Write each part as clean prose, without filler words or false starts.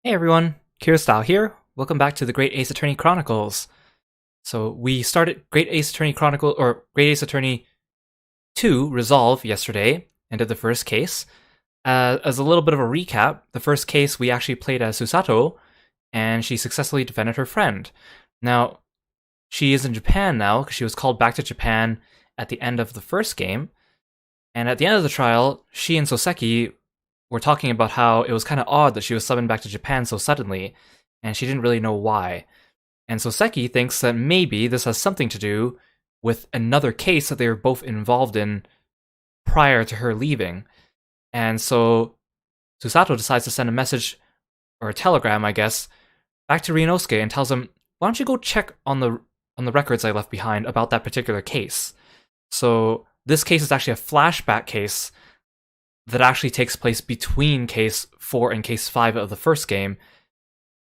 Hey everyone, Kirostyle here. Welcome back to the Great Ace Attorney Chronicles. So we started Great Ace Attorney Chronicle, or Great Ace Attorney 2 Resolve yesterday, and did the first case. As a little bit of a recap, the first case we actually played as Susato, and she successfully defended her friend. Now, she is in Japan now, because she was called back to Japan at the end of the first game. And at the end of the trial, she and Soseki were talking about how it was kind of odd that she was summoned back to Japan so suddenly, and she didn't really know why. And Soseki thinks that maybe this has something to do with another case that they were both involved in prior to her leaving. And so Susato decides to send a message, or a telegram, I guess, back to Ryunosuke and tells him, why don't you go check on the records I left behind about that particular case. So this case is actually a flashback case that actually takes place between Case 4 and Case 5 of the first game,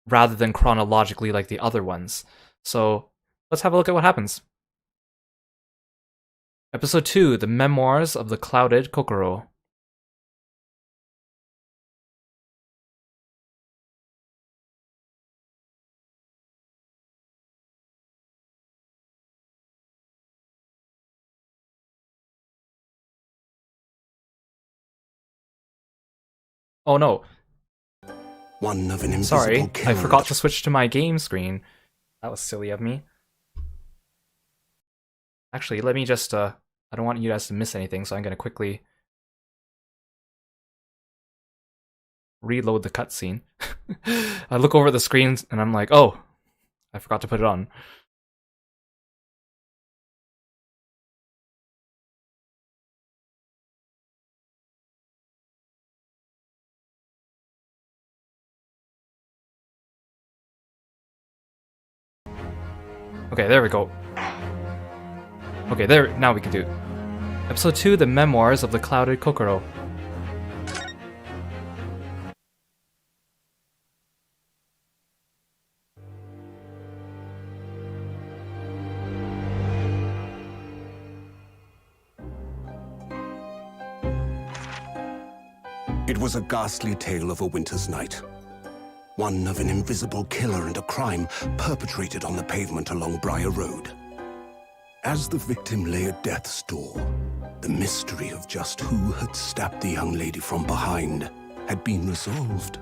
rather than chronologically like the other ones. So, let's have a look at what happens. Episode 2, The Memoirs of the Clouded Kokoro. Oh no. One of an invisible Sorry, killer. I forgot to switch to my game screen. That was silly of me. Actually, let me just, I don't want you guys to miss anything, so I'm gonna quickly reload the cutscene. I look over at the screen and I'm like, oh, I forgot to put it on. Okay, there we go. Okay, there, now we can do it. Episode 2, The Memoirs of the Clouded Kokoro. It was a ghastly tale of a winter's night. One of an invisible killer and a crime perpetrated on the pavement along Briar Road. As the victim lay at death's door, the mystery of just who had stabbed the young lady from behind had been resolved.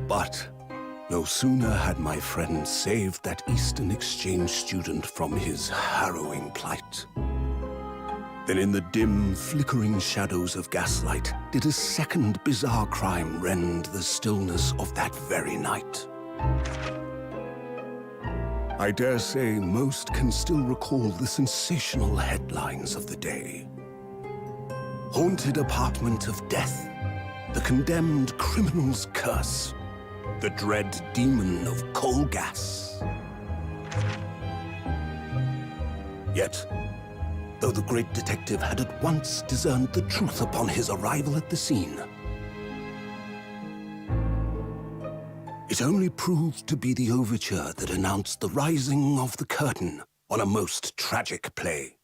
But no sooner had my friend saved that Eastern Exchange student from his harrowing plight, then in the dim, flickering shadows of gaslight did a second bizarre crime rend the stillness of that very night. I dare say most can still recall the sensational headlines of the day. Haunted apartment of death, the condemned criminal's curse, the dread demon of coal gas. Yet, though the great detective had at once discerned the truth upon his arrival at the scene, it only proved to be the overture that announced the rising of the curtain on a most tragic play.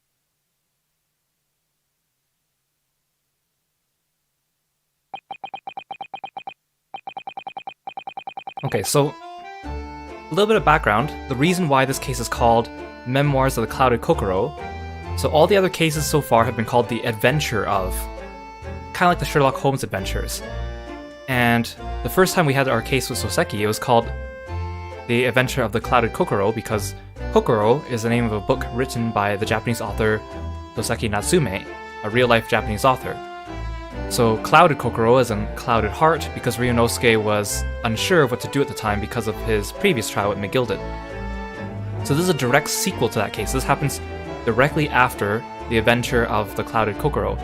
Okay, so a little bit of background. The reason why this case is called Memoirs of the Clouded Kokoro. So all the other cases so far have been called The Adventure of, kind of like the Sherlock Holmes adventures. And the first time we had our case with Soseki, it was called The Adventure of the Clouded Kokoro, because Kokoro is the name of a book written by the Japanese author Soseki Natsume, a real-life Japanese author. So Clouded Kokoro is in Clouded Heart because Ryunosuke was unsure of what to do at the time because of his previous trial with McGilded. So this is a direct sequel to that case. This happens directly after The Adventure of the Clouded Kokoro.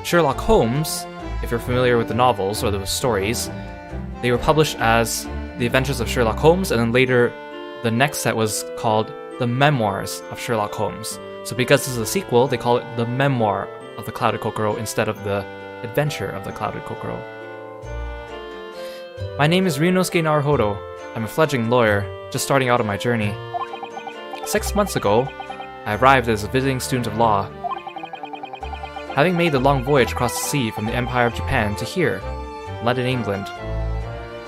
Sherlock Holmes, if you're familiar with the novels or the stories, they were published as The Adventures of Sherlock Holmes, and then later the next set was called The Memoirs of Sherlock Holmes. So because this is a sequel, they call it The Memoir of the Clouded Kokoro instead of The Adventure of the Clouded Kokoro. My name is Ryunosuke Naruhodo. I'm a fledgling lawyer, just starting out on my journey. 6 months ago, I arrived as a visiting student of law. Having made the long voyage across the sea from the Empire of Japan to here, London, England,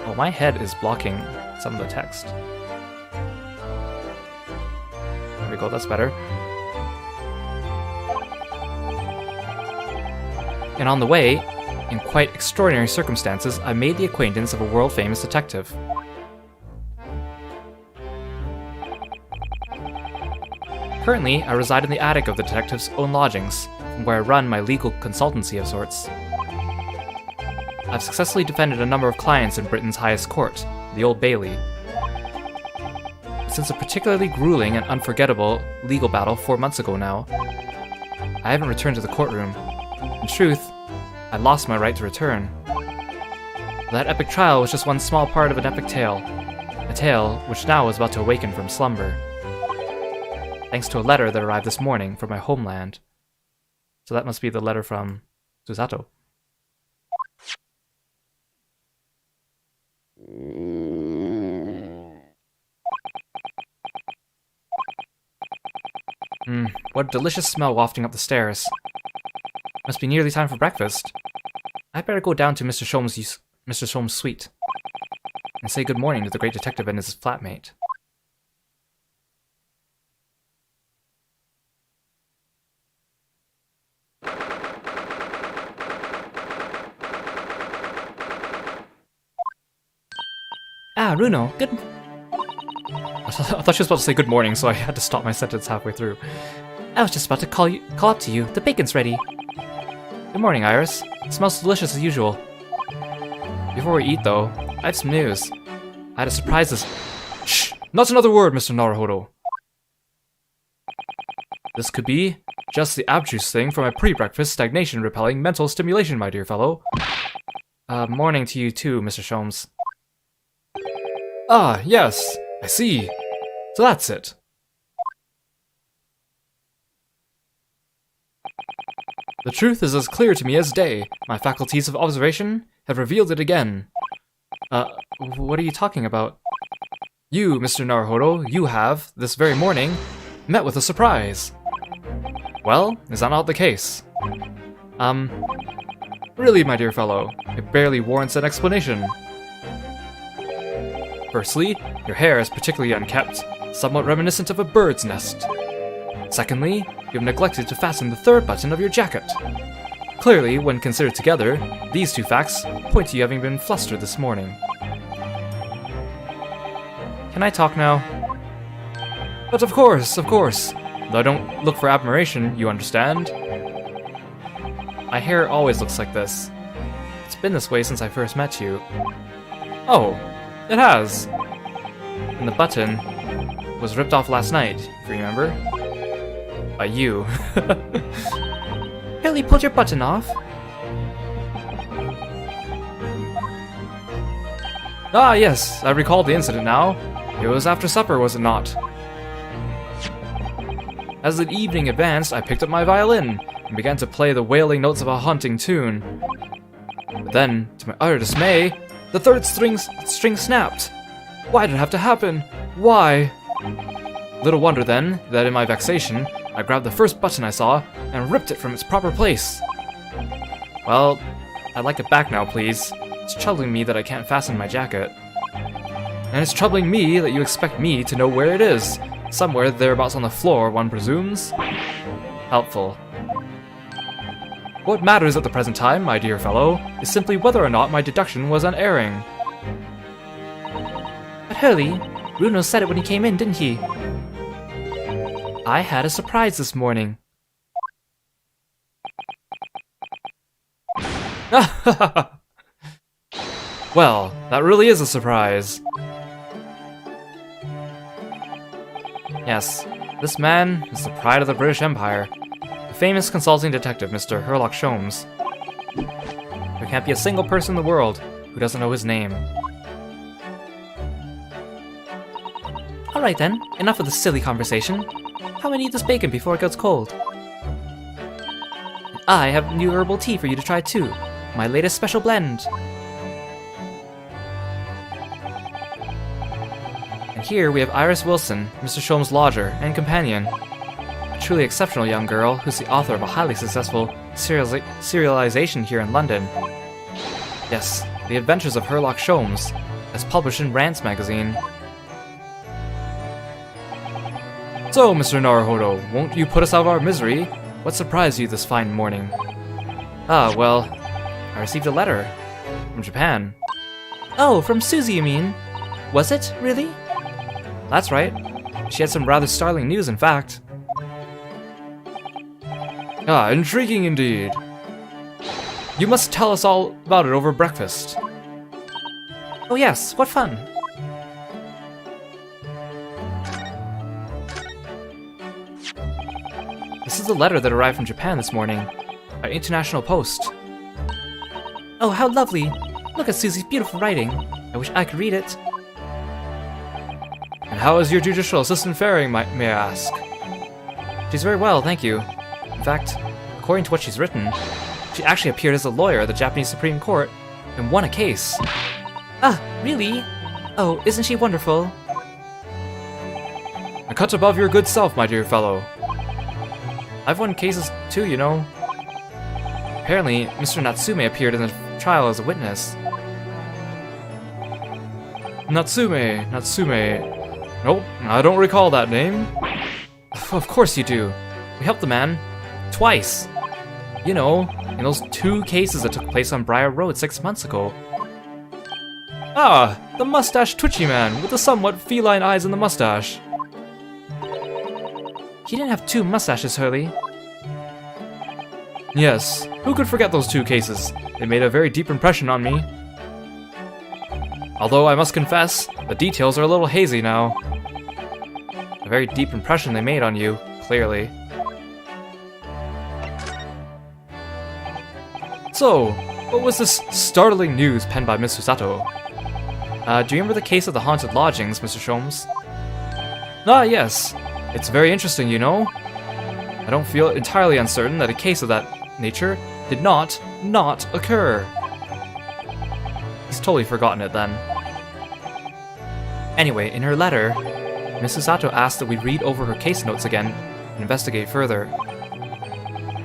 Oh, my head is blocking some of the text. There we go, that's better. And on the way, in quite extraordinary circumstances, I made the acquaintance of a world-famous detective. Currently, I reside in the attic of the detective's own lodgings, where I run my legal consultancy of sorts. I've successfully defended a number of clients in Britain's highest court, the Old Bailey. Since a particularly grueling and unforgettable legal battle 4 months ago now, I haven't returned to the courtroom. In truth, I lost my right to return. That epic trial was just one small part of an epic tale, a tale which now was about to awaken from slumber. Thanks to a letter that arrived this morning from my homeland. So that must be the letter from Susato. What a delicious smell wafting up the stairs. Must be nearly time for breakfast. I'd better go down to Mr. Sholmes' suite and say good morning to the great detective and his flatmate. Ah, Runo, good... I thought she was about to say good morning, so I had to stop my sentence halfway through. I was just about to call up to you. The bacon's ready. Good morning, Iris. It smells delicious as usual. Before we eat, though, I have some news. I had a surprise this... Shh! Not another word, Mr. Naruhodo! This could be just the abstruse thing for my pre-breakfast stagnation-repelling mental stimulation, my dear fellow. Morning to you too, Mr. Sholmes. Ah, yes, I see. So that's it. The truth is as clear to me as day. My faculties of observation have revealed it again. What are you talking about? You, Mr. Naruhodo, you have, this very morning, met with a surprise. Well, is that not the case? Really, my dear fellow, it barely warrants an explanation. Firstly, your hair is particularly unkempt, somewhat reminiscent of a bird's nest. Secondly, you have neglected to fasten the third button of your jacket. Clearly, when considered together, these two facts point to you having been flustered this morning. Can I talk now? But of course! Though I don't look for admiration, you understand. My hair always looks like this. It's been this way since I first met you. Oh, it has! And the button was ripped off last night, if you remember. By you. Really pulled your button off? Ah, yes, I recall the incident now. It was after supper, was it not? As the evening advanced, I picked up my violin and began to play the wailing notes of a haunting tune. But then, to my utter dismay, the third string snapped. Why did it have to happen? Why? Little wonder then that in my vexation, I grabbed the first button I saw and ripped it from its proper place. Well, I'd like it back now, please. It's troubling me that I can't fasten my jacket. And it's troubling me that you expect me to know where it is. Somewhere thereabouts on the floor, one presumes. Helpful. What matters at the present time, my dear fellow, is simply whether or not my deduction was unerring. But Hurley, Runo said it when he came in, didn't he? I had a surprise this morning. Well, that really is a surprise. Yes, this man is the pride of the British Empire. The famous consulting detective, Mr. Sherlock Sholmes. There can't be a single person in the world who doesn't know his name. Alright then, enough of this silly conversation. How many eat this bacon before it gets cold? And I have new herbal tea for you to try too. My latest special blend. And here we have Iris Wilson, Mr. Sholmes' lodger and companion. A truly exceptional young girl who's the author of a highly successful serialization here in London. Yes, The Adventures of Sherlock Sholmes, as published in Rant's magazine. So, Mr. Naruhodo, won't you put us out of our misery? What surprised you this fine morning? Ah, well, I received a letter from Japan. Oh, from Susie, you mean? Was it, really? That's right. She had some rather startling news, in fact. Ah, intriguing indeed. You must tell us all about it over breakfast. Oh yes, what fun! This is a letter that arrived from Japan this morning, by international post. Oh, how lovely! Look at Susie's beautiful writing. I wish I could read it. And how is your judicial assistant faring, may I ask? She's very well, thank you. In fact, according to what she's written, she actually appeared as a lawyer at the Japanese Supreme Court and won a case. Ah, really? Oh, isn't she wonderful? A cut above your good self, my dear fellow. I've won cases too, you know. Apparently, Mr. Natsume appeared in the trial as a witness. Natsume. Nope, I don't recall that name. Of course you do. We helped the man. Twice. You know, in those 2 cases that took place on Briar Road 6 months ago. Ah, the mustached twitchy man with the somewhat feline eyes and the mustache. He didn't have 2 mustaches, Hurley. Yes, who could forget those 2 cases? They made a very deep impression on me. Although I must confess, the details are a little hazy now. A very deep impression they made on you, clearly. So, what was this startling news penned by Miss Susato? Do you remember the case of the haunted lodgings, Mr. Sholmes? Ah, yes. It's very interesting, you know. I don't feel entirely uncertain that a case of that nature did not occur. He's totally forgotten it then. Anyway, in her letter, Miss Susato asked that we read over her case notes again and investigate further.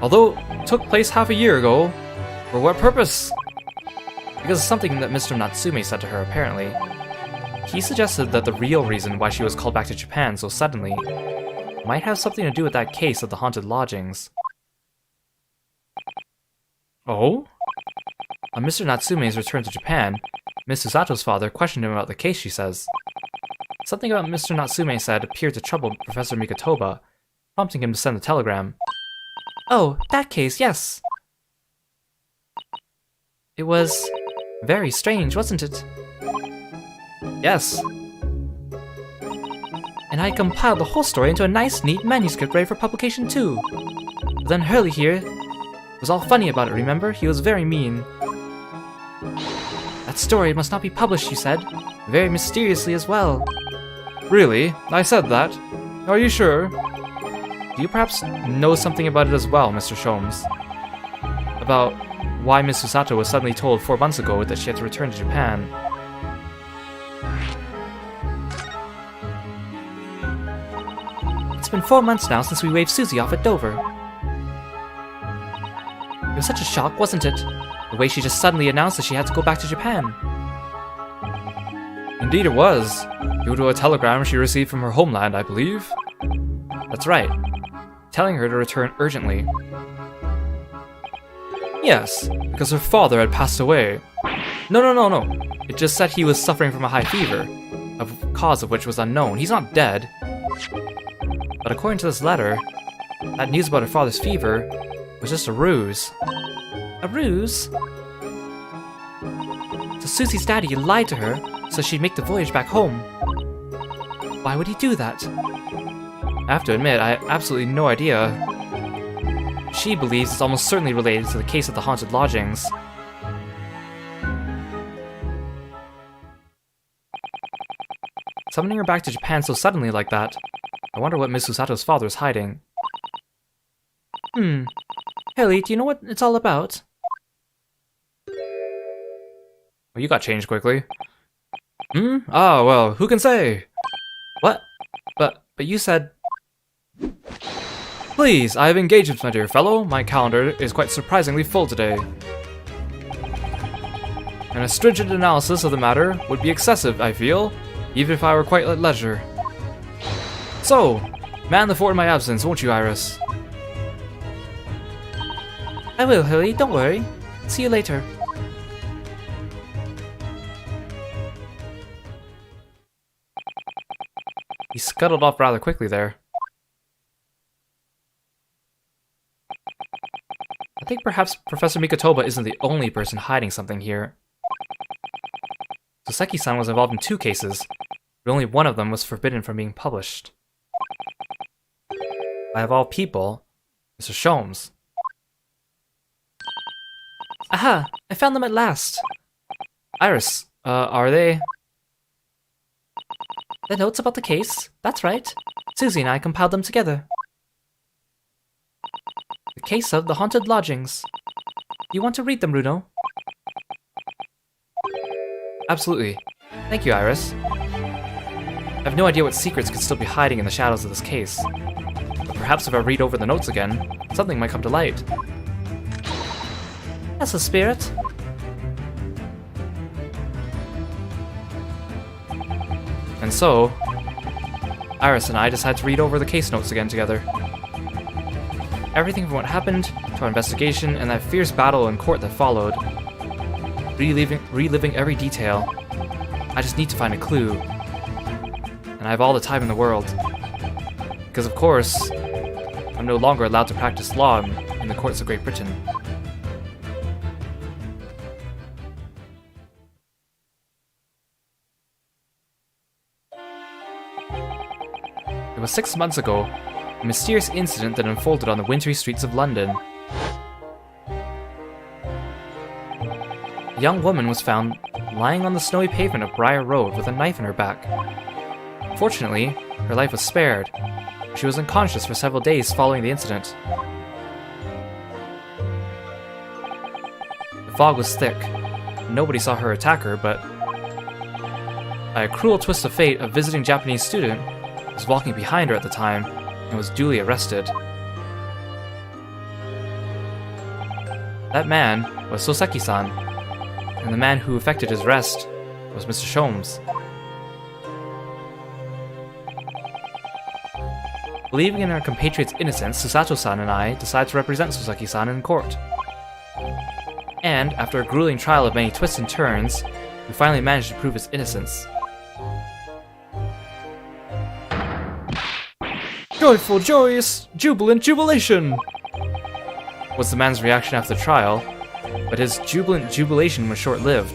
Although it took place half a year ago, for what purpose? Because of something that Mr. Natsume said to her, apparently. He suggested that the real reason why she was called back to Japan so suddenly might have something to do with that case of the haunted lodgings. Oh? On Mr. Natsume's return to Japan, Miss Susato's father questioned him about the case, she says. Something about Mr. Natsume said appeared to trouble Professor Mikotoba, prompting him to send a telegram. Oh, that case, yes! It was very strange, wasn't it? Yes. And I compiled the whole story into a nice, neat manuscript ready for publication too. But then Hurley here was all funny about it, remember? He was very mean. That story must not be published, she said. Very mysteriously as well. Really? I said that? Are you sure? Do you perhaps know something about it as well, Mr. Sholmes? About why Miss Susato was suddenly told 4 months ago that she had to return to Japan. It's been 4 months now since we waved Susie off at Dover. It was such a shock, wasn't it? The way she just suddenly announced that she had to go back to Japan. Indeed it was, due to a telegram she received from her homeland, I believe. That's right, telling her to return urgently. Yes, because her father had passed away. No. It just said he was suffering from a high fever, a cause of which was unknown. He's not dead. But according to this letter, that news about her father's fever was just a ruse. A ruse? So Susie's daddy lied to her so she'd make the voyage back home. Why would he do that? I have to admit, I have absolutely no idea. She believes it's almost certainly related to the case of the haunted lodgings. Summoning her back to Japan so suddenly like that, I wonder what Miss Susato's father is hiding. Haley, do you know what it's all about? Well, you got changed quickly. Ah, well, who can say? What? But you said... Please, I have engagements, my dear fellow. My calendar is quite surprisingly full today. and a stringent analysis of the matter would be excessive, I feel, even if I were quite at leisure. So, man the fort in my absence, won't you, Iris? I will, Hilly, don't worry. See you later. He scuttled off rather quickly there. I think perhaps Professor Mikotoba isn't the only person hiding something here. Soseki-san was involved in 2 cases, but only one of them was forbidden from being published. By of all people, Mr. Sholmes. Aha! I found them at last! Iris, are they? The notes about the case? That's right. Susie and I compiled them together. The case of the haunted lodgings. You want to read them, Runo? Absolutely. Thank you, Iris. I have no idea what secrets could still be hiding in the shadows of this case. But perhaps if I read over the notes again, something might come to light. That's the spirit. And so, Iris and I decided to read over the case notes again together. Everything from what happened, to our investigation, and that fierce battle in court that followed. Reliving every detail. I just need to find a clue. And I have all the time in the world. Because of course, I'm no longer allowed to practice law in the courts of Great Britain. It was 6 months ago, a mysterious incident that unfolded on the wintry streets of London. A young woman was found lying on the snowy pavement of Briar Road with a knife in her back. Fortunately, her life was spared. She was unconscious for several days following the incident. The fog was thick. Nobody saw her attacker, but by a cruel twist of fate, a visiting Japanese student was walking behind her at the time and was duly arrested. That man was Soseki-san, and the man who effected his arrest was Mr. Sholmes. Believing in our compatriot's innocence, Susato-san and I decided to represent Soseki-san in court. And, after a grueling trial of many twists and turns, we finally managed to prove his innocence. Joyful, joyous, jubilant jubilation! Was the man's reaction after the trial, but his jubilant jubilation was short-lived.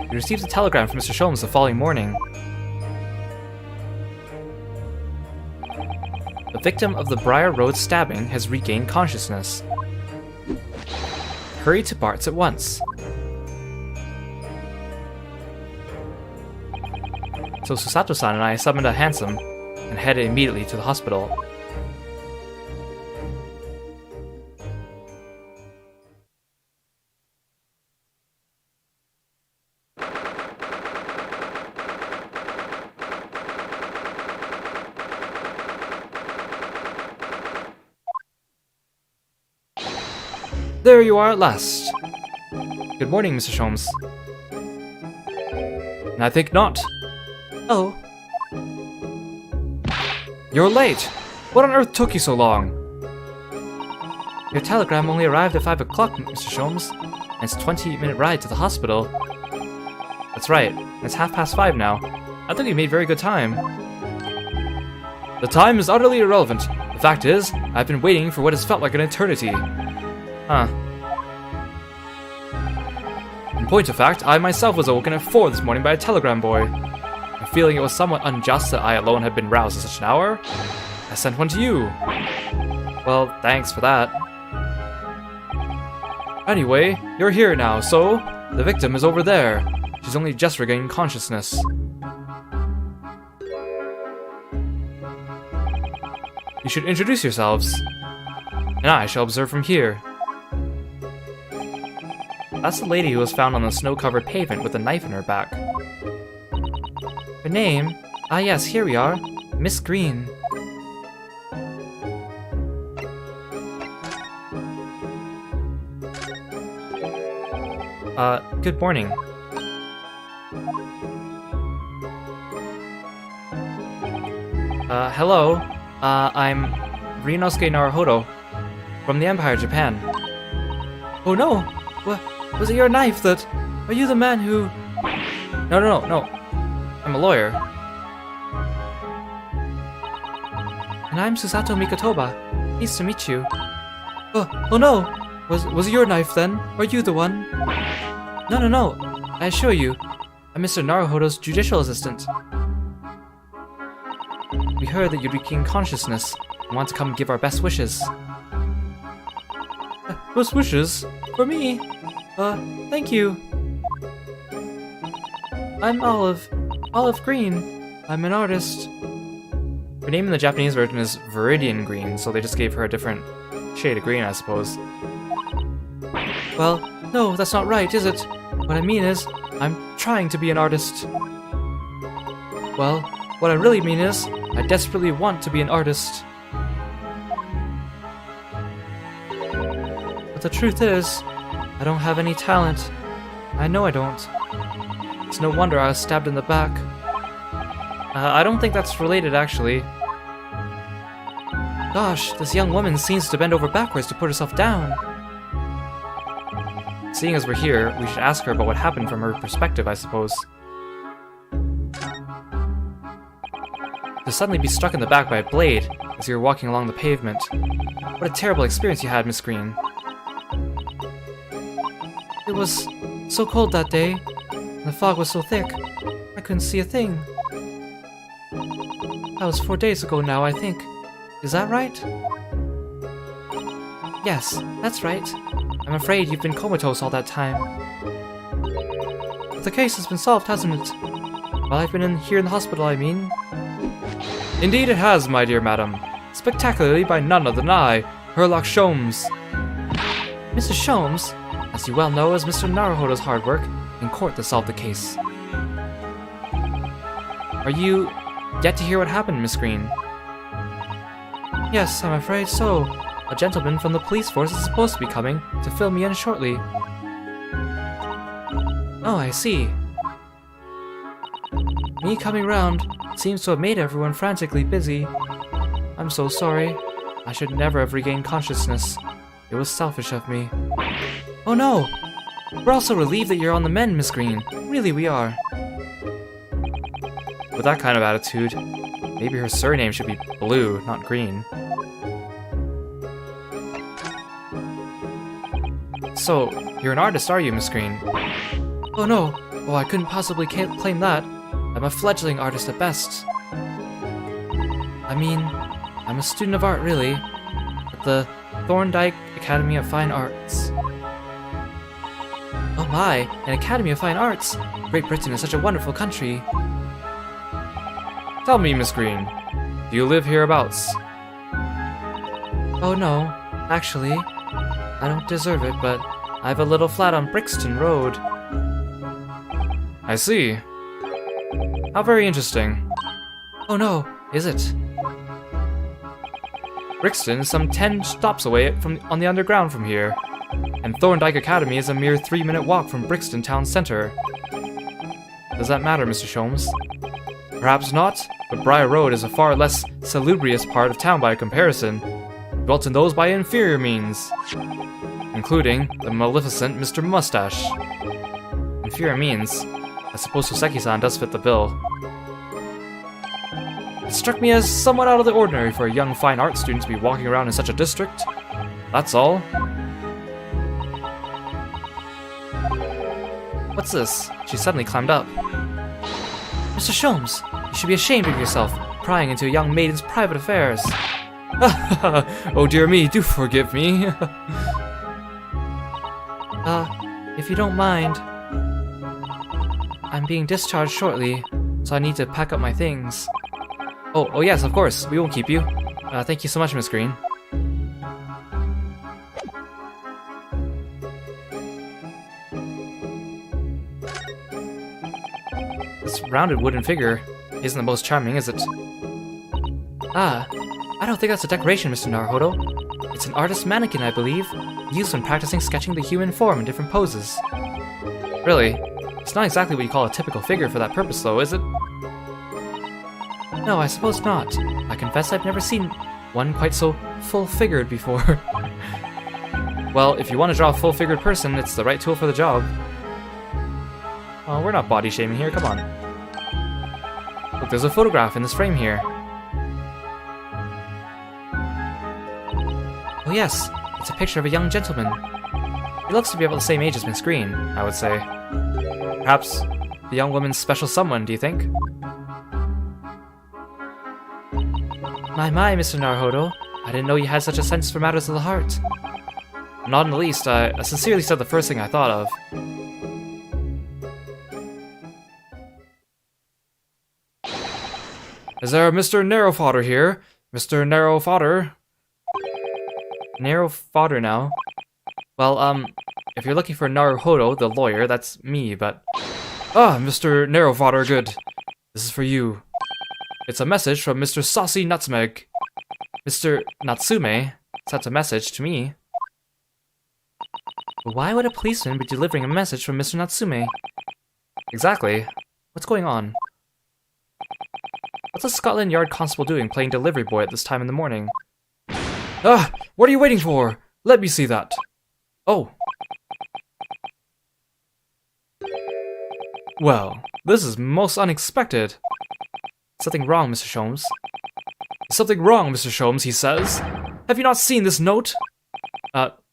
He received a telegram from Mr. Sholmes the following morning. The victim of the Briar Road stabbing has regained consciousness. Hurry to Bart's at once. So Susato-san and I summoned a hansom and headed immediately to the hospital. There you are at last. Good morning, Mr. Sholmes. And I think not. Oh. You're late! What on earth took you so long? Your telegram only arrived at 5 o'clock, Mr. Sholmes, and it's a 20-minute ride to the hospital. That's right, it's 5:30 now. I think you made very good time. The time is utterly irrelevant. The fact is, I've been waiting for what has felt like an eternity. Huh. In point of fact, I myself was awoken at 4 this morning by a telegram boy. And feeling it was somewhat unjust that I alone had been roused at such an hour, I sent one to you. Well, thanks for that. Anyway, you're here now, so the victim is over there. She's only just regained consciousness. You should introduce yourselves, and I shall observe from here. That's the lady who was found on the snow-covered pavement with a knife in her back. Her name? Ah yes, here we are. Miss Green. Good morning. Hello. I'm Ryunosuke Naruhodo from the Empire, Japan. Oh no! Was it your knife that... Are you the man who... No. I'm a lawyer. And I'm Susato Mikotoba. Pleased to meet you. Oh no! Was it your knife then? Are you the one? No. I assure you, I'm Mr. Naruhodo's judicial assistant. We heard that you'd regain consciousness and want to come give our best wishes. Best wishes? For me? Thank you. I'm Olive Green. I'm an artist. Her name in the Japanese version is Viridian Green, so they just gave her a different shade of green, I suppose. Well, no, that's not right, is it? What I mean is, I'm trying to be an artist. Well, what I really mean is, I desperately want to be an artist. But the truth is, I don't have any talent. I know I don't. It's no wonder I was stabbed in the back. I don't think that's related, actually. Gosh, this young woman seems to bend over backwards to put herself down. Seeing as we're here, we should ask her about what happened from her perspective, I suppose. To suddenly be struck in the back by a blade as you were walking along the pavement. What a terrible experience you had, Miss Green. It was so cold that day, and the fog was so thick, I couldn't see a thing. That was 4 days ago now, I think. Is that right? Yes, that's right. I'm afraid you've been comatose all that time. But the case has been solved, hasn't it? While I've been here in the hospital, I mean. Indeed it has, my dear madam. Spectacularly by none other than I, Herlock Sholmes. Mr. Sholmes, as you well know, is Mr. Naruhodo's hard work in court to solve the case. Are you yet to hear what happened, Miss Green? Yes, I'm afraid so. A gentleman from the police force is supposed to be coming to fill me in shortly. Oh, I see. Me coming round seems to have made everyone frantically busy. I'm so sorry. I should never have regained consciousness. It was selfish of me. Oh no! We're also relieved that you're on the mend, Miss Green. Really, we are. With that kind of attitude, maybe her surname should be Blue, not Green. So, you're an artist, are you, Miss Green? Oh no! Oh, I couldn't possibly claim that. I'm a fledgling artist at best. I mean, I'm a student of art, really, at the Thorndike Academy of Fine Arts. Oh my, an Academy of Fine Arts! Great Britain is such a wonderful country. Tell me, Miss Green, do you live hereabouts? Oh no, actually, I don't deserve it, but I have a little flat on Brixton Road. I see. How very interesting. Oh no, is it? Brixton is some 10 stops away on the underground from here, and Thorndike Academy is a mere 3-minute walk from Brixton town centre. Does that matter, Mr. Sholmes? Perhaps not, but Briar Road is a far less salubrious part of town by comparison, dwelt in those by inferior means, including the maleficent Mr. Mustache. Inferior means, I suppose Soseki-san does fit the bill. It struck me as somewhat out of the ordinary for a young fine art student to be walking around in such a district. That's all. What's this? She suddenly climbed up. Mr. Sholmes, you should be ashamed of yourself, prying into a young maiden's private affairs. Oh dear me, do forgive me. If you don't mind, I'm being discharged shortly, so I need to pack up my things. Oh yes, of course, we won't keep you. Thank you so much, Miss Green. This rounded wooden figure isn't the most charming, is it? I don't think that's a decoration, Mr. Naruhodo. It's an artist's mannequin, I believe, used when practicing sketching the human form in different poses. Really? It's not exactly what you call a typical figure for that purpose, though, is it? No, I suppose not. I confess I've never seen one quite so full-figured before. Well, if you want to draw a full-figured person, it's the right tool for the job. Oh, we're not body-shaming here, come on. Look, there's a photograph in this frame here. Oh yes, it's a picture of a young gentleman. He looks to be about the same age as Miss Green, I would say. Perhaps the young woman's special someone, do you think? My, Mr. Naruhodo. I didn't know you had such a sense for matters of the heart. Not in the least, I sincerely said the first thing I thought of. Is there a Mr. Narrow Fodder here? Mr. Narrow Fodder? Narrow Fodder now? Well, if you're looking for Naruhodo, the lawyer, that's me, but... Ah, Mr. Narrow Fodder, good. This is for you. It's a message from Mr. Saucy Nutmeg. Mr. Natsume sent a message to me. Why would a policeman be delivering a message from Mr. Natsume? Exactly. What's going on? What's a Scotland Yard constable doing playing delivery boy at this time in the morning? Ah! What are you waiting for? Let me see that. Oh. Well, this is most unexpected. Something wrong, Mr. Sholmes. Something wrong, Mr. Sholmes, he says. Have you not seen this note?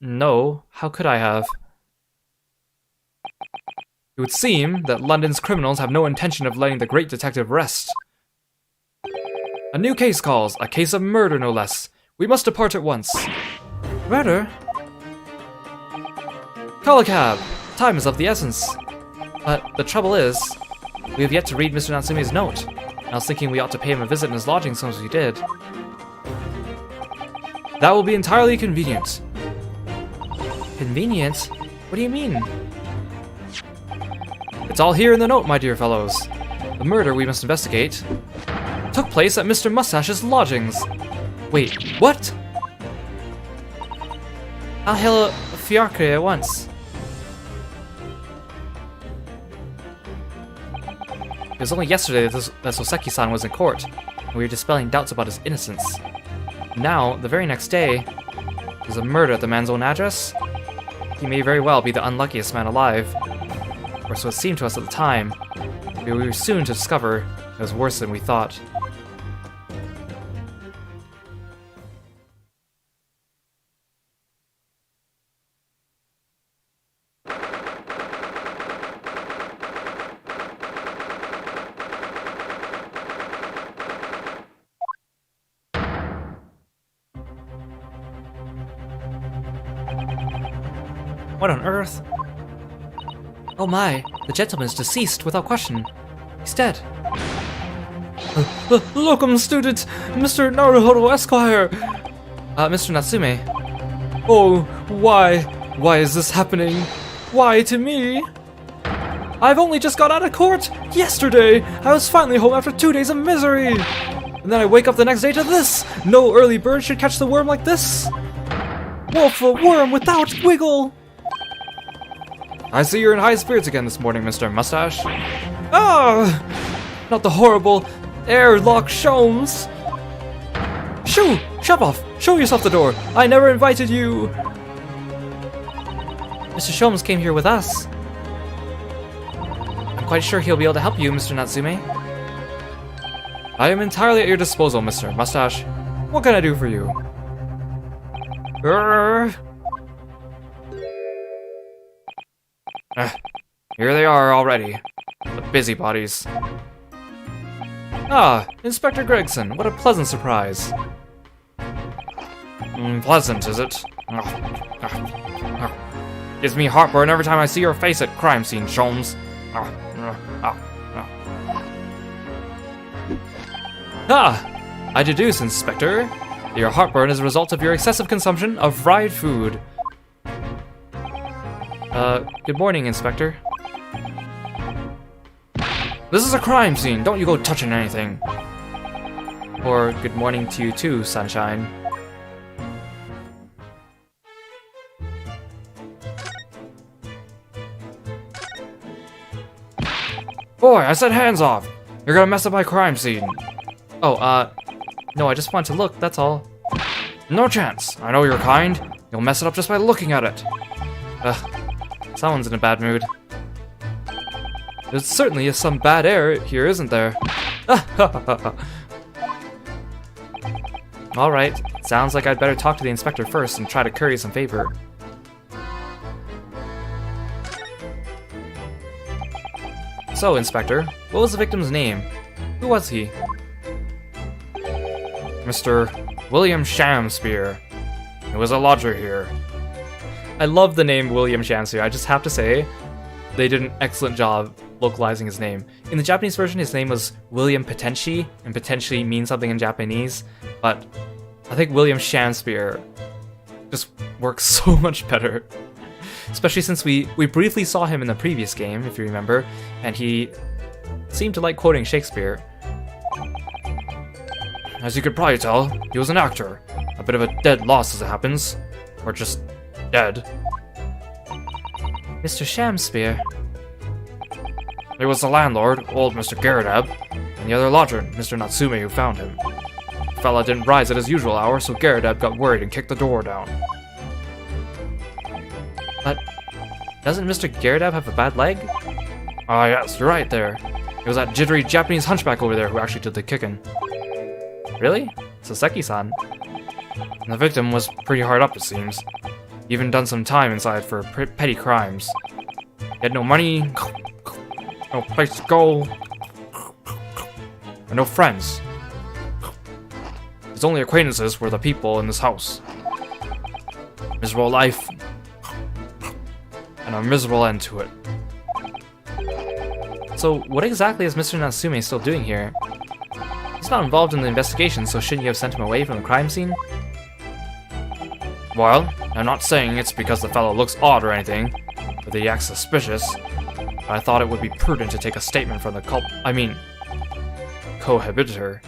No. How could I have? It would seem that London's criminals have no intention of letting the great detective rest. A new case calls. A case of murder, no less. We must depart at once. Murder? Call a cab. Time is of the essence. But the trouble is, we have yet to read Mr. Natsume's note. I was thinking we ought to pay him a visit in his lodging as soon as we did. That will be entirely convenient. Convenient? What do you mean? It's all here in the note, my dear fellows. The murder we must investigate took place at Mr. Mustache's lodgings. Wait, what? I'll hail a fiacre at once. It was only yesterday that Soseki-san was in court, and we were dispelling doubts about his innocence. Now, the very next day, there's a murder at the man's own address? He may very well be the unluckiest man alive. Or so it seemed to us at the time. But we were soon to discover it was worse than we thought. What on earth? Oh my, the gentleman is deceased without question. He's dead. Locum student, Mr. Naruhodo Esquire! Mr. Natsume. Oh, why? Why is this happening? Why to me? I've only just got out of court! Yesterday! I was finally home after 2 days of misery! And then I wake up the next day to this! No early bird should catch the worm like this! Wolf a worm without wiggle! I see you're in high spirits again this morning, Mr. Mustache. Ah! Not the horrible airlock Sholmes! Shoo! Shove off! Show yourself the door! I never invited you! Mr. Sholmes came here with us. I'm quite sure he'll be able to help you, Mr. Natsume. I am entirely at your disposal, Mr. Mustache. What can I do for you? Here they are already. The busybodies. Ah, Inspector Gregson, what a pleasant surprise. Pleasant, is it? Gives me heartburn every time I see your face at crime scene, Sholmes. Ah! I deduce, Inspector, that your heartburn is a result of your excessive consumption of fried food. Good morning, Inspector. This is a crime scene, don't you go touching anything. Or good morning to you too, Sunshine. Boy, I said hands off! You're gonna mess up my crime scene. Oh, no, I just want to look, that's all. No chance. I know you're kind. You'll mess it up just by looking at it. Someone's in a bad mood. There certainly is some bad air here, isn't there? Alright, sounds like I'd better talk to the inspector first and try to curry some favor. So, Inspector, what was the victim's name? Who was he? Mr. William Shamspear. He was a lodger here. I love the name William Shamspear. I just have to say, they did an excellent job localizing his name. In the Japanese version, his name was William Potenshi, and potentially means something in Japanese, but I think William Shamspear just works so much better. Especially since we briefly saw him in the previous game, if you remember, and he seemed to like quoting Shakespeare. As you could probably tell, he was an actor. A bit of a dead loss as it happens. Or just dead. Mr. Shamspear. It was the landlord, old Mr. Garadab, and the other lodger, Mr. Natsume, who found him. The fella didn't rise at his usual hour, so Garadab got worried and kicked the door down. But doesn't Mr. Garadab have a bad leg? Ah yes, you're right there. It was that jittery Japanese hunchback over there who actually did the kicking. Really? Saseki-san. The victim was pretty hard up, it seems. Even done some time inside for petty crimes. He had no money, no place to go, and no friends. His only acquaintances were the people in this house. Miserable life, and a miserable end to it. So, what exactly is Mr. Natsume still doing here? He's not involved in the investigation, so shouldn't you have sent him away from the crime scene? Well, I'm not saying it's because the fellow looks odd or anything, or that he acts suspicious, but I thought it would be prudent to take a statement from the cohabitor.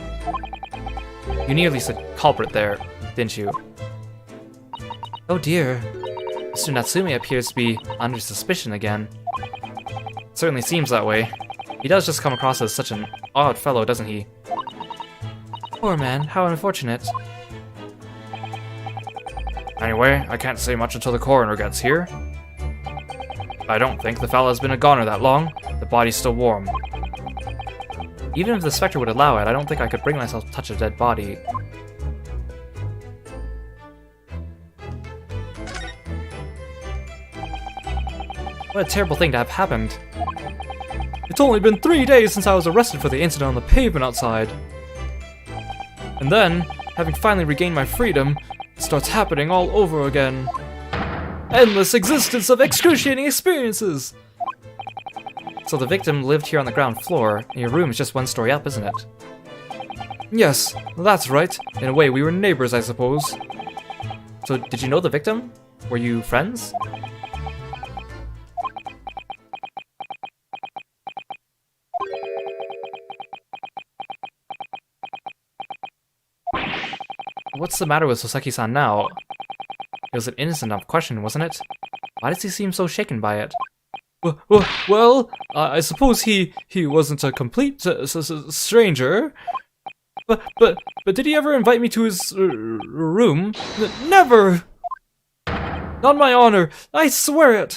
You nearly said culprit there, didn't you? Oh dear. Mr. Natsume appears to be under suspicion again. It certainly seems that way. He does just come across as such an odd fellow, doesn't he? Poor man, how unfortunate. Anyway, I can't say much until the coroner gets here. I don't think the fella's been a goner that long. The body's still warm. Even if the Spectre would allow it, I don't think I could bring myself to touch a dead body. What a terrible thing to have happened. It's only been 3 days since I was arrested for the incident on the pavement outside. And then, having finally regained my freedom, it starts happening all over again. Endless existence of excruciating experiences! So the victim lived here on the ground floor, and your room is just 1 story up, isn't it? Yes, that's right. In a way, we were neighbors, I suppose. So, did you know the victim? Were you friends? What's the matter with Soseki-san now? It was an innocent enough question, wasn't it? Why does he seem so shaken by it? Well, I suppose he wasn't a complete stranger. But did he ever invite me to his room? Never! On my honor, I swear it!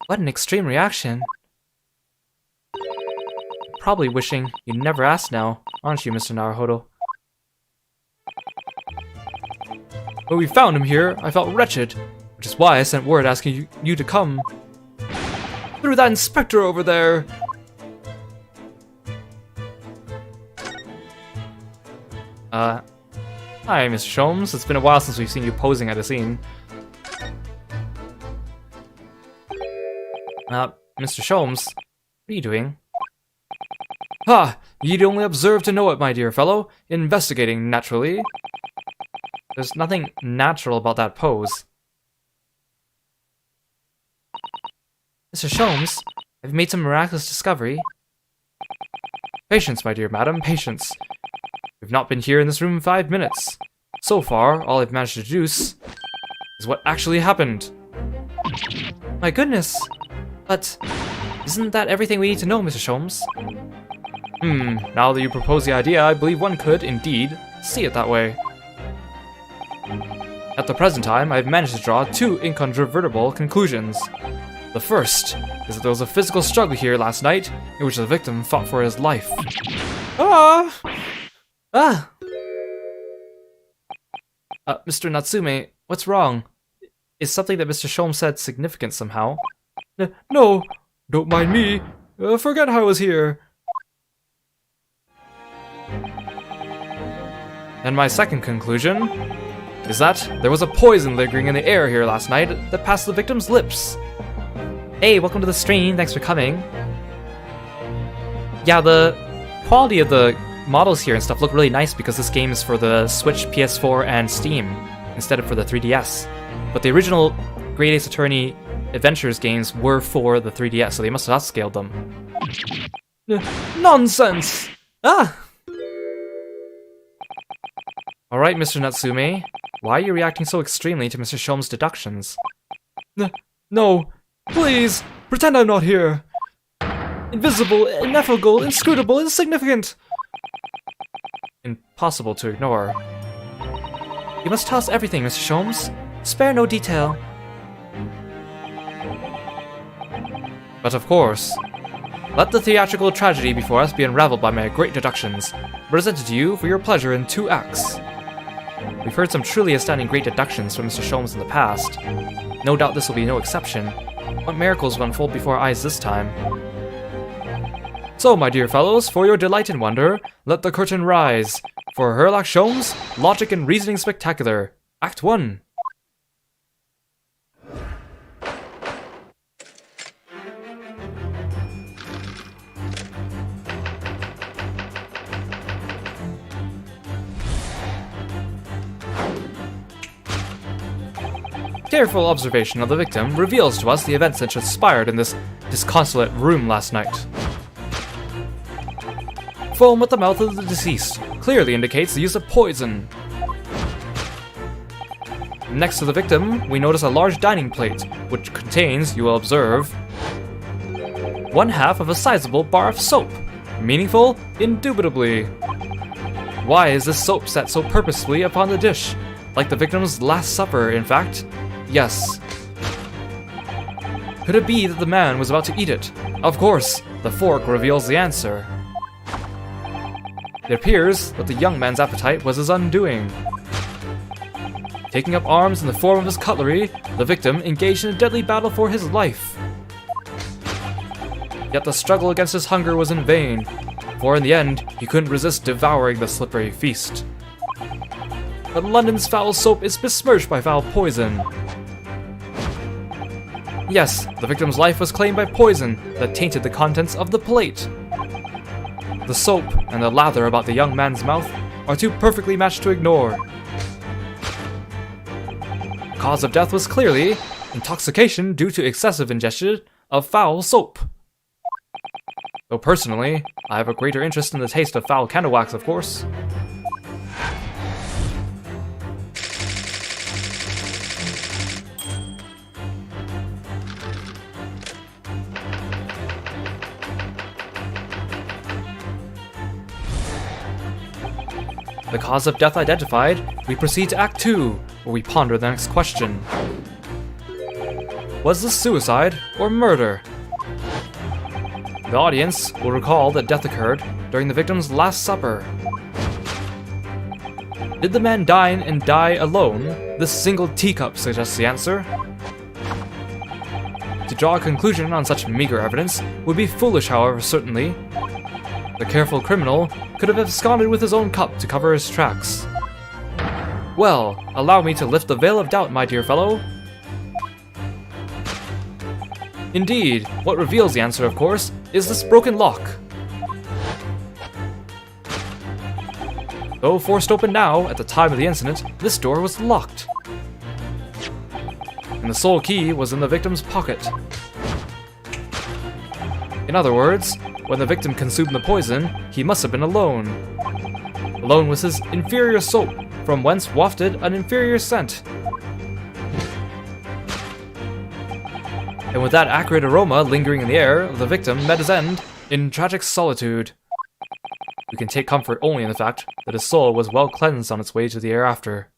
What an extreme reaction. Probably wishing you never asked now, aren't you, Mr. Naruhodo? When we found him here, I felt wretched, which is why I sent word asking you to come. Through that inspector over there! Hi, Mr. Sholmes. It's been a while since we've seen you posing at a scene. Mr. Sholmes, what are you doing? Ha! You'd only observe to know it, my dear fellow. Investigating, naturally. There's nothing natural about that pose. Mr. Sholmes, I've made some miraculous discovery. Patience, my dear madam, patience. We've not been here in this room 5 minutes. So far, all I've managed to deduce is what actually happened. My goodness! But Isn't that everything we need to know, Mr. Sholmes? Now that you propose the idea, I believe one could, indeed, see it that way. At the present time, I've managed to draw two incontrovertible conclusions. The first is that there was a physical struggle here last night in which the victim fought for his life. Mr. Natsume, what's wrong? Is something that Mr. Sholmes said significant somehow? No, don't mind me. Forget how I was here. And my second conclusion is that there was a poison lingering in the air here last night that passed the victim's lips. Hey, welcome to the stream, thanks for coming. Yeah, the quality of the models here and stuff look really nice because this game is for the Switch, PS4, and Steam, instead of for the 3DS. But the original Great Ace Attorney Adventures games were for the 3DS, so they must have upscaled them. Nonsense! Alright, Mr. Natsume, why are you reacting so extremely to Mr. Sholmes' deductions? No, please, pretend I'm not here. Invisible, ineffable, inscrutable, insignificant. Impossible to ignore. You must tell us everything, Mr. Sholmes. Spare no detail. But of course, let the theatrical tragedy before us be unraveled by my great deductions, presented to you for your pleasure in 2 acts. We've heard some truly astounding great deductions from Mr. Sholmes in the past. No doubt this will be no exception. What miracles will unfold before our eyes this time? So, my dear fellows, for your delight and wonder, let the curtain rise. For Herlock Sholmes, Logic and Reasoning Spectacular, Act 1. Careful observation of the victim reveals to us the events that transpired in this disconsolate room last night. Foam at the mouth of the deceased clearly indicates the use of poison. Next to the victim, we notice a large dining plate, which contains, you will observe, 1/2 of a sizable bar of soap. Meaningful? Indubitably. Why is this soap set so purposefully upon the dish? Like the victim's last supper, in fact? Yes. Could it be that the man was about to eat it? Of course, the fork reveals the answer. It appears that the young man's appetite was his undoing. Taking up arms in the form of his cutlery, the victim engaged in a deadly battle for his life. Yet the struggle against his hunger was in vain, for in the end, he couldn't resist devouring the slippery feast. But London's foul soap is besmirched by foul poison. Yes, the victim's life was claimed by poison that tainted the contents of the plate. The soap and the lather about the young man's mouth are too perfectly matched to ignore. The cause of death was clearly intoxication due to excessive ingestion of foul soap. Though personally, I have a greater interest in the taste of foul candle wax, of course. The cause of death identified, we proceed to Act 2, where we ponder the next question. Was this suicide or murder? The audience will recall that death occurred during the victim's last supper. Did the man dine and die alone? This single teacup suggests the answer. To draw a conclusion on such meager evidence would be foolish, however, certainly. The careful criminal could have absconded with his own cup to cover his tracks. Well, allow me to lift the veil of doubt, my dear fellow. Indeed, what reveals the answer, of course, is this broken lock. Though forced open now, at the time of the incident, this door was locked. And the sole key was in the victim's pocket. In other words, when the victim consumed the poison, he must have been alone. Alone was his inferior soap, from whence wafted an inferior scent. And with that acrid aroma lingering in the air, the victim met his end in tragic solitude. We can take comfort only in the fact that his soul was well cleansed on its way to the hereafter.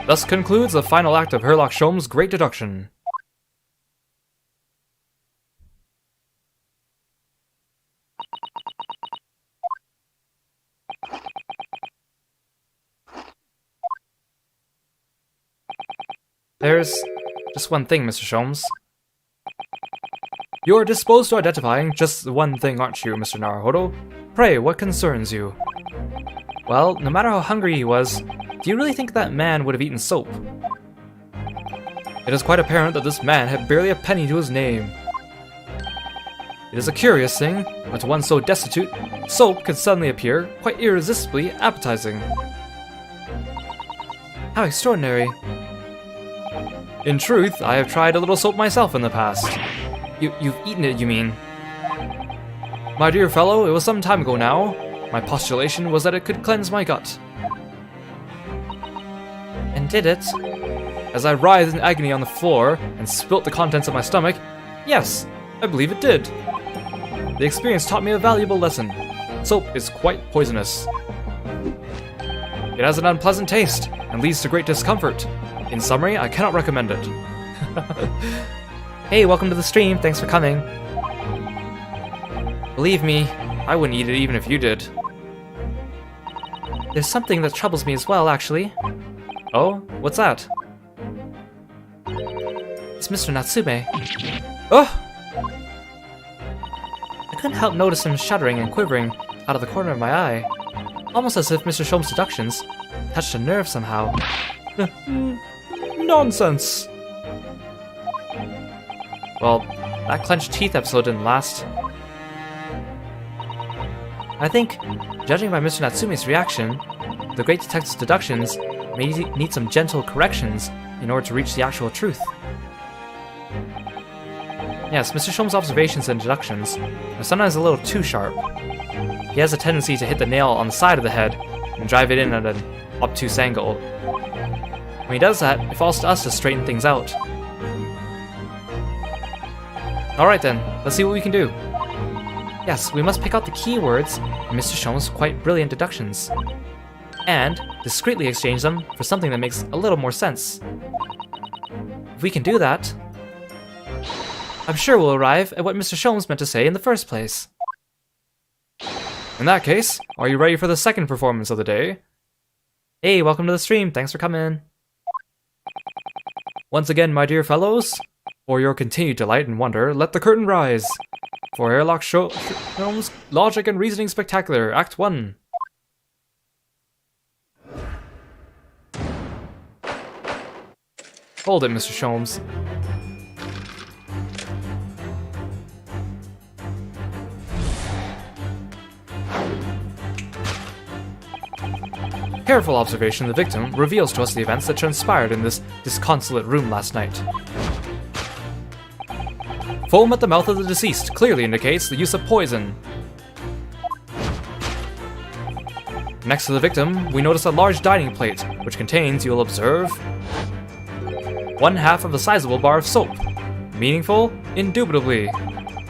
Thus concludes the final act of Herlock Sholm's Great Deduction. There's just one thing, Mr. Sholmes. You're disposed to identifying just the one thing, aren't you, Mr. Naruhodo? Pray, what concerns you? Well, no matter how hungry he was, do you really think that man would have eaten soap? It is quite apparent that this man had barely a penny to his name. It is a curious thing, but to one so destitute, soap could suddenly appear quite irresistibly appetizing. How extraordinary. In truth, I have tried a little soap myself in the past. You've eaten it, you mean? My dear fellow, it was some time ago now. My postulation was that it could cleanse my gut. And did it? As I writhed in agony on the floor and spilt the contents of my stomach, yes, I believe it did. The experience taught me a valuable lesson. Soap is quite poisonous. It has an unpleasant taste and leads to great discomfort. In summary, I cannot recommend it. Hey, welcome to the stream. Thanks for coming. Believe me, I wouldn't eat it even if you did. There's something that troubles me as well, actually. Oh? What's that? It's Mr. Natsume. Oh! I couldn't help notice him shuddering and quivering out of the corner of my eye. Almost as if Mr. Sholmes' deductions touched a nerve somehow. Nonsense! Well, that clenched teeth episode didn't last. I think, judging by Mr. Natsume's reaction, the Great Detective's deductions may need some gentle corrections in order to reach the actual truth. Yes, Mr. Sholmes' observations and deductions are sometimes a little too sharp. He has a tendency to hit the nail on the side of the head and drive it in at an obtuse angle. When he does that, it falls to us to straighten things out. Alright then, let's see what we can do. Yes, we must pick out the key words in Mr. Sholmes' quite brilliant deductions, and discreetly exchange them for something that makes a little more sense. If we can do that, I'm sure we'll arrive at what Mr. Sholmes meant to say in the first place. In that case, are you ready for the second performance of the day? Hey, welcome to the stream, thanks for coming. Once again, my dear fellows, for your continued delight and wonder, let the curtain rise. For Herlock Sholmes' Logic and Reasoning Spectacular, Act 1. Hold it, Mr. Sholmes. Careful observation of the victim reveals to us the events that transpired in this disconsolate room last night. Foam at the mouth of the deceased clearly indicates the use of poison. Next to the victim, we notice a large dining plate, which contains, you'll observe, 1/2 of a sizable bar of soap. Meaningful? Indubitably.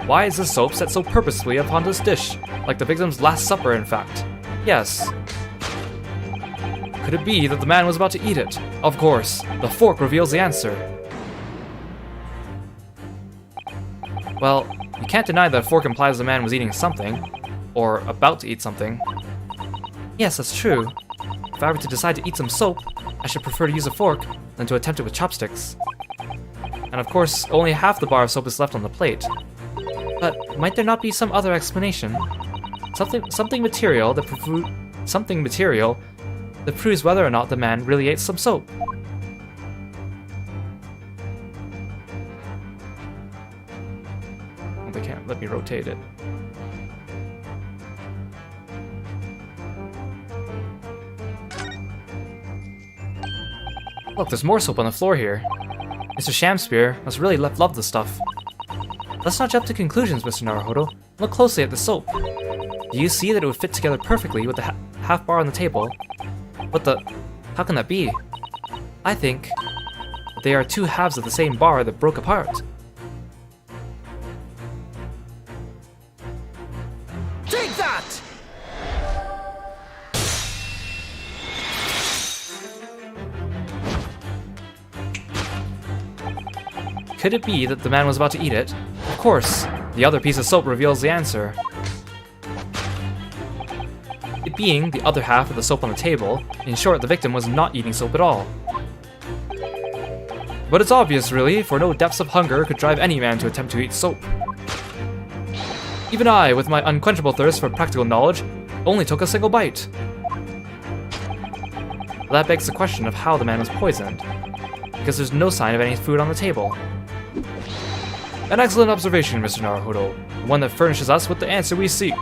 Why is this soap set so purposefully upon this dish? Like the victim's last supper, in fact. Yes. Could it be that the man was about to eat it? Of course. The fork reveals the answer. Well, you can't deny that a fork implies the man was eating something. Or about to eat something. Yes, that's true. If I were to decide to eat some soap, I should prefer to use a fork than to attempt it with chopsticks. And of course, only half the bar of soap is left on the plate. But might there not be some other explanation? Something material that proves whether or not the man really ate some soap. Oh, they can't let me rotate it. Look, there's more soap on the floor here. Mr. Shamspeare must really love this stuff. Let's not jump to conclusions, Mr. Naruhodo. Look closely at the soap. Do you see that it would fit together perfectly with the half bar on the table? What the... How can that be? I think that they are two halves of the same bar that broke apart. Take that! Could it be that the man was about to eat it? Of course, the other piece of soap reveals the answer. It being the other half of the soap on the table, in short, the victim was not eating soap at all. But it's obvious, really, for no depths of hunger could drive any man to attempt to eat soap. Even I, with my unquenchable thirst for practical knowledge, only took a single bite. That begs the question of how the man was poisoned, because there's no sign of any food on the table. An excellent observation, Mr. Naruhodo, one that furnishes us with the answer we seek.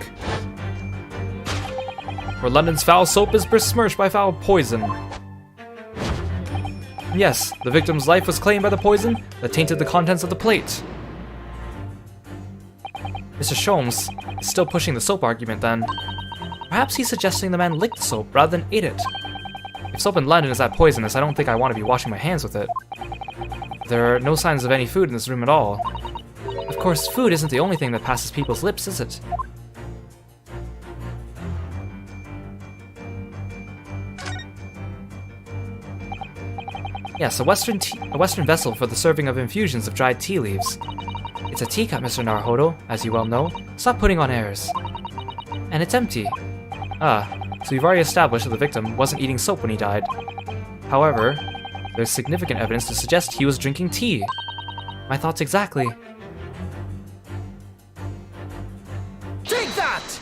For London's foul soap is besmirched by foul poison. Yes, the victim's life was claimed by the poison that tainted the contents of the plate. Mr. Sholmes is still pushing the soap argument then. Perhaps he's suggesting the man licked the soap rather than ate it. If soap in London is that poisonous, I don't think I want to be washing my hands with it. There are no signs of any food in this room at all. Of course, food isn't the only thing that passes people's lips, is it? Yes, a Western vessel for the serving of infusions of dried tea leaves. It's a teacup, Mr. Naruhodo, as you well know. Stop putting on airs. And it's empty. Ah, so we've already established that the victim wasn't eating soap when he died. However, there's significant evidence to suggest he was drinking tea. My thoughts exactly. Take that!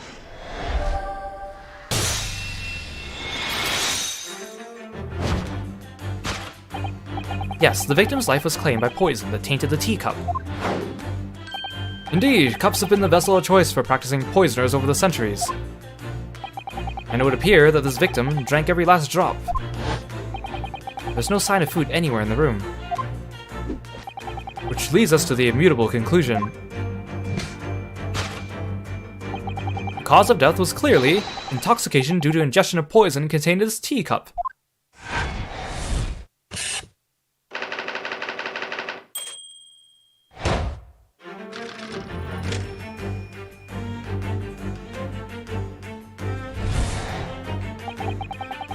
Yes, the victim's life was claimed by poison that tainted the teacup. Indeed, cups have been the vessel of choice for practicing poisoners over the centuries. And it would appear that this victim drank every last drop. There's no sign of food anywhere in the room. Which leads us to the immutable conclusion. The cause of death was clearly intoxication due to ingestion of poison contained in this teacup.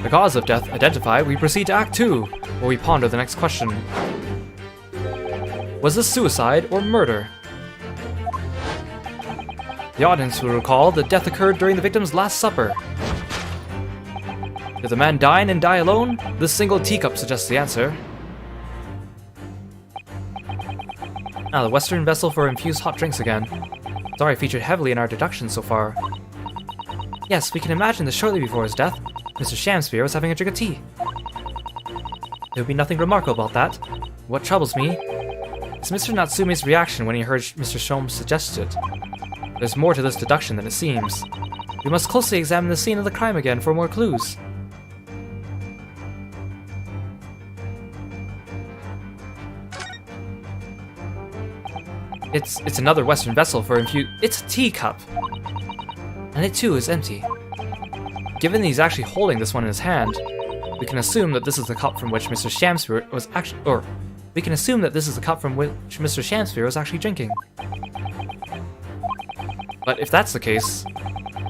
The cause of death identified, we proceed to Act 2, where we ponder the next question. Was this suicide or murder? The audience will recall that death occurred during the victim's last supper. Did the man dine and die alone? This single teacup suggests the answer. Now, the Western vessel for infused hot drinks again. It's already featured heavily in our deductions so far. Yes, we can imagine that shortly before his death, Mr. Shamspeare was having a drink of tea. There would be nothing remarkable about that. What troubles me is Mr. Natsume's reaction when he heard Mr. Sholmes suggest it. There's more to this deduction than it seems. We must closely examine the scene of the crime again for more clues. It's another Western vessel for It's a teacup! And it too is empty. Given that he's actually holding this one in his hand, we can assume that this is the cup from which Mr. Shamspeare was actually, we can assume that this is the cup from which Mr. Shamspeare was actually drinking. But if that's the case,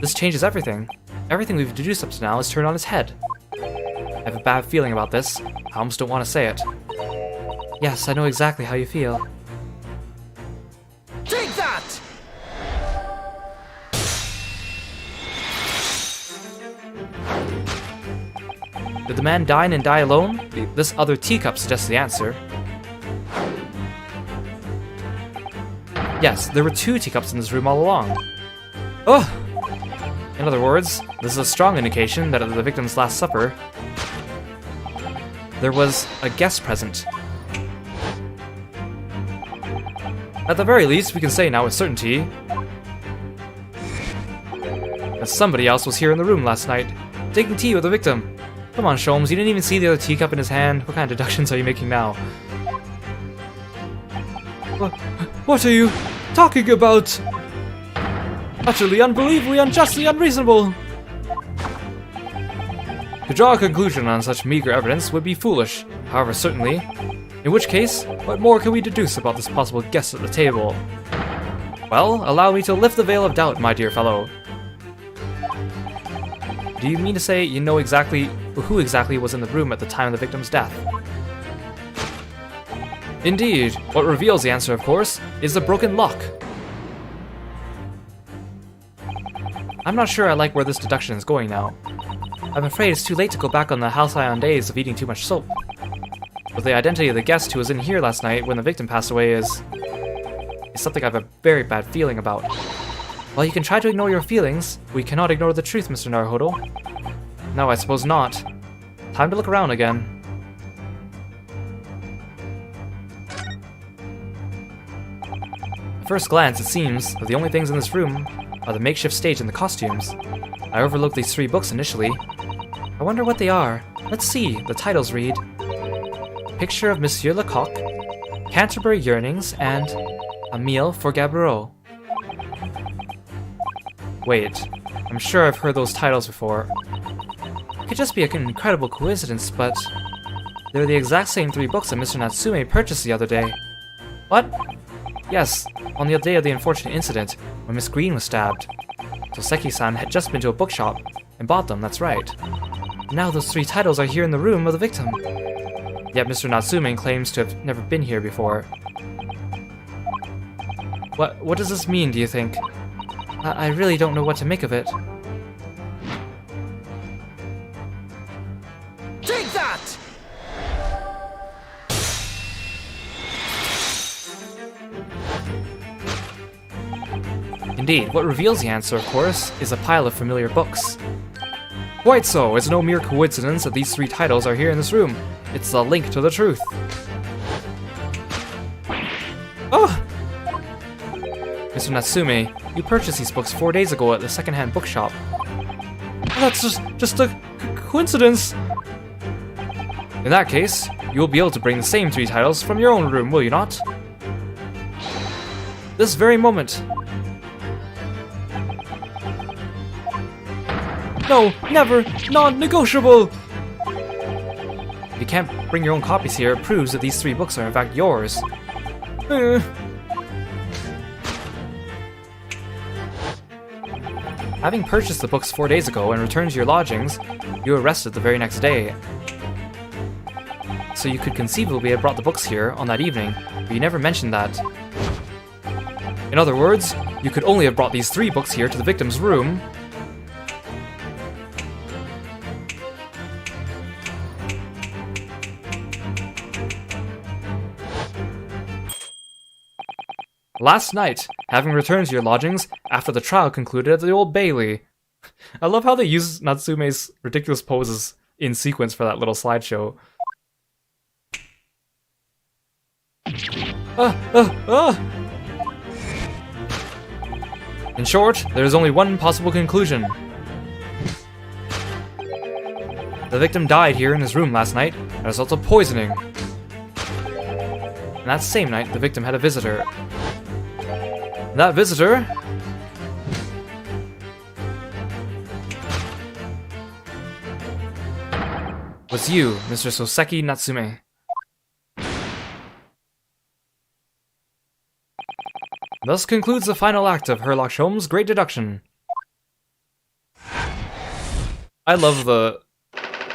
this changes everything. Everything we've deduced up to now is turned on its head. I have a bad feeling about this. I almost don't want to say it. Yes, I know exactly how you feel. Take that! Did the man dine and die alone? This other teacup suggests the answer. Yes, there were two teacups in this room all along. Ugh! In other words, this is a strong indication that at the victim's last supper, there was a guest present. At the very least, we can say now with certainty that somebody else was here in the room last night, taking tea with the victim. Come on, Sholmes, you didn't even see the other teacup in his hand. What kind of deductions are you making now? What are you talking about? Utterly, unbelievably, unjustly unreasonable! To draw a conclusion on such meager evidence would be foolish, however certainly. In which case, what more can we deduce about this possible guest at the table? Well, allow me to lift the veil of doubt, my dear fellow. Do you mean to say you know exactly who exactly was in the room at the time of the victim's death? Indeed. What reveals the answer, of course, is the broken lock. I'm not sure I like where this deduction is going now. I'm afraid it's too late to go back on the halcyon days of eating too much soap. But the identity of the guest who was in here last night when the victim passed away is something I have a very bad feeling about. While you can try to ignore your feelings, we cannot ignore the truth, Mr. Naruhodo. No, I suppose not. Time to look around again. At first glance, it seems that the only things in this room are the makeshift stage and the costumes. I overlooked these 3 books initially. I wonder what they are. Let's see, the titles read Picture of Monsieur Lecoq, Canterbury Yearnings, and A Meal for Gabriel. Wait, I'm sure I've heard those titles before. It could just be an incredible coincidence, but they're the exact same 3 books that Mr. Natsume purchased the other day. What? Yes, on the day of the unfortunate incident, when Miss Green was stabbed. Toseki-san had just been to a bookshop and bought them, that's right. Now those 3 titles are here in the room of the victim. Yet Mr. Natsume claims to have never been here before. What does this mean, do you think? I really don't know what to make of it. Take that! Indeed, what reveals the answer, of course, is a pile of familiar books. Quite so, it's no mere coincidence that these 3 titles are here in this room. It's the link to the truth. Oh! Mr. Natsume, you purchased these books 4 days ago at the second-hand bookshop. That's just a coincidence. In that case, you will be able to bring the same 3 titles from your own room, will you not? This very moment. No, never, non-negotiable! If you can't bring your own copies here, it proves that these 3 books are in fact yours. Having purchased the books 4 days ago and returned to your lodgings, you were arrested the very next day. So you could conceivably have brought the books here on that evening, but you never mentioned that. In other words, you could only have brought these 3 books here to the victim's room. Last night, having returned to your lodgings after the trial concluded at the Old Bailey. I love how they use Natsume's ridiculous poses in sequence for that little slideshow. In short, there is only one possible conclusion. The victim died here in his room last night as a result of poisoning. And that same night, the victim had a visitor. That visitor was you, Mr. Soseki Natsume. Thus concludes the final act of Herlock Sholmes' Great Deduction. I love the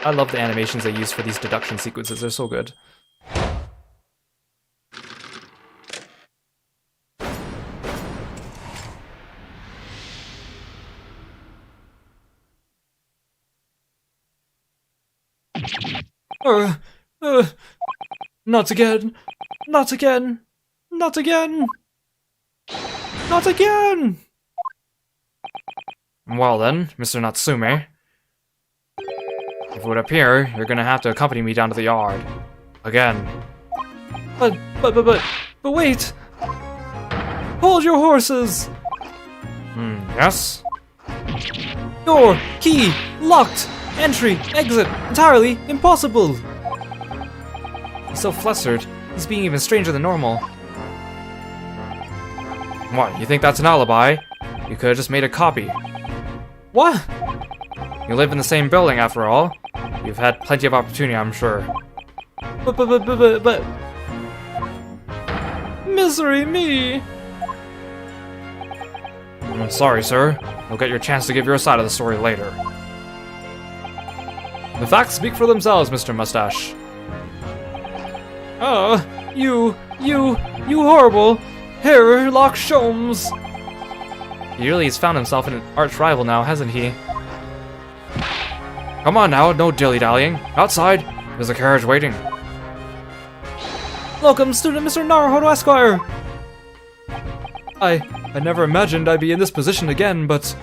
animations they use for these deduction sequences, they're so good. Not again! Not again! Not again! Not again! Well then, Mr. Natsume, if it would appear, you're gonna have to accompany me down to the yard. Again. But wait! Hold your horses! Yes? Door, key, locked! Entry, exit, entirely impossible! He's so flustered, he's being even stranger than normal. What, you think that's an alibi? You could have just made a copy. What? You live in the same building after all. You've had plenty of opportunity, I'm sure. But... Misery me! I'm sorry, sir. You'll get your chance to give your side of the story later. The facts speak for themselves, Mr. Mustache. You horrible Hairlock Sholmes! He really has found himself in an arch rival now, hasn't he? Come on now, no dilly-dallying. Outside, there's a carriage waiting. Welcome, student Mr. Naruhodo Esquire! I never imagined I'd be in this position again, but...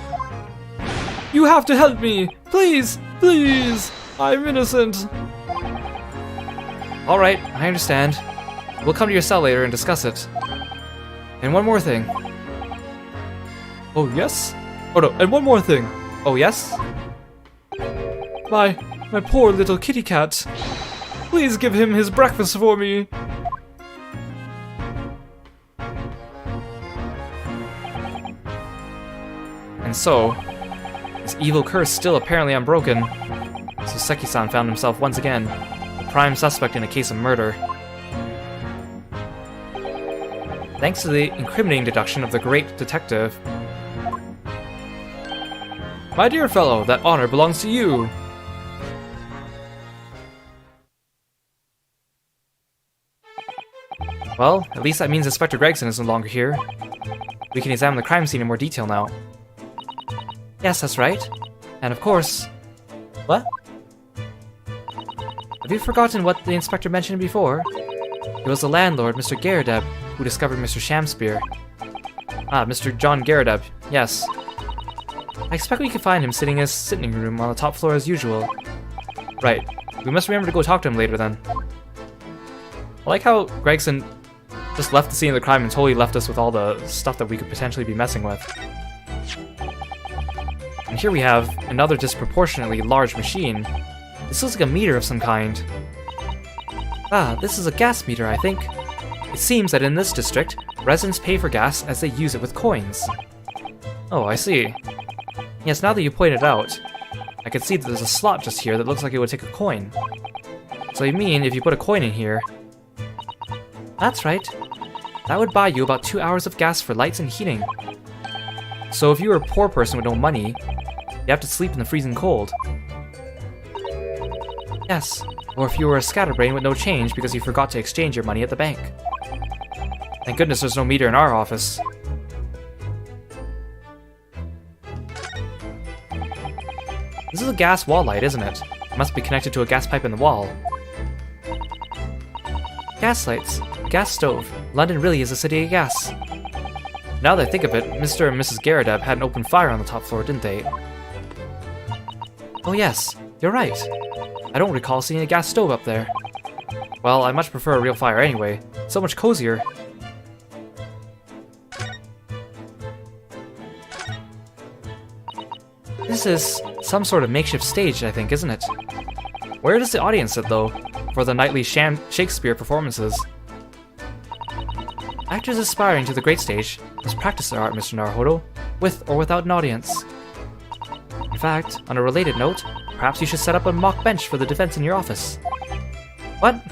You have to help me! Please! Please! I'm innocent! Alright, I understand. We'll come to your cell later and discuss it. And one more thing. Oh, yes? Oh no, and one more thing. Oh, yes? My poor little kitty cat. Please give him his breakfast for me. And so, his evil curse still apparently unbroken, so Seki-san found himself once again the prime suspect in a case of murder. Thanks to the incriminating deduction of the great detective. My dear fellow, that honor belongs to you. Well, at least that means Inspector Gregson is no longer here. We can examine the crime scene in more detail now. Yes, that's right. And of course... What? Have you forgotten what the inspector mentioned before? It was the landlord, Mr. Garadeb, who discovered Mr. Shamspear. Ah, Mr. John Garadeb, yes. I expect we can find him sitting in his sitting room on the top floor as usual. Right. We must remember to go talk to him later then. I like how Gregson just left the scene of the crime and totally left us with all the stuff that we could potentially be messing with. And here we have another disproportionately large machine. This looks like a meter of some kind. Ah, this is a gas meter, I think. It seems that in this district, residents pay for gas as they use it with coins. Oh, I see. Yes, now that you point it out, I can see that there's a slot just here that looks like it would take a coin. So you mean if you put a coin in here... That's right. That would buy you about 2 hours of gas for lights and heating. So if you were a poor person with no money, you have to sleep in the freezing cold. Yes, or if you were a scatterbrain with no change because you forgot to exchange your money at the bank. Thank goodness there's no meter in our office. This is a gas wall light, isn't it? It must be connected to a gas pipe in the wall. Gas lights, gas stove. London really is a city of gas. Now that I think of it, Mr. and Mrs. Garadeb had an open fire on the top floor, didn't they? Oh yes, you're right. I don't recall seeing a gas stove up there. Well, I much prefer a real fire anyway. So much cozier. This is some sort of makeshift stage, I think, isn't it? Where does the audience sit, though, for the nightly Shakespeare performances? Actors aspiring to the great stage must practice their art, Mr. Naruhodo, with or without an audience. In fact, on a related note, perhaps you should set up a mock bench for the defense in your office. What?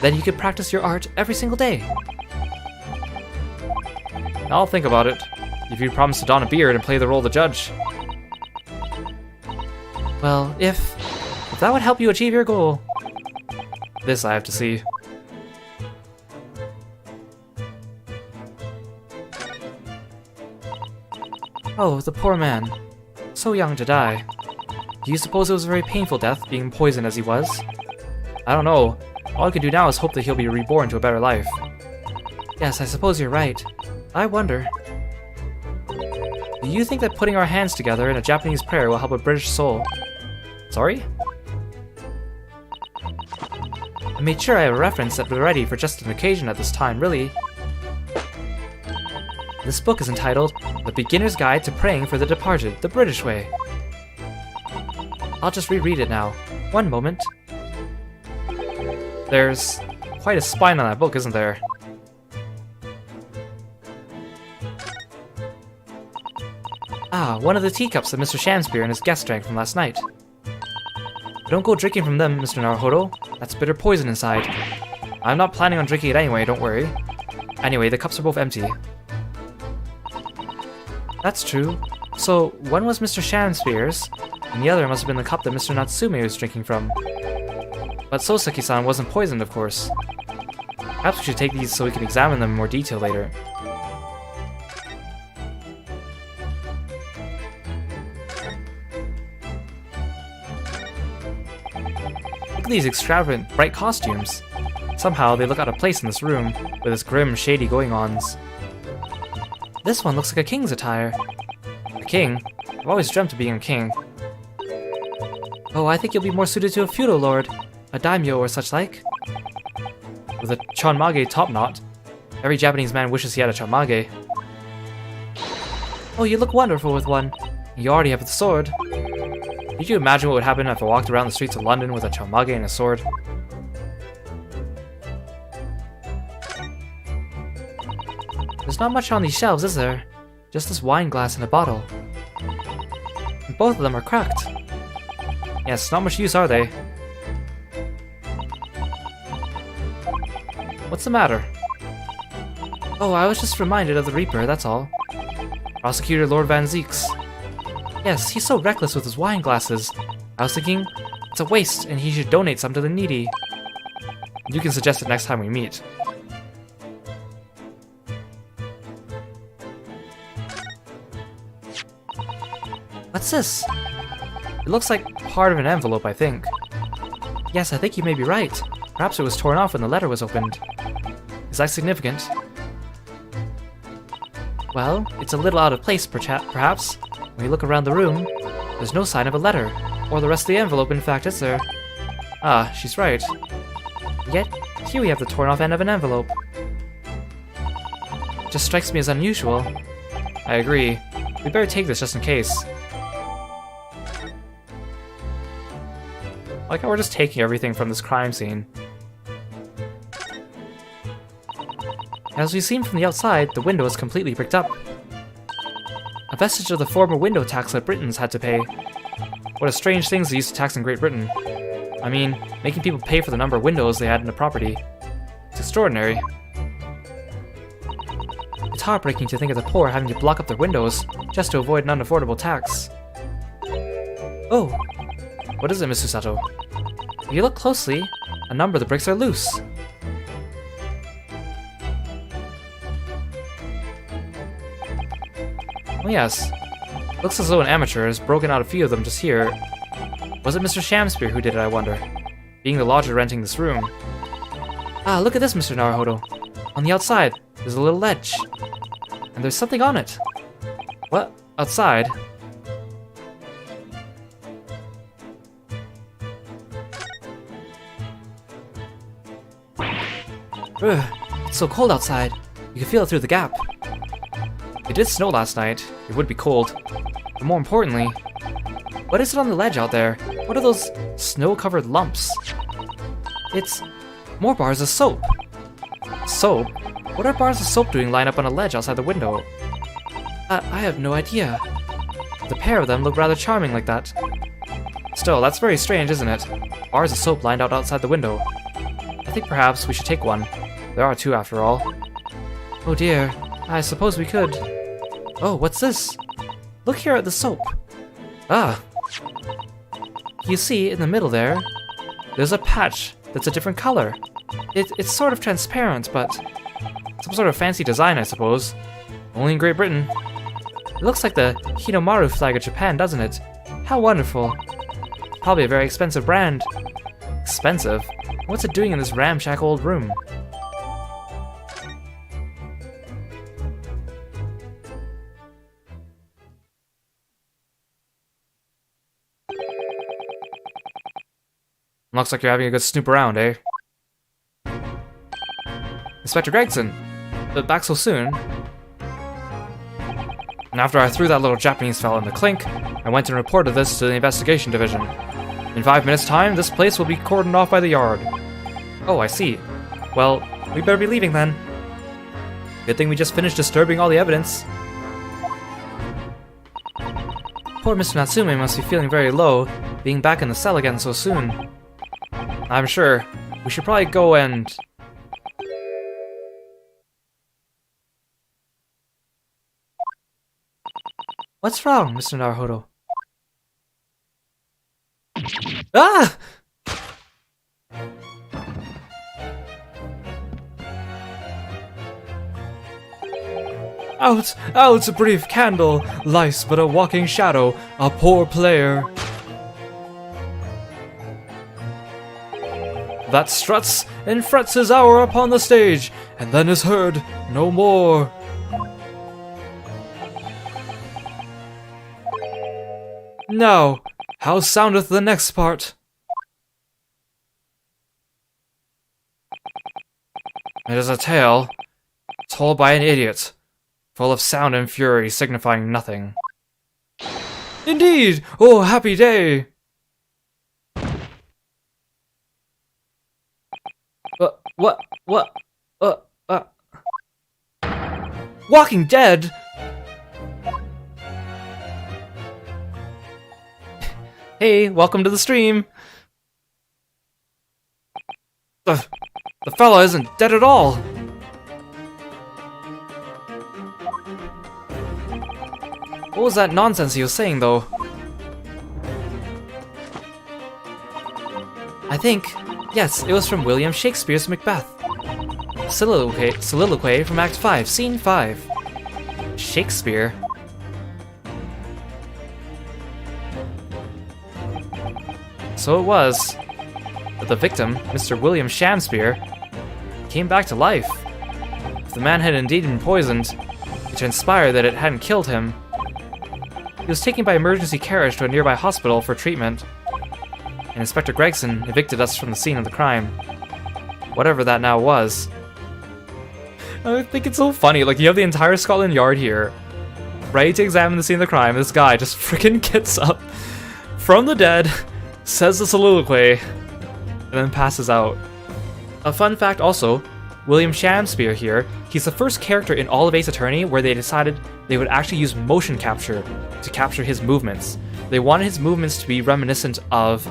Then you could practice your art every single day. I'll think about it, if you promise to don a beard and play the role of the judge. Well, if that would help you achieve your goal. This I have to see. Oh, the poor man. So young to die. Do you suppose it was a very painful death, being poisoned as he was? I don't know. All I can do now is hope that he'll be reborn to a better life. Yes, I suppose you're right. I wonder. Do you think that putting our hands together in a Japanese prayer will help a British soul? Sorry? I made sure I have a reference that was ready for just an occasion at this time, really. This book is entitled The Beginner's Guide to Praying for the Departed, the British Way. I'll just reread it now. One moment. There's quite a spine on that book, isn't there? Ah, one of the teacups that Mr. Shamspear and his guest drank from last night. Don't go drinking from them, Mr. Naruhodo. That's bitter poison inside. I'm not planning on drinking it anyway, don't worry. Anyway, the cups are both empty. That's true. So, one was Mr. Shamspear's, and the other must have been the cup that Mr. Natsume was drinking from. But Soseki-san wasn't poisoned, of course. Perhaps we should take these so we can examine them in more detail later. Look at these extravagant, bright costumes. Somehow, they look out of place in this room, with its grim, shady going-ons. This one looks like a king's attire. A king? I've always dreamt of being a king. Oh, I think you'll be more suited to a feudal lord, a daimyo or such like. With a chonmage top knot. Every Japanese man wishes he had a chonmage. Oh, you look wonderful with one. You already have the sword. Could you imagine what would happen if I walked around the streets of London with a chonmage and a sword? There's not much on these shelves, is there? Just this wine glass and a bottle. And both of them are cracked. Yes, not much use, are they? What's the matter? Oh, I was just reminded of the Reaper, that's all. Prosecutor Lord Van Zeeks. Yes, he's so reckless with his wine glasses. I was thinking, it's a waste and he should donate some to the needy. You can suggest it next time we meet. What's this? It looks like part of an envelope, I think. Yes, I think you may be right. Perhaps it was torn off when the letter was opened. Is that significant? Well, it's a little out of place, perhaps. When you look around the room, there's no sign of a letter, or the rest of the envelope, in fact, is there? Ah, she's right. Yet, here we have the torn off end of an envelope. Just strikes me as unusual. I agree. We better take this just in case. I like how we're just taking everything from this crime scene. As we've seen from the outside, the window is completely bricked up. A vestige of the former window tax that Britons had to pay. What a strange things they used to tax in Great Britain. I mean, making people pay for the number of windows they had in the property. It's extraordinary. It's heartbreaking to think of the poor having to block up their windows just to avoid an unaffordable tax. Oh! What is it, Miss Susato? If you look closely, a number of the bricks are loose. Oh yes. Looks as though an amateur has broken out a few of them just here. Was it Mr. Shamspear who did it, I wonder? Being the lodger renting this room. Ah, look at this, Mr. Naruhodo. On the outside, there's a little ledge. And there's something on it. What? Outside? Ugh, it's so cold outside. You can feel it through the gap. It did snow last night. It would be cold. But more importantly, what is it on the ledge out there? What are those snow-covered lumps? It's more bars of soap. Soap? What are bars of soap doing lined up on a ledge outside the window? I have no idea. The pair of them look rather charming like that. Still, that's very strange, isn't it? Bars of soap lined out outside the window. I think perhaps we should take one. There are two after all. Oh dear, I suppose we could. Oh, what's this? Look here at the soap. Ah. You see, in the middle there's a patch that's a different color. It's sort of transparent, but some sort of fancy design, I suppose. Only in Great Britain. It looks like the Hinomaru flag of Japan, doesn't it? How wonderful. Probably a very expensive brand. Expensive? What's it doing in this ramshackle old room? Looks like you're having a good snoop around, eh? Inspector Gregson! But back so soon? And after I threw that little Japanese fella in the clink, I went and reported this to the investigation division. In 5 minutes' time, this place will be cordoned off by the yard. Oh, I see. Well, we better be leaving then. Good thing we just finished disturbing all the evidence. Poor Mr. Natsume must be feeling very low, being back in the cell again so soon. I'm sure. We should probably go and... What's wrong, Mr. Naruhodo? Ah! Out! Out! A brief candle! Life's but a walking shadow, a poor player. That struts and frets his hour upon the stage, and then is heard no more. Now, how soundeth the next part? It is a tale told by an idiot, full of sound and fury, signifying nothing. Indeed! Oh, happy day! What? Walking Dead? Hey, welcome to the stream! The fella isn't dead at all! What was that nonsense he was saying, though? I think, yes, it was from William Shakespeare's Macbeth. Soliloquy from Act 5, Scene 5. Shakespeare? So it was that the victim, Mr. William Shakespeare, came back to life. If the man had indeed been poisoned, it transpired that it hadn't killed him. He was taken by emergency carriage to a nearby hospital for treatment, and Inspector Gregson evicted us from the scene of the crime. Whatever that now was. I think it's so funny, like you have the entire Scotland Yard here, ready to examine the scene of the crime, and this guy just freaking gets up from the dead, says the soliloquy, and then passes out. A fun fact also, William Shakespeare here, he's the first character in all of Ace Attorney where they decided they would actually use motion capture to capture his movements. They wanted his movements to be reminiscent of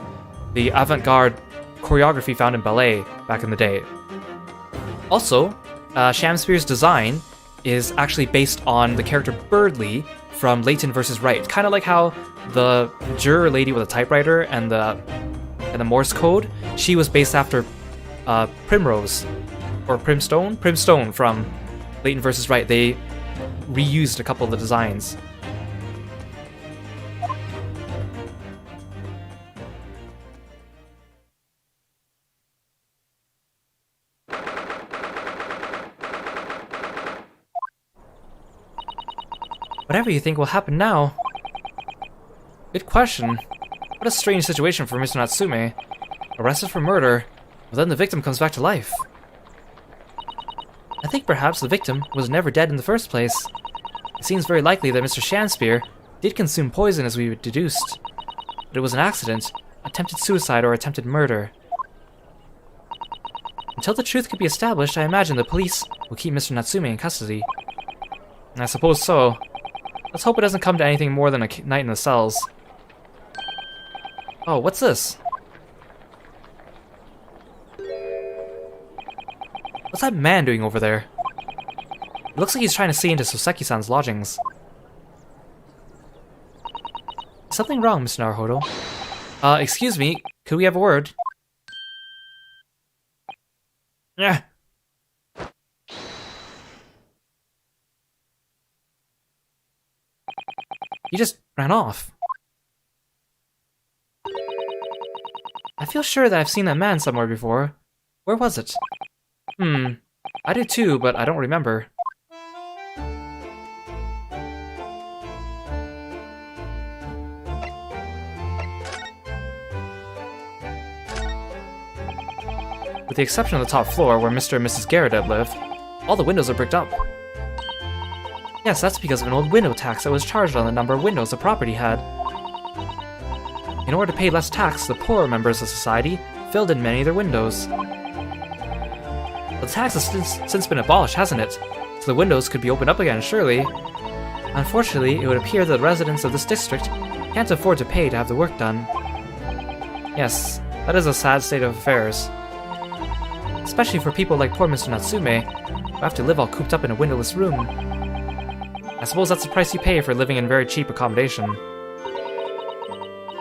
the avant-garde choreography found in ballet back in the day. Also, Shakespeare's design is actually based on the character Birdley from Layton vs. Wright. Kind of like how the juror lady with a typewriter and the Morse code, she was based after Primrose, or Primstone? Primstone from Layton vs. Wright. They reused a couple of the designs. Whatever you think will happen now? Good question. What a strange situation for Mr. Natsume. Arrested for murder, but then the victim comes back to life. I think perhaps the victim was never dead in the first place. It seems very likely that Mr. Shakespeare did consume poison as we deduced, but it was an accident, attempted suicide, or attempted murder. Until the truth can be established, I imagine the police will keep Mr. Natsume in custody. I suppose so. Let's hope it doesn't come to anything more than a night in the cells. Oh, what's this? What's that man doing over there? It looks like he's trying to see into Soseki-san's lodgings. Is something wrong, Mr. Naruhodo? Excuse me, could we have a word? Yeah. He just ran off. I feel sure that I've seen that man somewhere before. Where was it? I do too, but I don't remember. With the exception of the top floor, where Mr. and Mrs. Garrett lived, all the windows are bricked up. Yes, that's because of an old window tax that was charged on the number of windows the property had. In order to pay less tax, the poorer members of society filled in many of their windows. The tax has since been abolished, hasn't it? So the windows could be opened up again, surely. Unfortunately, it would appear that the residents of this district Can't afford to pay to have the work done. Yes, that is a sad state of affairs. Especially for people like poor Mr. Natsume, who have to live all cooped up in a windowless room. I suppose that's the price you pay for living in very cheap accommodation.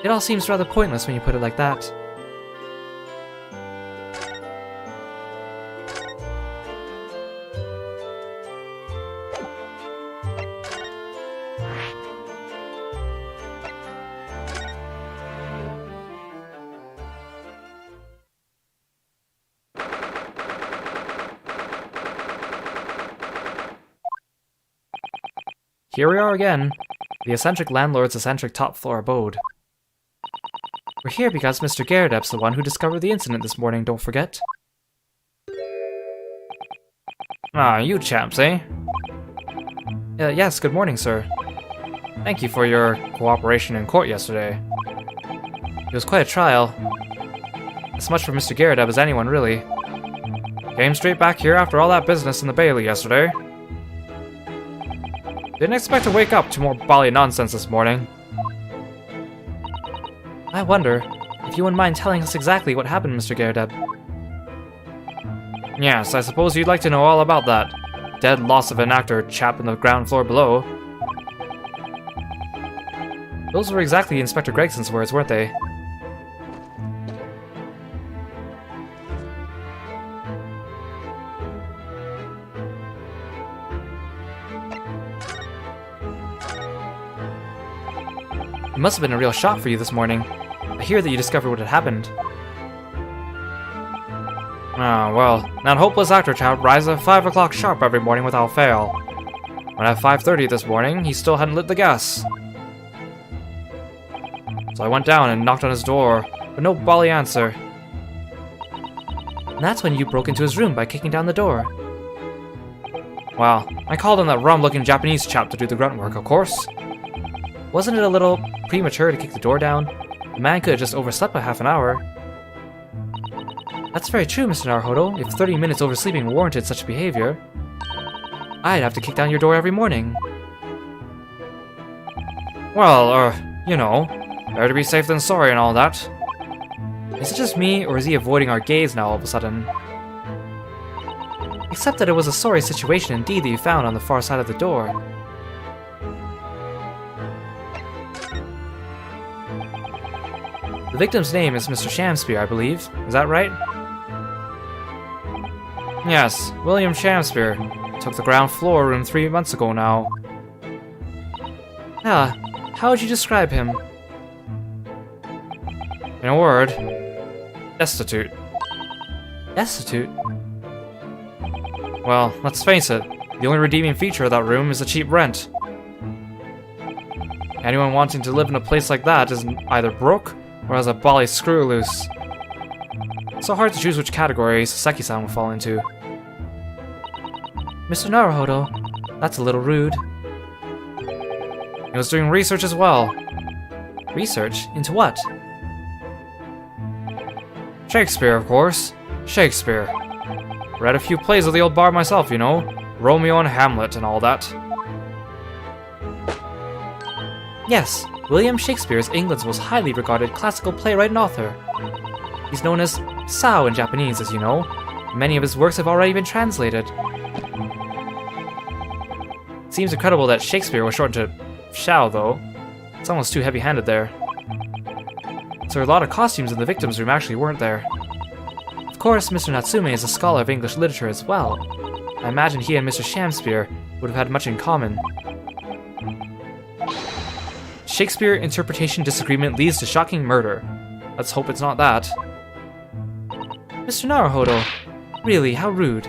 It all seems rather pointless when you put it like that. Here we are again, the eccentric landlord's eccentric top-floor abode. We're here because Mr. Gyakut's the one who discovered the incident this morning, don't forget. Ah, you chaps, eh? Yes, good morning, sir. Thank you for your cooperation in court yesterday. It was quite a trial. As much for Mr. Gyakut as anyone, really. Came straight back here after all that business in the Bailey yesterday. Didn't expect to wake up to more bally nonsense this morning. I wonder if you wouldn't mind telling us exactly what happened, Mr. Gyakut. Yes, I suppose you'd like to know all about that dead loss of an actor chap in the ground floor below. Those were exactly Inspector Gregson's words, weren't they? It must have been a real shock for you this morning. I hear that you discovered what had happened. Ah, well, that hopeless actor chap rises at 5 o'clock sharp every morning without fail. When at 5:30 this morning, he still hadn't lit the gas. So I went down and knocked on his door, but no bally answer. And that's when you broke into his room by kicking down the door. Well, I called on that rum-looking Japanese chap to do the grunt work, of course. Wasn't it a little premature to kick the door down? The man could have just overslept by half an hour. That's very true, Mr. Naruhodo. If 30 minutes oversleeping warranted such behavior, I'd have to kick down your door every morning. Well, you know, better to be safe than sorry and all that. Is it just me, or is he avoiding our gaze now all of a sudden? Except that it was a sorry situation indeed that you found on the far side of the door. The victim's name is Mr. Shamspeare, I believe. Is that right? Yes, William Shamspeare. Took the ground floor room 3 months ago now. Ah, how would you describe him? In a word, destitute. Destitute? Well, let's face it, the only redeeming feature of that room is the cheap rent. Anyone wanting to live in a place like that is either broke or has a bally screw loose. It's so hard to choose which category Saseki-san will fall into. Mr. Naruhodo, that's a little rude. He was doing research as well. Research? Into what? Shakespeare, of course. Shakespeare. Read a few plays of the old bar myself, you know. Romeo and Hamlet and all that. Yes, William Shakespeare is England's most highly regarded classical playwright and author. He's known as Sao in Japanese, as you know. Many of his works have already been translated. It seems incredible that Shakespeare was shortened to Shao, though. It's almost too heavy-handed there. So a lot of costumes in the victim's room actually weren't there. Of course, Mr. Natsume is a scholar of English literature as well. I imagine he and Mr. Shamspeare would have had much in common. Shakespeare interpretation disagreement leads to shocking murder. Let's hope it's not that. Mr. Naruhodo, really, how rude.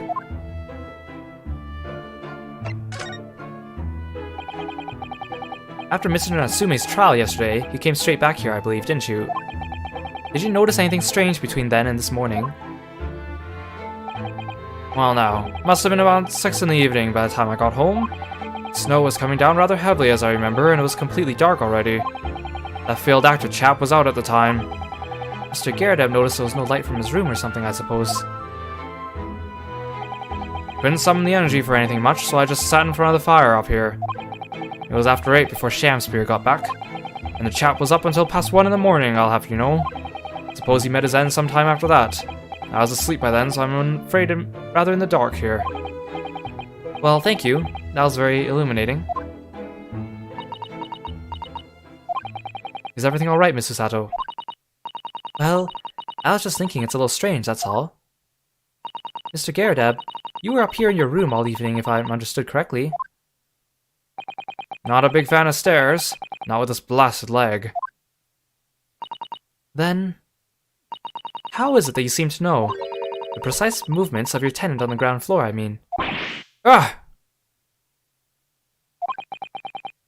After Mr. Natsume's trial yesterday, you came straight back here, I believe, didn't you? Did you notice anything strange between then and this morning? Well now, must have been about 6 in the evening by the time I got home. Snow was coming down rather heavily as I remember, and it was completely dark already. That failed actor chap was out at the time. Mr. Gyakuten noticed there was no light from his room or something, I suppose. Couldn't summon the energy for anything much, so I just sat in front of the fire up here. It was after 8 before Shamspeare got back. And the chap was up until past 1 in the morning, I'll have you know. Suppose he met his end sometime after that. I was asleep by then, so I'm afraid I'm rather in the dark here. Well, thank you. That was very illuminating. Is everything alright, Miss Usato? Well, I was just thinking it's a little strange, that's all. Mr. Garradab, you were up here in your room all evening, if I understood correctly. Not a big fan of stairs. Not with this blasted leg. Then, how is it that you seem to know? The precise movements of your tenant on the ground floor, I mean. Ah!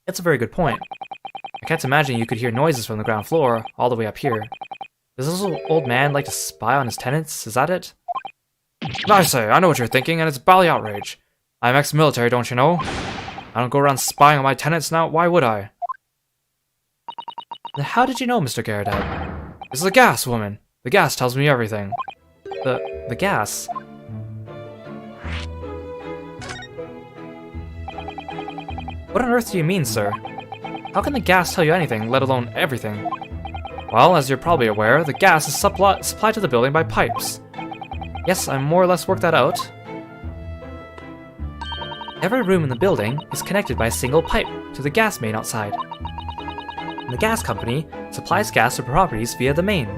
That's a very good point. I can't imagine you could hear noises from the ground floor, all the way up here. Does this little old man like to spy on his tenants? Is that it? I say, I know what you're thinking, and it's bally outrage. I'm ex-military, don't you know? I don't go around spying on my tenants now, why would I? Then how did you know, Mr. Garradab? It's the gas, woman. The gas tells me everything. The gas? What on earth do you mean, sir? How can the gas tell you anything, let alone everything? Well, as you're probably aware, the gas is supplied to the building by pipes. Yes, I more or less worked that out. Every room in the building is connected by a single pipe to the gas main outside. And the gas company supplies gas to properties via the main.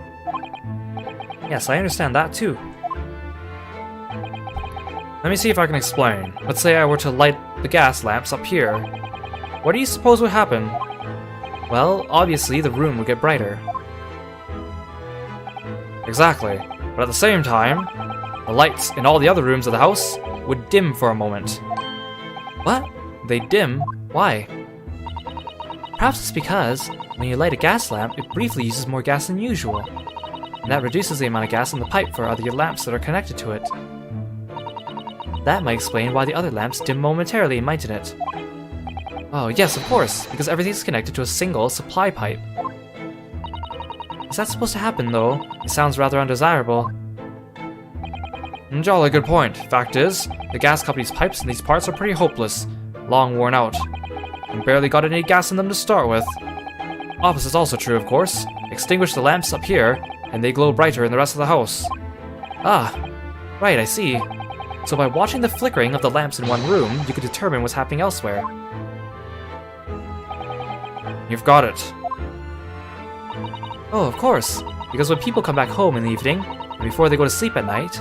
Yes, I understand that too. Let me see if I can explain. Let's say I were to light the gas lamps up here. What do you suppose would happen? Well, obviously the room would get brighter. Exactly. But at the same time, the lights in all the other rooms of the house would dim for a moment. What? They dim? Why? Perhaps it's because when you light a gas lamp, it briefly uses more gas than usual. And that reduces the amount of gas in the pipe for other lamps that are connected to it. That might explain why the other lamps dim momentarily, mightn't it? Oh, yes, of course, because everything's connected to a single supply pipe. Is that supposed to happen, though? It sounds rather undesirable. Jolly good point. Fact is, the gas company's pipes in these parts are pretty hopeless, long worn out, and barely got any gas in them to start with. Opposite's also true, of course. Extinguish the lamps up here, and they glow brighter in the rest of the house. Ah, right, I see. So by watching the flickering of the lamps in one room, you could determine what's happening elsewhere. You've got it. Oh, of course, because when people come back home in the evening, and before they go to sleep at night,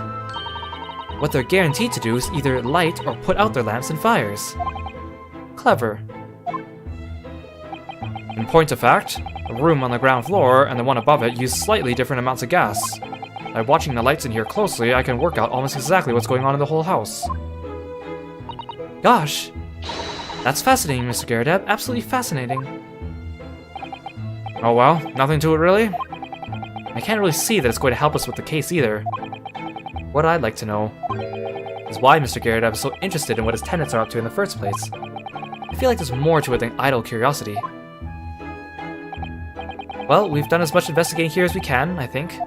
what they're guaranteed to do is either light or put out their lamps and fires. Clever. In point of fact, the room on the ground floor and the one above it use slightly different amounts of gas. By watching the lights in here closely, I can work out almost exactly what's going on in the whole house. Gosh! That's fascinating, Mr. Garradab. Absolutely fascinating. Oh well, nothing to it really? I can't really see that it's going to help us with the case either. What I'd like to know is why Mr. Garradab is so interested in what his tenants are up to in the first place. I feel like there's more to it than idle curiosity. Well, we've done as much investigating here as we can, I think.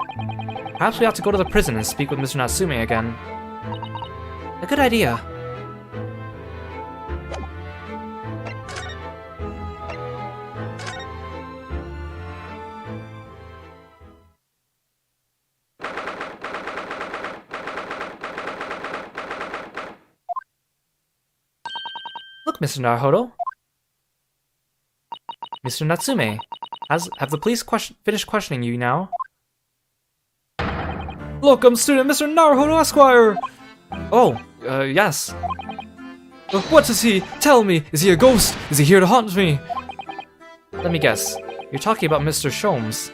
Perhaps we ought to go to the prison and speak with Mr. Natsume again. A good idea. Look, Mr. Naruhodo. Mr. Natsume, have the police finished questioning you now? Look, I'm student Mr. Naruhodo Esquire! Oh, yes. What is he? Tell me! Is he a ghost? Is he here to haunt me? Let me guess. You're talking about Mr. Sholmes.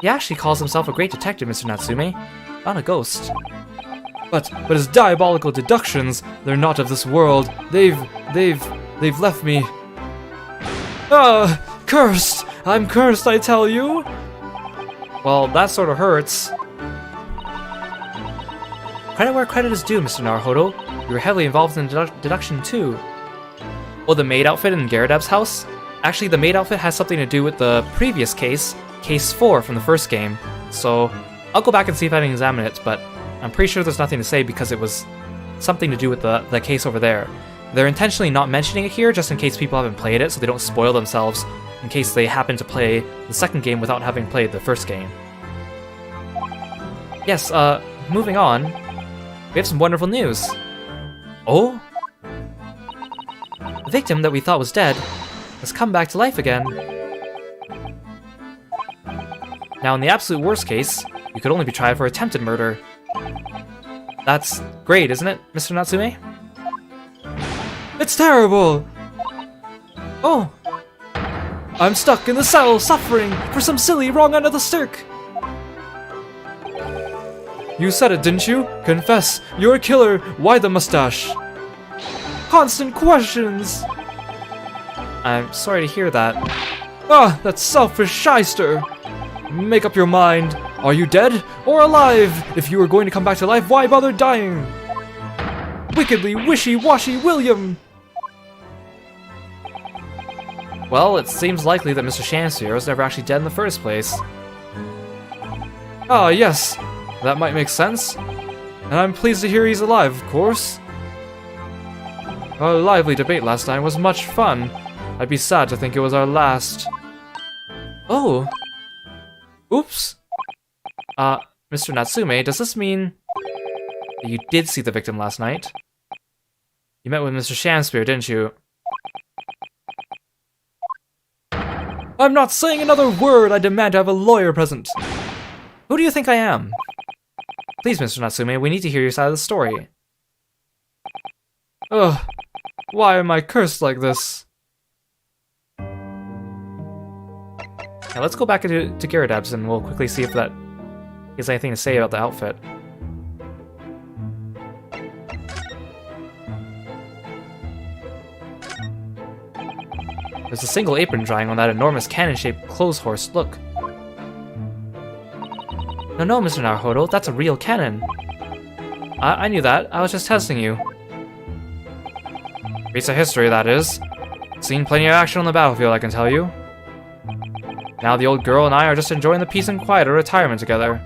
He actually calls himself a great detective, Mr. Natsume. Not a ghost. But his diabolical deductions, they're not of this world. They've left me. Ah! Cursed! I'm cursed, I tell you! Well, that sort of hurts. Credit where credit is due, Mr. Naruhodo. You were heavily involved in deduction too. Oh, the maid outfit in Garradab's house? Actually, the maid outfit has something to do with the previous case, Case 4 from the first game. So, I'll go back and see if I can examine it, but I'm pretty sure there's nothing to say because it was something to do with the case over there. they're intentionally not mentioning it here just in case people haven't played it, so they don't spoil themselves in case they happen to play the second game without having played the first game. Yes, moving on, we have some wonderful news. Oh? The victim that we thought was dead has come back to life again. Now, in the absolute worst case, you could only be tried for attempted murder. That's great, isn't it, Mr. Natsume? It's terrible! Oh! I'm stuck in the cell, suffering for some silly wrong end of the stick! You said it, didn't you? Confess, you're a killer. Why the mustache? Constant questions! I'm sorry to hear that. Ah, that selfish shyster! Make up your mind. Are you dead or alive? If you were going to come back to life, why bother dying? Wickedly wishy-washy William! Well, it seems likely that Mr. Shamsphere was never actually dead in the first place. Ah, yes. That might make sense. And I'm pleased to hear he's alive, of course. Our lively debate last night was much fun. I'd be sad to think it was our last. Oh! Oops. Mr. Natsume, does this mean that you did see the victim last night? You met with Mr. Shamsphere, didn't you? I'm not saying another word! I demand to have a lawyer present. Who do you think I am? Please, Mr. Natsume, we need to hear your side of the story. Ugh. Why am I cursed like this? Now let's go back to Gyarados and we'll quickly see if that has anything to say about the outfit. There's a single apron drying on that enormous cannon-shaped clothes horse. Look. No, Mr. Naruhodo, that's a real cannon. I knew that. I was just testing you. Piece of history, that is. Seen plenty of action on the battlefield, I can tell you. Now the old girl and I are just enjoying the peace and quiet of retirement together.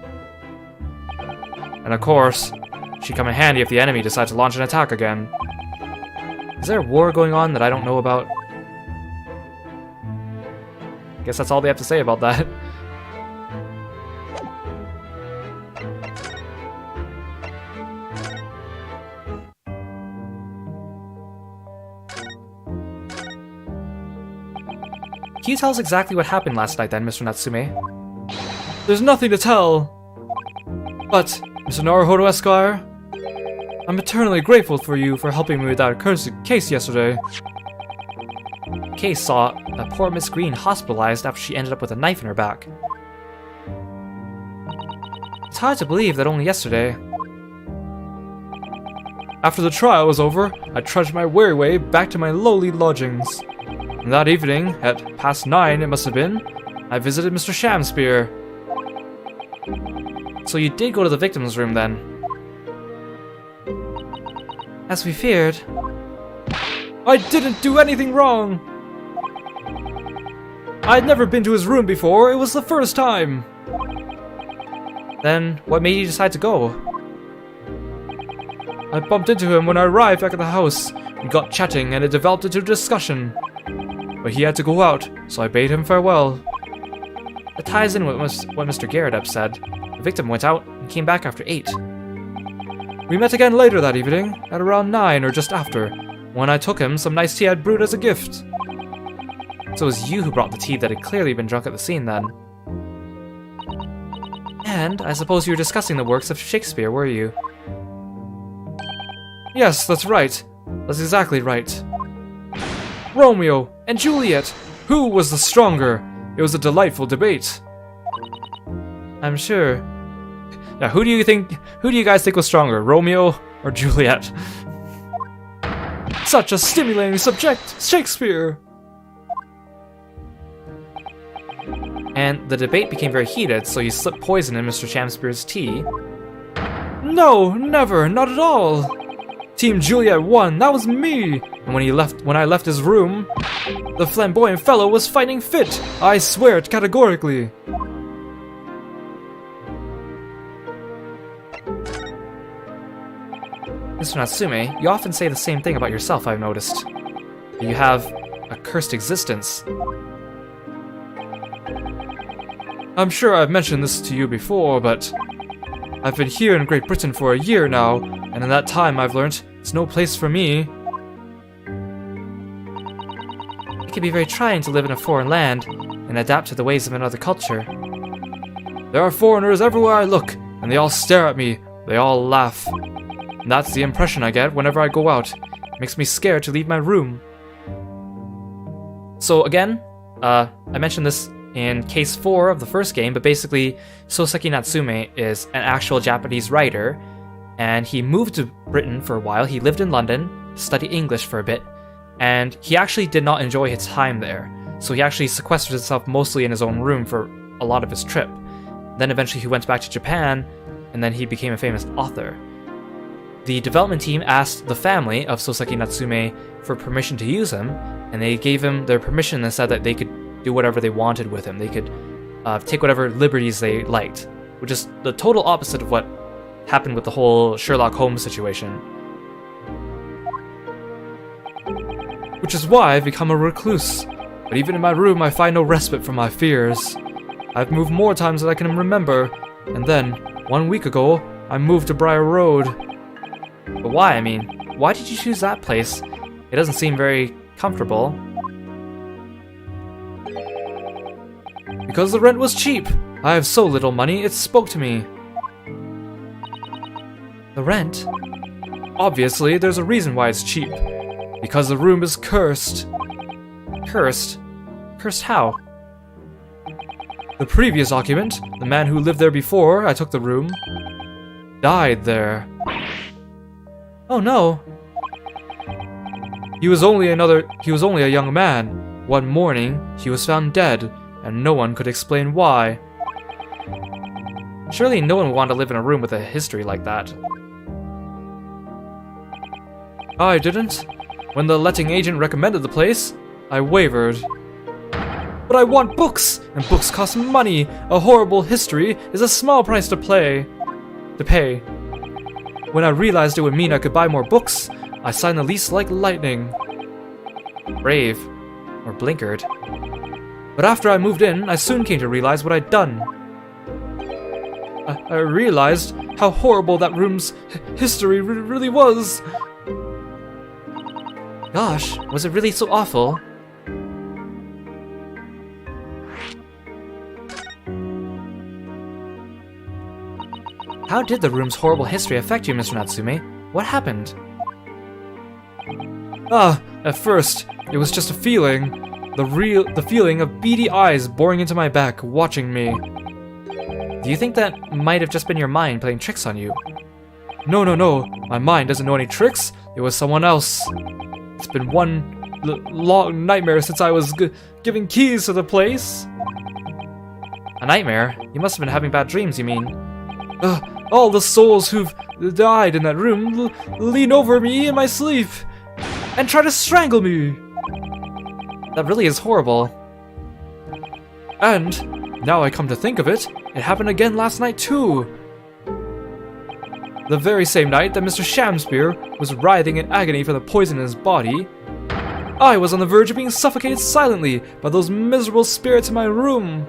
And of course, she'd come in handy if the enemy decides to launch an attack again. Is there a war going on that I don't know about? Guess that's all they have to say about that. Can you tell us exactly what happened last night then, Mr. Natsume? There's nothing to tell. But, Mr. Naruhodo Esquire, I'm eternally grateful for you for helping me with that accursed case yesterday. The case saw a poor Miss Green hospitalized after she ended up with a knife in her back. It's hard to believe that only yesterday. After the trial was over, I trudged my weary way back to my lowly lodgings. And that evening, at 9:30 it must have been, I visited Mr. Shamsphere. So you did go to the victim's room then? As we feared. I didn't do anything wrong! I'd never been to his room before, it was the first time! Then, what made you decide to go? I bumped into him when I arrived back at the house. We got chatting and it developed into a discussion. But he had to go out, so I bade him farewell. That ties in with what Mr. Gyarados said. The victim went out and came back after 8. We met again later that evening, at around 9 or just after, when I took him some nice tea I'd brewed as a gift. So it was you who brought the tea that had clearly been drunk at the scene then. And I suppose you were discussing the works of Shakespeare, were you? Yes, that's right. That's exactly right. Romeo and Juliet, who was the stronger? It was a delightful debate. I'm sure. Now, who do you guys think was stronger, Romeo or Juliet? Such a stimulating subject, Shakespeare! And the debate became very heated, so you slipped poison in Mr. Shamspeare's tea. No, never, not at all. Team Juliet won, that was me! And when I left his room, the flamboyant fellow was fighting fit. I swear it categorically. Mr. Natsume, you often say the same thing about yourself, I've noticed. You have a cursed existence. I'm sure I've mentioned this to you before, but I've been here in Great Britain for a year now, and in that time I've learned it's no place for me. It can be very trying to live in a foreign land and adapt to the ways of another culture. There are foreigners everywhere I look, and they all stare at me, they all laugh. And that's the impression I get whenever I go out. It makes me scared to leave my room. So again, I mentioned this in case 4 of the first game, but basically Soseki Natsume is an actual Japanese writer, and he moved to Britain for a while. He lived in London, studied English for a bit, and he actually did not enjoy his time there. So he actually sequestered himself mostly in his own room for a lot of his trip. Then eventually he went back to Japan, and then he became a famous author. The development team asked the family of Soseki Natsume for permission to use him, and they gave him their permission and said that they could do whatever they wanted with him. They could take whatever liberties they liked, which is the total opposite of what happened with the whole Sherlock Holmes situation. Which is why I've become a recluse. But even in my room, I find no respite from my fears. I've moved more times than I can remember, and then, 1 week ago, I moved to Briar Road. But why, I mean? Why did you choose that place? It doesn't seem very comfortable. Because the rent was cheap. I have so little money, it spoke to me. The rent? Obviously, there's a reason why it's cheap. Because the room is cursed. Cursed? Cursed how? The previous occupant, the man who lived there before I took the room, died there. Oh no. He was only a young man. One morning, he was found dead, and no one could explain why. Surely no one would want to live in a room with a history like that. I didn't. When the letting agent recommended the place, I wavered. But I want books, and books cost money. A horrible history is a small price to pay. When I realized it would mean I could buy more books, I signed the lease like lightning. Brave. Or blinkered. But after I moved in, I soon came to realize what I'd done. I realized how horrible that room's history really was. Gosh, was it really so awful? How did the room's horrible history affect you, Mr. Natsume? What happened? At first, it was just a feeling. The feeling of beady eyes boring into my back, watching me. Do you think that might have just been your mind playing tricks on you? No. My mind doesn't know any tricks. It was someone else. It's been one long nightmare since I was giving keys to the place. A nightmare? You must have been having bad dreams, you mean? All the souls who've died in that room lean over me in my sleep and try to strangle me. That really is horrible. And, now I come to think of it, it happened again last night too. The very same night that Mr. Shamspeare was writhing in agony from the poison in his body, I was on the verge of being suffocated silently by those miserable spirits in my room.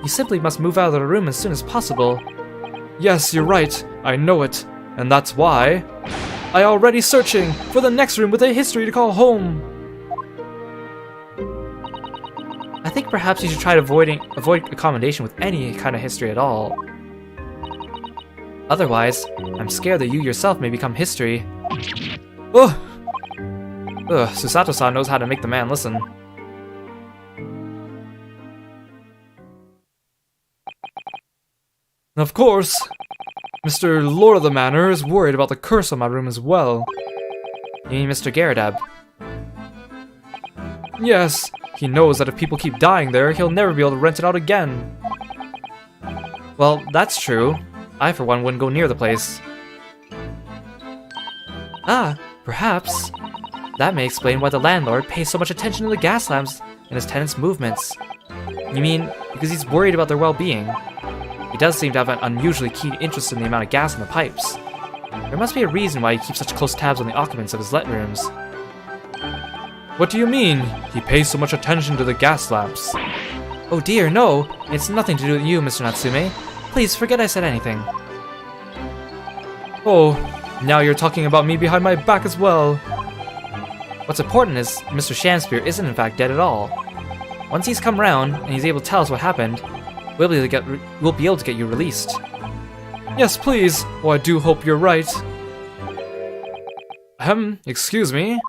You simply must move out of the room as soon as possible. Yes, you're right, I know it, and that's why I'm already searching for the next room with a history to call home. I think perhaps you should try to avoid accommodation with any kind of history at all. Otherwise, I'm scared that you yourself may become history. Ugh! Susato-san knows how to make the man listen. Of course, Mr. Lord of the Manor is worried about the curse on my room as well. You mean Mr. Garadab? Yes, he knows that if people keep dying there, he'll never be able to rent it out again. Well, that's true. I, for one, wouldn't go near the place. Ah, perhaps. That may explain why the landlord pays so much attention to the gas lamps and his tenants' movements. You mean, because he's worried about their well-being? He does seem to have an unusually keen interest in the amount of gas in the pipes. There must be a reason why he keeps such close tabs on the occupants of his let rooms. What do you mean? He pays so much attention to the gas lamps. Oh dear, no! It's nothing to do with you, Mr. Natsume. Please, forget I said anything. Oh, now you're talking about me behind my back as well. What's important is Mr. Shamspear isn't in fact dead at all. Once he's come round, and he's able to tell us what happened, we'll be able to get you released. Yes, please. Oh, I do hope you're right. Excuse me?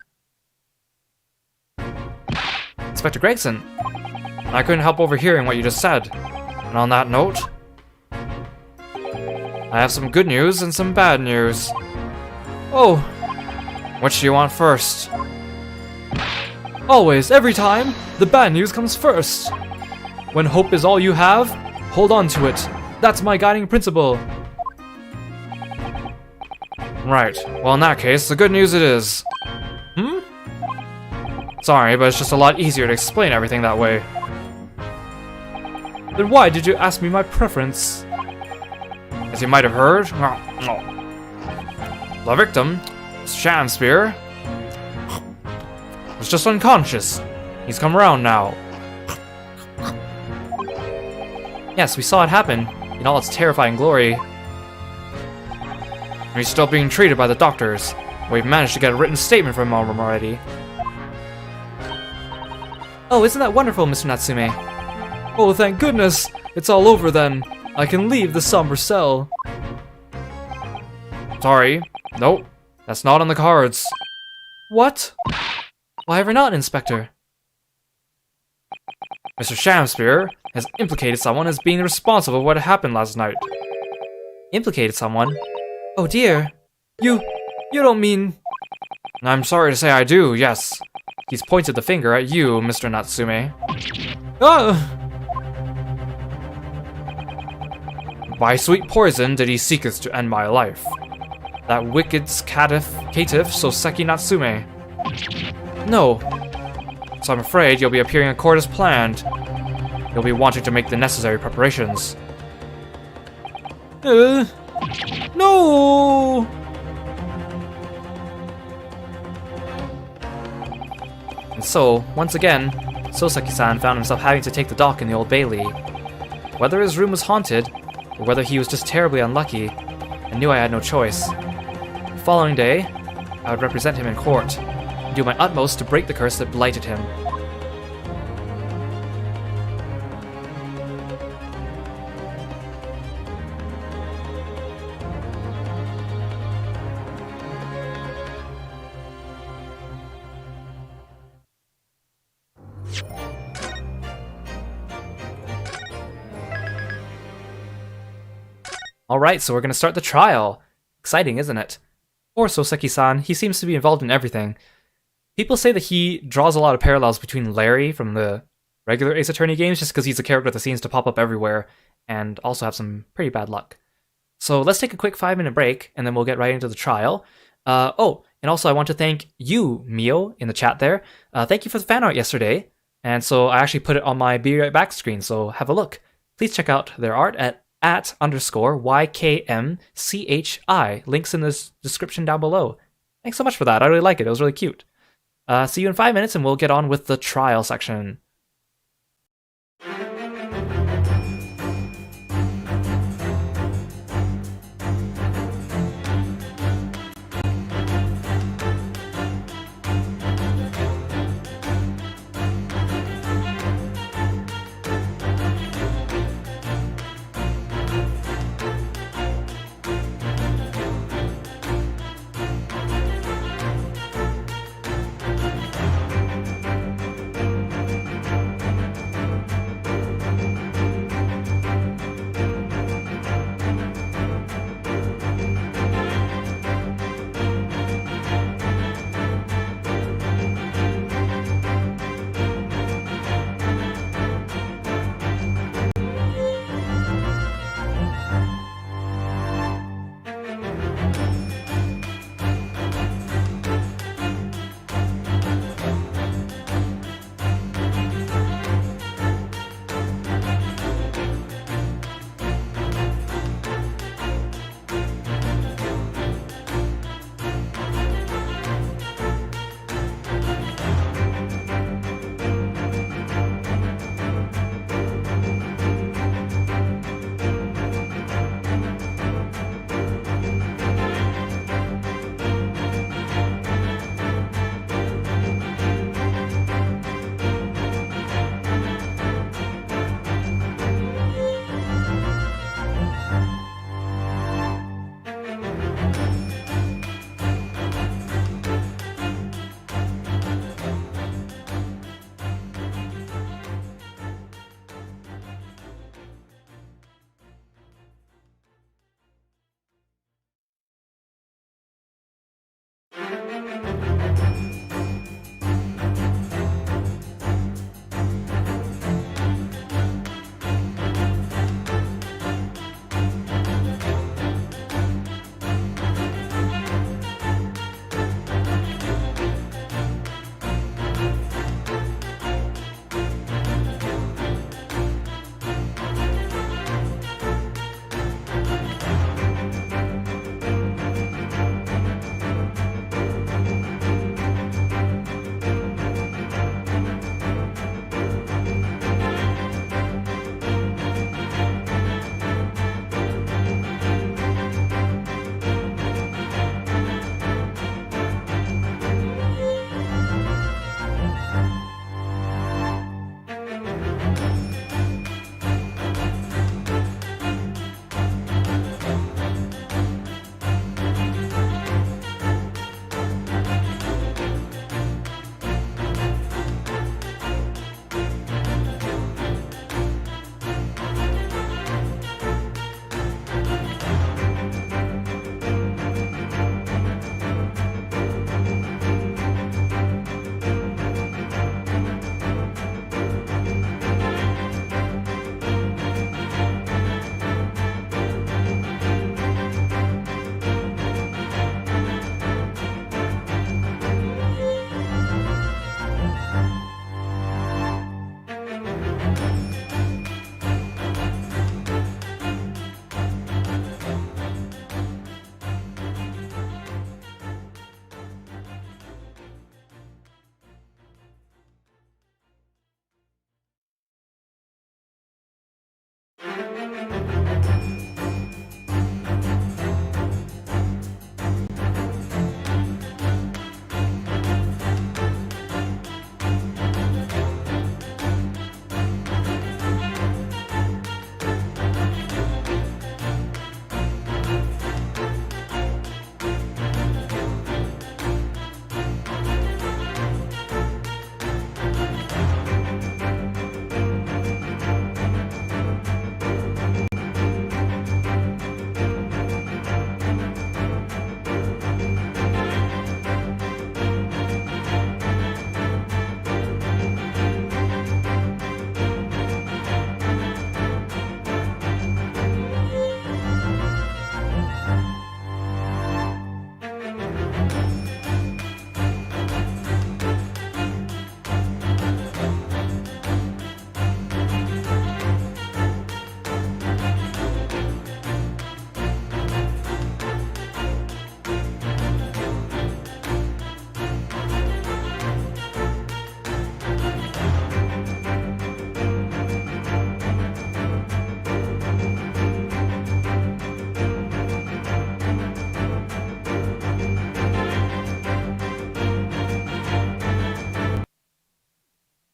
Inspector Gregson. I couldn't help overhearing what you just said. And on that note, I have some good news and some bad news. Oh, which do you want first? Always, every time, the bad news comes first. When hope is all you have, hold on to it. That's my guiding principle. Right, well in that case, the good news it is. Sorry, but it's just a lot easier to explain everything that way. Then why did you ask me my preference? As you might have heard, the victim, Shamspear, was just unconscious. He's come around now. Yes, we saw it happen in all its terrifying glory. And he's still being treated by the doctors. We've managed to get a written statement from him already. Oh, isn't that wonderful, Mr. Natsume? Oh, thank goodness! It's all over then. I can leave the somber cell. Sorry. Nope. That's not on the cards. What? Why ever not, Inspector? Mr. Shamspear has implicated someone as being responsible for what happened last night. Implicated someone? Oh dear. You don't mean... I'm sorry to say I do, yes. He's pointed the finger at you, Mr. Natsume. By sweet poison did he seeketh to end my life. That wicked caitiff Soseki Natsume. No. So I'm afraid you'll be appearing in court as planned. You'll be wanting to make the necessary preparations. No! And so, once again, Soseki-san found himself having to take the dock in the Old Bailey. Whether his room was haunted, or whether he was just terribly unlucky, I knew I had no choice. The following day, I would represent him in court, and do my utmost to break the curse that blighted him. Alright, so we're gonna start the trial. Exciting, isn't it? Poor Soseki-san, he seems to be involved in everything. People say that he draws a lot of parallels between Larry from the regular Ace Attorney games just because he's a character that seems to pop up everywhere and also have some pretty bad luck. So let's take a quick 5-minute break and then we'll get right into the trial. Oh, and also I want to thank you, Mio, in the chat there. Thank you for the fan art yesterday. And so I actually put it on my Be Right Back screen, so have a look. Please check out their art at @_YKMCHI. Links in the description down below. Thanks so much for that. I really like it. It was really cute. See you in 5 minutes and we'll get on with the trial section.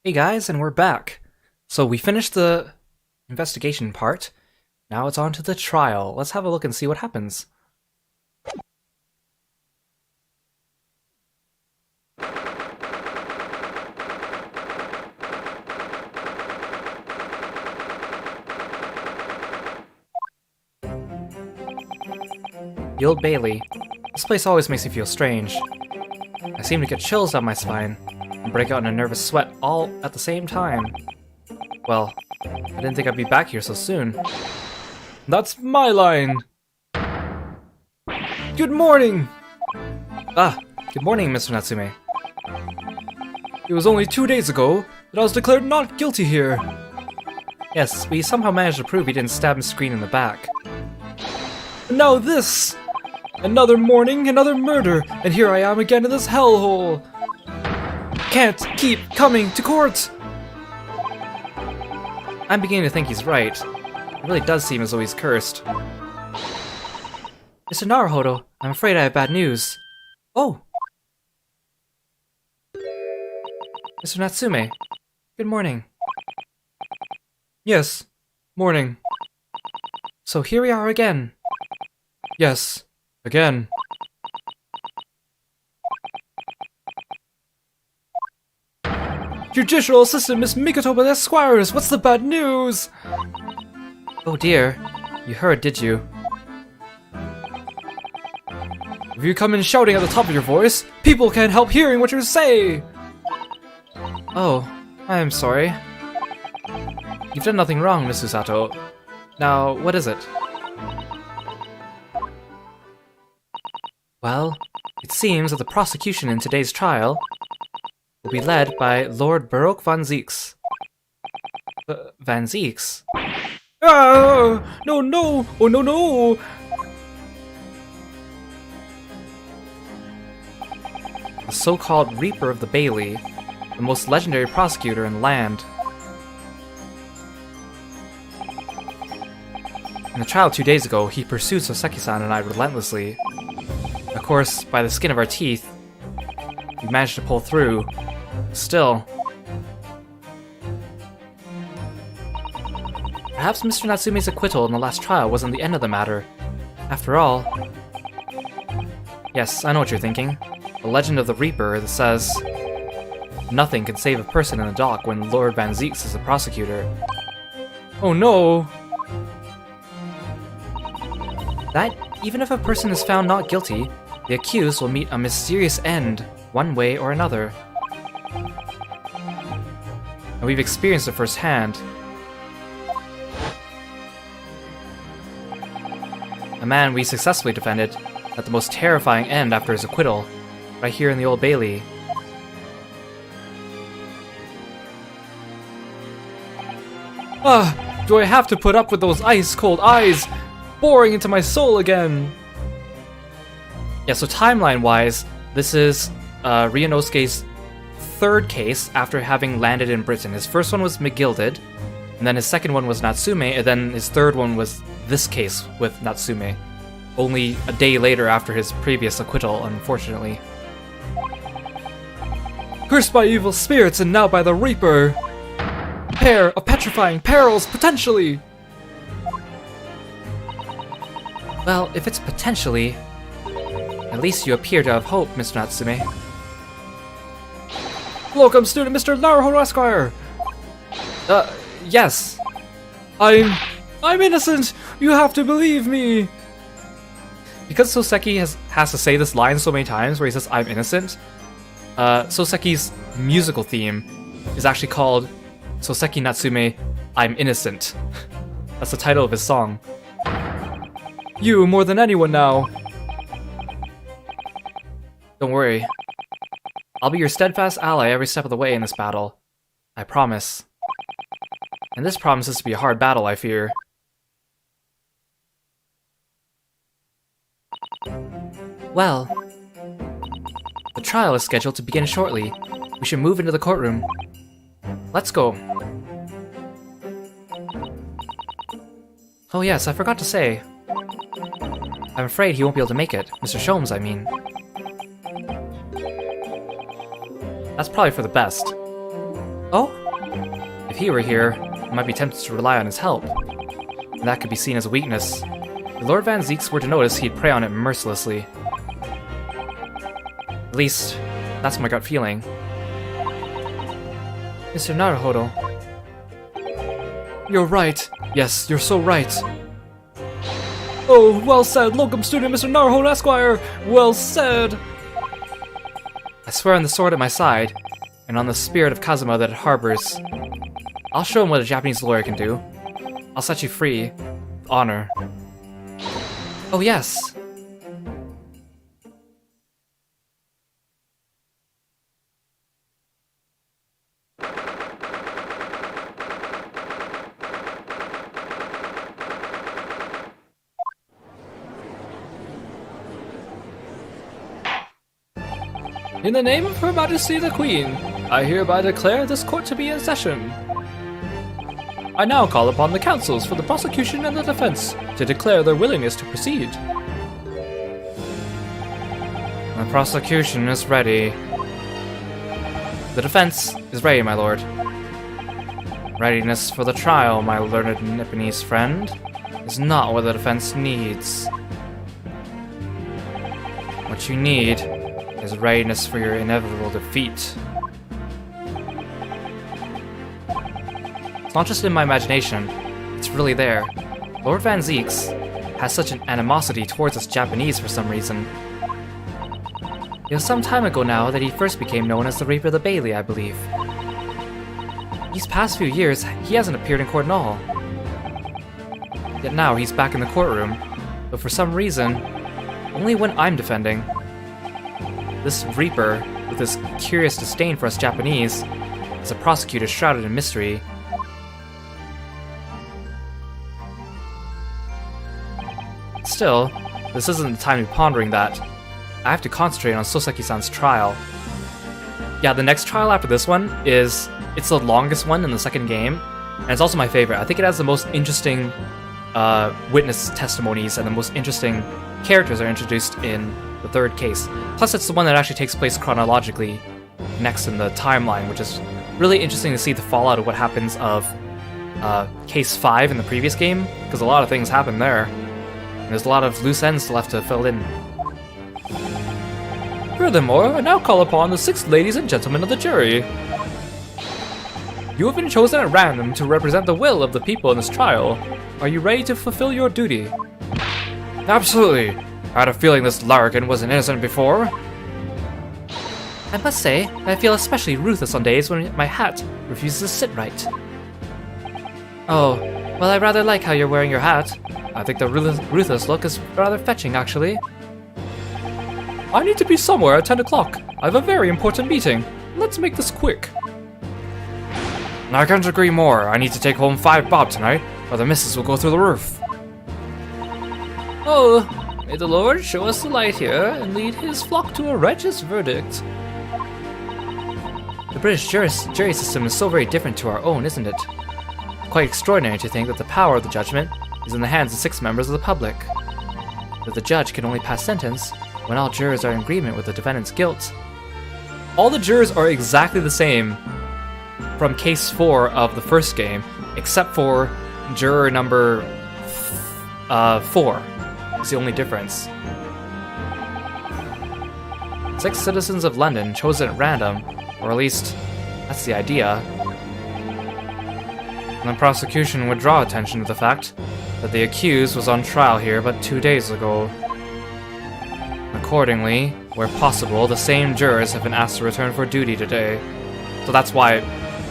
Hey guys, and we're back. So we finished the investigation part. Now it's on to the trial. Let's have a look and see what happens. The Old Bailey. This place always makes me feel strange. I seem to get chills down my spine and break out in a nervous sweat all at the same time. Well, I didn't think I'd be back here so soon. That's my line! Good morning! Ah, good morning, Mr. Natsume. It was only 2 days ago that I was declared not guilty here. Yes, we somehow managed to prove he didn't stab Miss Green in the back. And now this! Another morning, another murder, and here I am again in this hellhole! Can't keep coming to court! I'm beginning to think he's right. It really does seem as though he's cursed. Mr. Naruhodo, I'm afraid I have bad news. Oh! Mr. Natsume, good morning. Yes, morning. So here we are again. Yes, again. Judicial Assistant Miss Mikoto with Esquires, what's the bad news? Oh dear, you heard, did you? If you come in shouting at the top of your voice, people can't help hearing what you say! Oh, I am sorry. You've done nothing wrong, Miss Usato. Now, what is it? Well, it seems that the prosecution in today's trial will be led by Lord Baroque van Zieks. Van Zieks? Ah! No, no! Oh, no, no! The so-called Reaper of the Bailey, the most legendary prosecutor in the land. In the trial 2 days ago, he pursued Soseki-san and I relentlessly. Of course, by the skin of our teeth, we managed to pull through. Still. Perhaps Mr. Natsume's acquittal in the last trial wasn't the end of the matter. After all... Yes, I know what you're thinking. The legend of the Reaper that says... Nothing can save a person in the dock when Lord Van Zieks is the prosecutor. Oh no! That, even if a person is found not guilty, the accused will meet a mysterious end, one way or another. And we've experienced it firsthand. A man we successfully defended at the most terrifying end after his acquittal, right here in the Old Bailey. Ah, do I have to put up with those ice-cold eyes boring into my soul again? Yeah, so timeline-wise, this is Ryunosuke's third case after having landed in Britain. His first one was McGilded, and then his second one was Natsume, and then his third one was this case with Natsume. Only a day later after his previous acquittal, unfortunately. Cursed by evil spirits and now by the Reaper! Pair of petrifying perils, potentially! Well, if it's potentially, at least you appear to have hope, Mr. Natsume. Welcome, student Mr. Naruhodo Esquire! Yes. I'm innocent! You have to believe me! Because Soseki has to say this line so many times where he says, I'm innocent, Soseki's musical theme is actually called Soseki Natsume, I'm Innocent. That's the title of his song. You more than anyone now. Don't worry. I'll be your steadfast ally every step of the way in this battle. I promise. And this promises to be a hard battle, I fear. Well, the trial is scheduled to begin shortly. We should move into the courtroom. Let's go. Oh yes, I forgot to say. I'm afraid he won't be able to make it. Mr. Sholmes, I mean. That's probably for the best. Oh? If he were here, I might be tempted to rely on his help. And that could be seen as a weakness. If Lord Van Zieks were to notice, he'd prey on it mercilessly. At least, that's my gut feeling. Mr. Naruhodo. You're right. Yes, you're so right. Oh, well said, locum student Mr. Naruhodo Esquire! Well said! I swear on the sword at my side, and on the spirit of Kazuma that it harbors. I'll show him what a Japanese lawyer can do. I'll set you free. With honor. Oh yes! In the name of Her Majesty the Queen, I hereby declare this court to be in session. I now call upon the counsels for the prosecution and the defense to declare their willingness to proceed. The prosecution is ready. The defense is ready, my lord. Readiness for the trial, my learned Nipponese friend, is not what the defense needs. What you need is readiness for your inevitable defeat. It's not just in my imagination, it's really there. Lord Van Zieks has such an animosity towards us Japanese for some reason. It was some time ago now that he first became known as the Reaper of the Bailey, I believe. These past few years, he hasn't appeared in court at all. Yet now he's back in the courtroom, but for some reason, only when I'm defending. This Reaper, with his curious disdain for us Japanese, is a prosecutor shrouded in mystery. Still, this isn't the time to be pondering that. I have to concentrate on Soseki-san's trial. Yeah, the next trial after this one it's the longest one in the second game, and it's also my favorite. I think it has the most interesting witness testimonies and the most interesting characters are introduced in the third case. Plus, it's the one that actually takes place chronologically next in the timeline, which is really interesting to see the fallout of what happens of case 5 in the previous game, because a lot of things happen there. And there's a lot of loose ends left to fill in. Furthermore, I now call upon the 6 ladies and gentlemen of the jury. You have been chosen at random to represent the will of the people in this trial. Are you ready to fulfill your duty? Absolutely. I had a feeling this larrikin wasn't innocent before. I must say, I feel especially ruthless on days when my hat refuses to sit right. Oh, well, I rather like how you're wearing your hat. I think the ruthless look is rather fetching, actually. I need to be somewhere at 10 o'clock. I have a very important meeting. Let's make this quick. I can't agree more. I need to take home 5 bob tonight, or the missus will go through the roof. Oh, may the Lord show us the light here and lead his flock to a righteous verdict. The British jury system is so very different to our own, isn't it? Quite extraordinary to think that the power of the judgment is in the hands of 6 members of the public. That the judge can only pass sentence when all jurors are in agreement with the defendant's guilt. All the jurors are exactly the same from case 4 of the first game, except for juror number 4. It's the only difference. 6 citizens of London chosen at random, or at least that's the idea. And the prosecution would draw attention to the fact that the accused was on trial here but 2 days ago. Accordingly, where possible, the same jurors have been asked to return for duty today. So that's why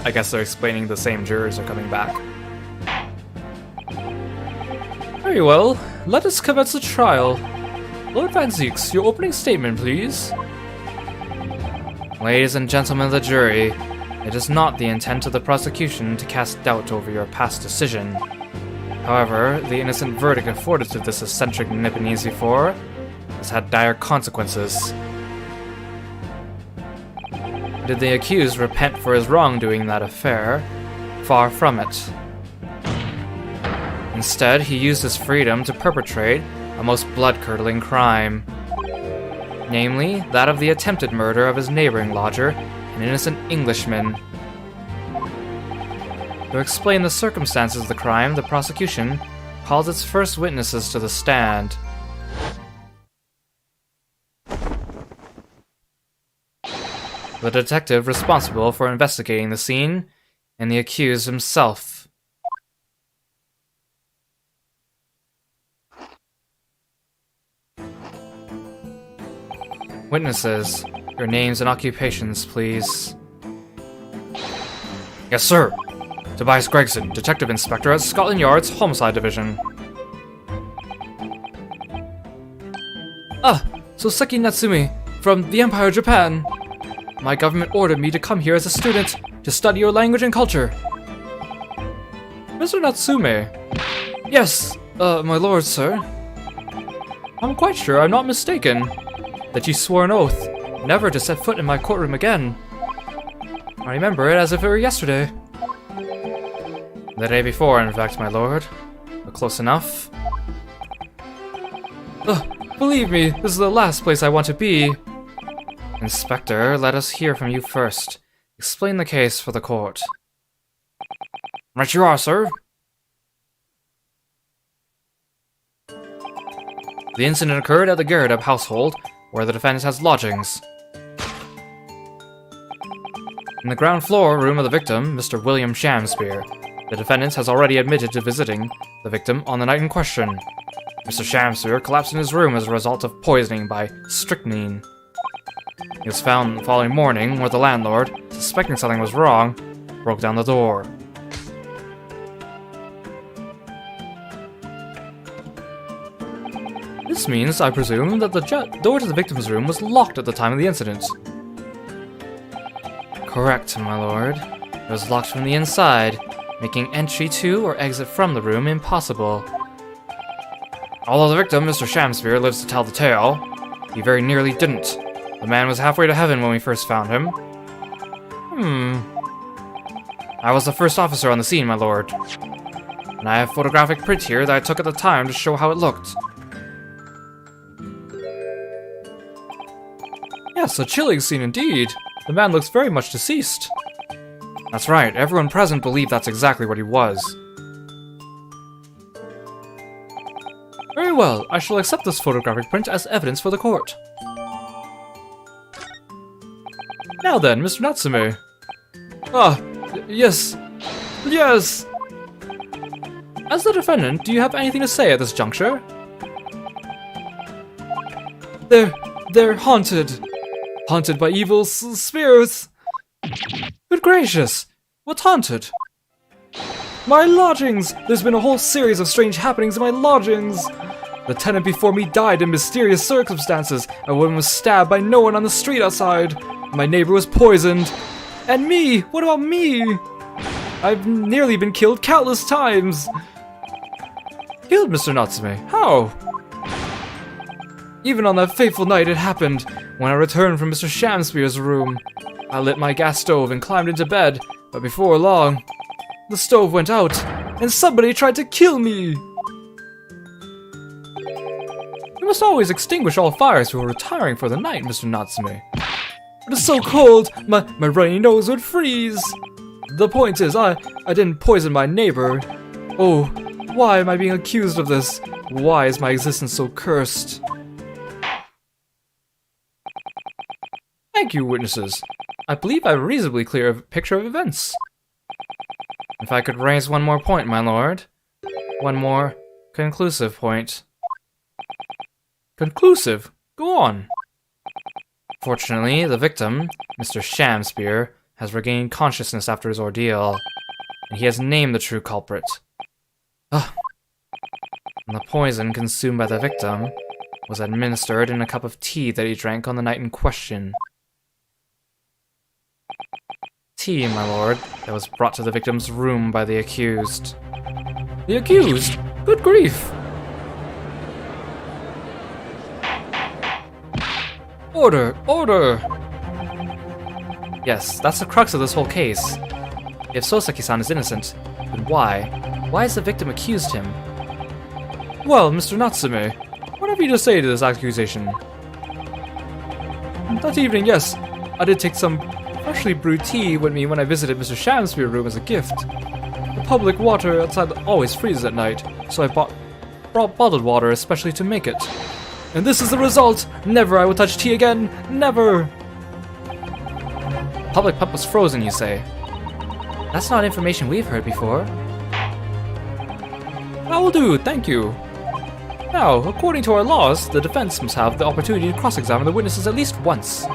I guess they're explaining the same jurors are coming back. Very well, let us commence the trial. Lord Van Zieks, your opening statement, please. Ladies and gentlemen of the jury, it is not the intent of the prosecution to cast doubt over your past decision. However, the innocent verdict afforded to this eccentric Nipponese before has had dire consequences. Did the accused repent for his wrongdoing in that affair? Far from it. Instead, he used his freedom to perpetrate a most blood-curdling crime. Namely, that of the attempted murder of his neighboring lodger, an innocent Englishman. To explain the circumstances of the crime, the prosecution calls its first witnesses to the stand. The detective responsible for investigating the scene, and the accused himself. Witnesses, your names and occupations, please. Yes, sir. Tobias Gregson, Detective Inspector at Scotland Yard's Homicide Division. Ah, Soseki Natsumi, from the Empire of Japan. My government ordered me to come here as a student to study your language and culture. Mr. Natsume. Yes, my lord, sir. I'm quite sure I'm not mistaken that you swore an oath never to set foot in my courtroom again. I remember it as if it were yesterday. The day before, in fact, my lord. But close enough. Believe me, this is the last place I want to be. Inspector, let us hear from you first. Explain the case for the court. Right you are, sir. The incident occurred at the Garretup household, where the defendant has lodgings. In the ground floor room of the victim, Mr. William Shamspeare, the defendant has already admitted to visiting the victim on the night in question. Mr. Shamspeare collapsed in his room as a result of poisoning by strychnine. He was found the following morning where the landlord, suspecting something was wrong, broke down the door. This means, I presume, that the door to the victim's room was locked at the time of the incident. Correct, my lord. It was locked from the inside, making entry to or exit from the room impossible. Although the victim, Mr. Shamspear, lives to tell the tale, he very nearly didn't. The man was halfway to heaven when we first found him. I was the first officer on the scene, my lord. And I have photographic print here that I took at the time to show how it looked. Yes, a chilling scene indeed. The man looks very much deceased. That's right, everyone present believed that's exactly what he was. Very well, I shall accept this photographic print as evidence for the court. Now then, Mr. Natsume. Yes. Yes! As the defendant, do you have anything to say at this juncture? They're haunted. Haunted by evil spirits. Good gracious! What's haunted? My lodgings! There's been a whole series of strange happenings in my lodgings! The tenant before me died in mysterious circumstances. A woman was stabbed by no one on the street outside. My neighbor was poisoned. And me! What about me? I've nearly been killed countless times! Killed, Mr. Natsume? How? Even on that fateful night it happened, when I returned from Mr. Shamspear's room. I lit my gas stove and climbed into bed, but before long, the stove went out, and somebody tried to kill me! You must always extinguish all fires before retiring for the night, Mr. Natsume. But it's so cold, my runny nose would freeze! The point is, I didn't poison my neighbor. Oh, why am I being accused of this? Why is my existence so cursed? Thank you, witnesses. I believe I have a reasonably clear picture of events. If I could raise one more point, my lord. One more conclusive point. Conclusive? Go on. Fortunately, the victim, Mr. Shamspear, has regained consciousness after his ordeal, and he has named the true culprit. And the poison consumed by the victim was administered in a cup of tea that he drank on the night in question. Tea, my lord, that was brought to the victim's room by the accused. The accused? Good grief! Order! Order! Yes, that's the crux of this whole case. If Soseki-san is innocent, then why? Why has the victim accused him? Well, Mr. Natsume, what have you to say to this accusation? That evening, yes, I did take some freshly brewed tea with me when I visited Mr. Shamspear's room as a gift. The public water outside always freezes at night, so I brought bottled water especially to make it. And this is the result! Never I will touch tea again! Never! Public pump was frozen, you say? That's not information we've heard before. That will do, thank you. Now, according to our laws, the defense must have the opportunity to cross-examine the witnesses at least once.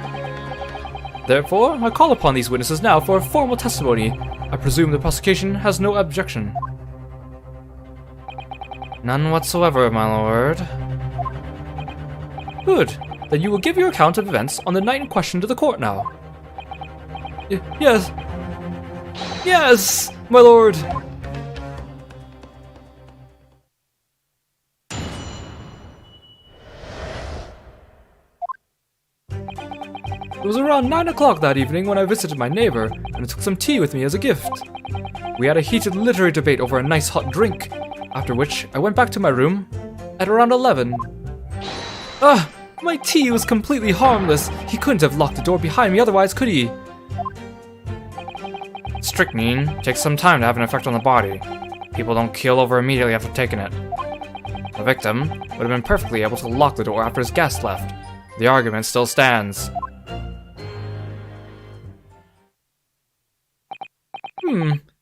Therefore, I call upon these witnesses now for a formal testimony. I presume the prosecution has no objection. None whatsoever, my lord. Good. Then you will give your account of events on the night in question to the court now. Yes. Yes, my lord. It was around 9 o'clock that evening when I visited my neighbor, and I took some tea with me as a gift. We had a heated literary debate over a nice hot drink, after which I went back to my room at around 11. My tea was completely harmless. He couldn't have locked the door behind me otherwise, could he? Strychnine takes some time to have an effect on the body. People don't keel over immediately after taking it. The victim would have been perfectly able to lock the door after his guest left. The argument still stands.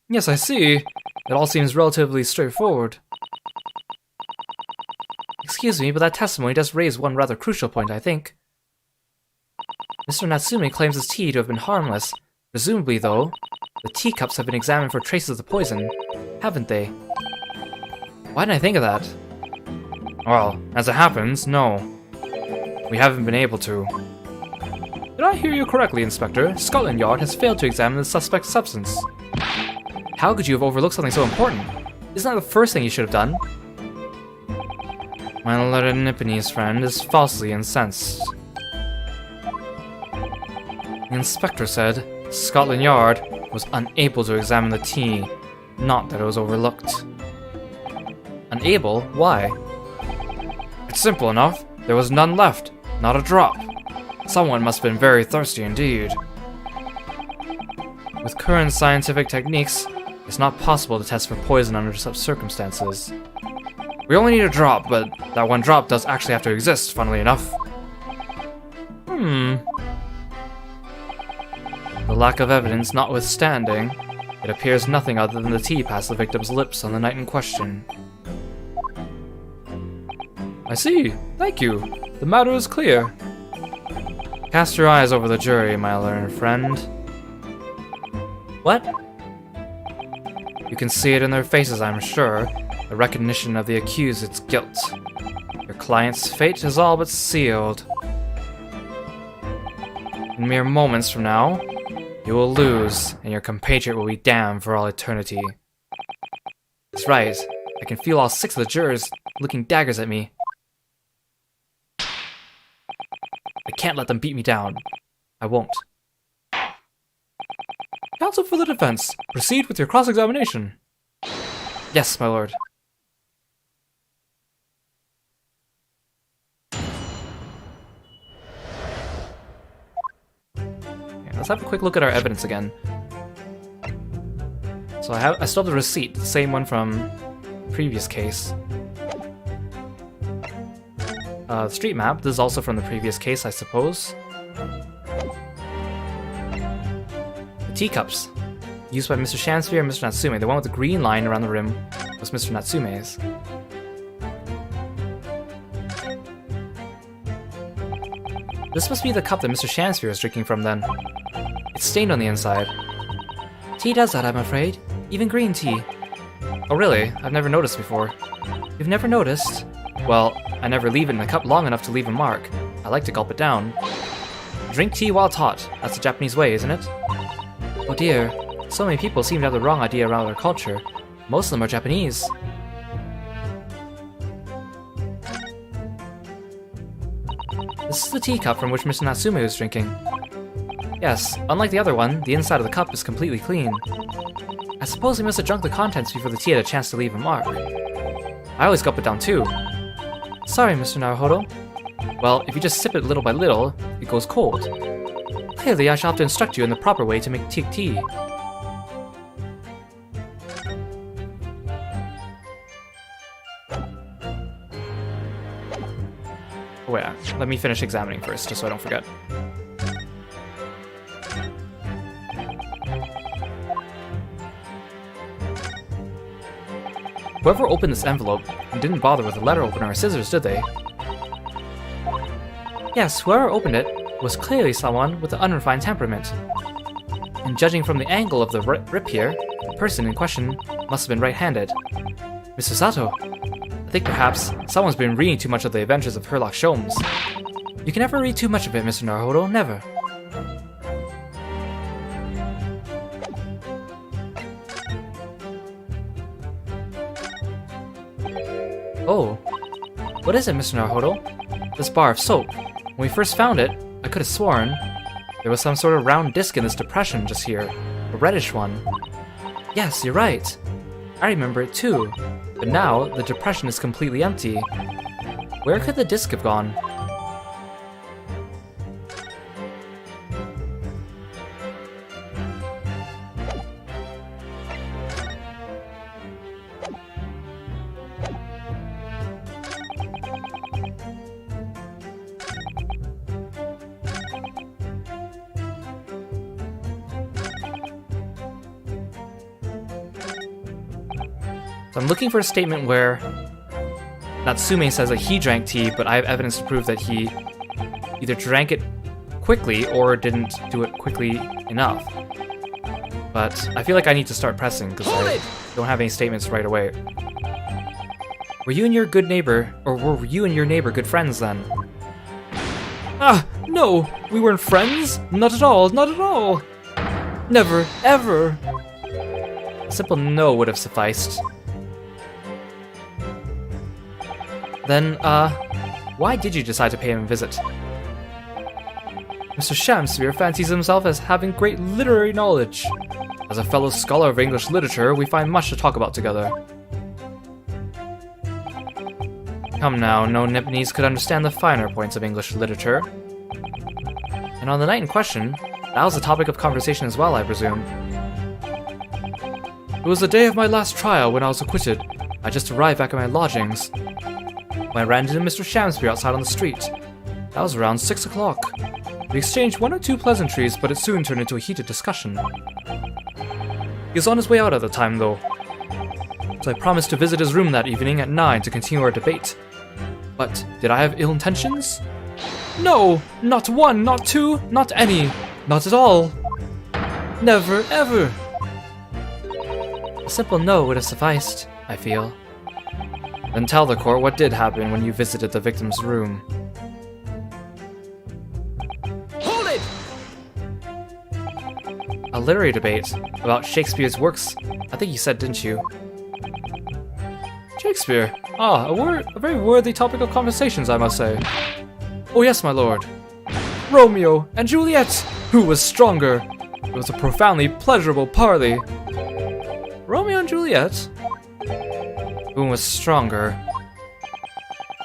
Yes, I see. It all seems relatively straightforward. Excuse me, but that testimony does raise one rather crucial point, I think. Mr. Natsume claims his tea to have been harmless. Presumably, though, the teacups have been examined for traces of the poison, haven't they? Why didn't I think of that? Well, as it happens, no. We haven't been able to. Did I hear you correctly, Inspector? Scotland Yard has failed to examine the suspect's substance. How could you have overlooked something so important? Isn't that the first thing you should have done? My learned Nipponese friend is falsely incensed. The inspector said Scotland Yard was unable to examine the tea, not that it was overlooked. Unable? Why? It's simple enough. There was none left, not a drop. Someone must have been very thirsty indeed. With current scientific techniques, it's not possible to test for poison under such circumstances. We only need a drop, but that one drop does actually have to exist, funnily enough. The lack of evidence notwithstanding, it appears nothing other than the tea passed the victim's lips on the night in question. I see. Thank you. The matter is clear. Cast your eyes over the jury, my learned friend. What? You can see it in their faces, I'm sure. The recognition of the accused's guilt. Your client's fate is all but sealed. In mere moments from now, you will lose, and your compatriot will be damned for all eternity. That's right. I can feel all 6 of the jurors looking daggers at me. I can't let them beat me down. I won't. Counsel for the defense, proceed with your cross-examination. Yes, my lord. Okay, let's have a quick look at our evidence again. So I still have the receipt, the same one from the previous case. The street map, this is also from the previous case, I suppose. The teacups, used by Mr. Shansphere and Mr. Natsume. The one with the green line around the rim was Mr. Natsume's. This must be the cup that Mr. Shansphere is drinking from then. It's stained on the inside. Tea does that, I'm afraid. Even green tea. Oh really? I've never noticed before. You've never noticed? Well, I never leave it in the cup long enough to leave a mark. I like to gulp it down. Drink tea while it's hot. That's the Japanese way, isn't it? Oh dear. So many people seem to have the wrong idea around our culture. Most of them are Japanese. This is the teacup from which Mr. Natsume was drinking. Yes, unlike the other one, the inside of the cup is completely clean. I suppose he must have drunk the contents before the tea had a chance to leave a mark. I always gulp it down too. Sorry, Mr. Naruhodo. Well, if you just sip it little by little, it goes cold. Clearly, I shall have to instruct you in the proper way to make tea. Wait, let me finish examining first, just so I don't forget. Whoever opened this envelope didn't bother with a letter opener or scissors, did they? Yes, whoever opened it was clearly someone with an unrefined temperament. And judging from the angle of the rip here, the person in question must have been right-handed. Mr. Sato, I think perhaps someone's been reading too much of the Adventures of Sherlock Holmes. You can never read too much of it, Mr. Naruhodo, never. Oh, what is it, Mr. Naruhodo? This bar of soap. When we first found it, I could have sworn there was some sort of round disc in this depression just here, a reddish one. Yes, you're right. I remember it too, but now the depression is completely empty. Where could the disc have gone? So I'm looking for a statement where Natsume says that he drank tea, but I have evidence to prove that he either drank it quickly or didn't do it quickly enough. But I feel like I need to start pressing because I don't have any statements right away. Were you and your good neighbor good friends then? Ah, no, we weren't friends. Not at all, not at all. Never, ever. A simple no would have sufficed. Then, why did you decide to pay him a visit? Mr. Shamsphere fancies himself as having great literary knowledge. As a fellow scholar of English literature, we find much to talk about together. Come now, no Nipponese could understand the finer points of English literature. And on the night in question, that was the topic of conversation as well, I presume. It was the day of my last trial when I was acquitted. I just arrived back at my lodgings when I ran into Mr. Shamsphere outside on the street. That was around 6 o'clock. We exchanged one or two pleasantries, but it soon turned into a heated discussion. He was on his way out at the time, though, so I promised to visit his room that evening at 9 to continue our debate. But did I have ill intentions? No! Not one, not two, not any. Not at all. Never, ever. A simple no would have sufficed, I feel. Then tell the court what did happen when you visited the victim's room. Hold it! A literary debate about Shakespeare's works, I think you said, didn't you? Shakespeare? Ah, a very worthy topic of conversations, I must say. Oh yes, my lord. Romeo and Juliet! Who was stronger? It was a profoundly pleasurable parley. Romeo and Juliet? Who was stronger?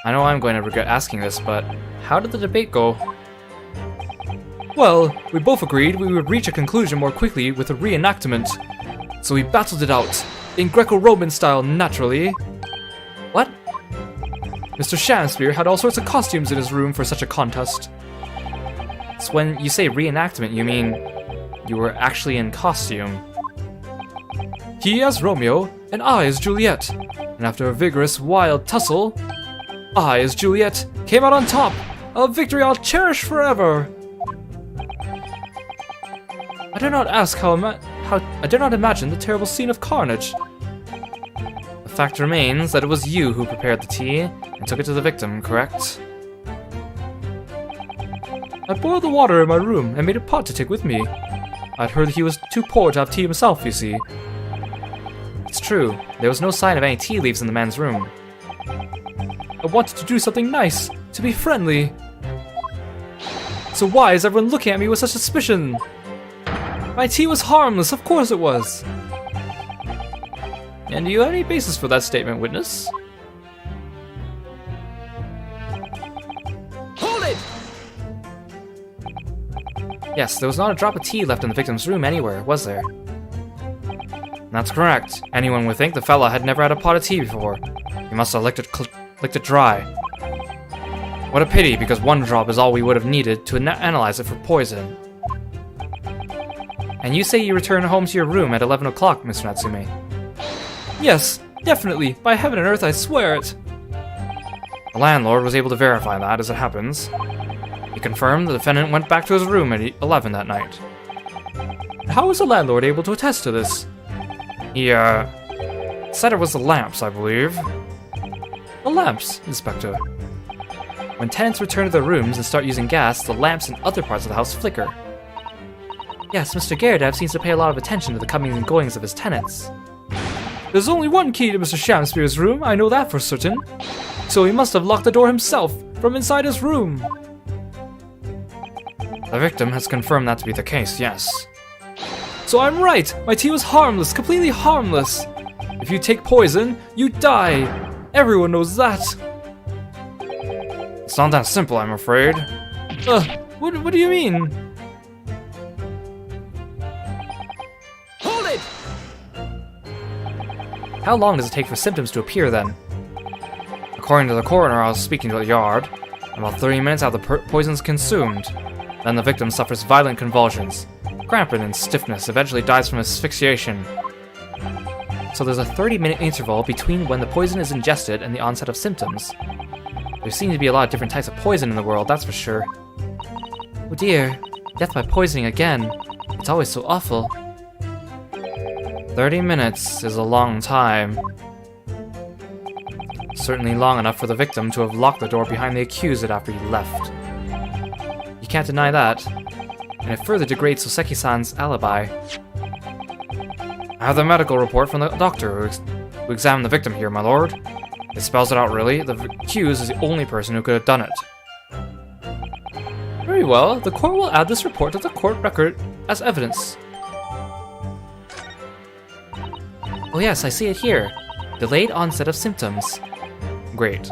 I know I'm going to regret asking this, but how did the debate go? Well, we both agreed we would reach a conclusion more quickly with a reenactment. So we battled it out, in Greco-Roman style, naturally. What? Mr. Shamsphere had all sorts of costumes in his room for such a contest. So when you say reenactment, you mean you were actually in costume. He as Romeo, and I as Juliet. And after a vigorous, wild tussle, I as Juliet came out on top. A victory I'll cherish forever. I dare not ask I dare not imagine the terrible scene of carnage. The fact remains that it was you who prepared the tea and took it to the victim, correct? I boiled the water in my room and made a pot to take with me. I'd heard that he was too poor to have tea himself, you see. It's true, there was no sign of any tea leaves in the man's room. I wanted to do something nice, to be friendly. So why is everyone looking at me with such suspicion? My tea was harmless, of course it was. And do you have any basis for that statement, witness? Hold it! Yes, there was not a drop of tea left in the victim's room anywhere, was there? That's correct. Anyone would think the fella had never had a pot of tea before. He must have licked it dry. What a pity, because one drop is all we would have needed to analyze it for poison. And you say you returned home to your room at 11 o'clock, Mr. Natsume? Yes, definitely. By heaven and earth, I swear it. The landlord was able to verify that, as it happens. He confirmed the defendant went back to his room at 11 that night. How was the landlord able to attest to this? He, said it was the lamps, I believe. The lamps, Inspector. When tenants return to their rooms and start using gas, the lamps in other parts of the house flicker. Yes, Mr. Gardav seems to pay a lot of attention to the comings and goings of his tenants. There's only one key to Mr. Shamspeare's room, I know that for certain. So he must have locked the door himself, from inside his room. The victim has confirmed that to be the case, yes. So I'm right! My tea was harmless, completely harmless! If you take poison, you die! Everyone knows that! It's not that simple, I'm afraid. What do you mean? Hold it! How long does it take for symptoms to appear then? According to the coroner I was speaking to at the yard, about 30 minutes after the poison's consumed. Then the victim suffers violent convulsions, cramping and stiffness, eventually dies from asphyxiation. So there's a 30-minute interval between when the poison is ingested and the onset of symptoms. There seem to be a lot of different types of poison in the world, that's for sure. Oh dear, death by poisoning again. It's always so awful. 30 minutes is a long time. Certainly long enough for the victim to have locked the door behind the accused after he left. You can't deny that, and it further degrades Soseki-san's alibi. I have the medical report from the doctor who examined the victim here, my lord. It spells it out really. The accused is the only person who could have done it. Very well, the court will add this report to the court record as evidence. Oh yes, I see it here. Delayed onset of symptoms. Great.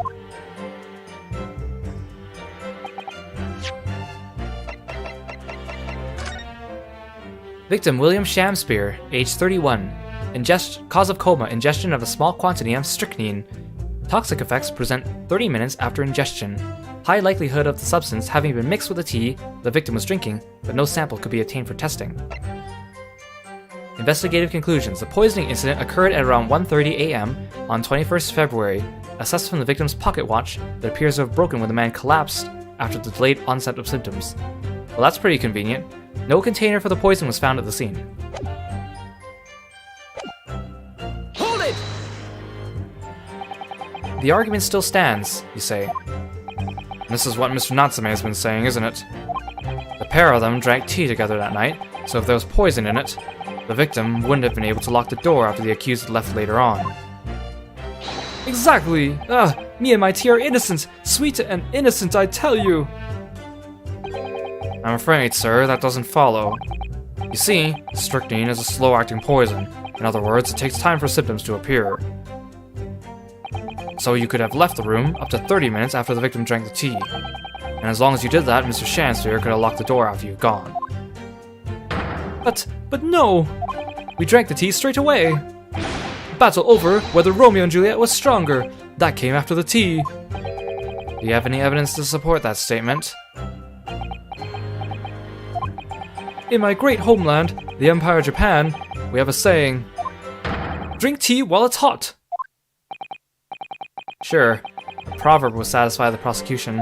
Victim William Shamspear, age 31. Cause of coma, ingestion of a small quantity of strychnine. Toxic effects present 30 minutes after ingestion. High likelihood of the substance having been mixed with the tea the victim was drinking, but no sample could be obtained for testing. Investigative conclusions. The poisoning incident occurred at around 1:30 a.m. on 21st February. Assessed from the victim's pocket watch that appears to have broken when the man collapsed after the delayed onset of symptoms. Well, that's pretty convenient. No container for the poison was found at the scene. Hold it! The argument still stands, you say. This is what Mr. Natsume has been saying, isn't it? The pair of them drank tea together that night, so if there was poison in it, the victim wouldn't have been able to lock the door after the accused had left later on. Exactly! Me and my tea are innocent! Sweet and innocent, I tell you! I'm afraid, sir, that doesn't follow. You see, strychnine is a slow-acting poison. In other words, it takes time for symptoms to appear. So you could have left the room up to 30 minutes after the victim drank the tea. And as long as you did that, Mr. Shamspear could have locked the door after you've gone. But no! We drank the tea straight away! Battle over whether Romeo and Juliet was stronger. That came after the tea. Do you have any evidence to support that statement? In my great homeland, the Empire of Japan, we have a saying, drink tea while it's hot. Sure, a proverb will satisfy the prosecution.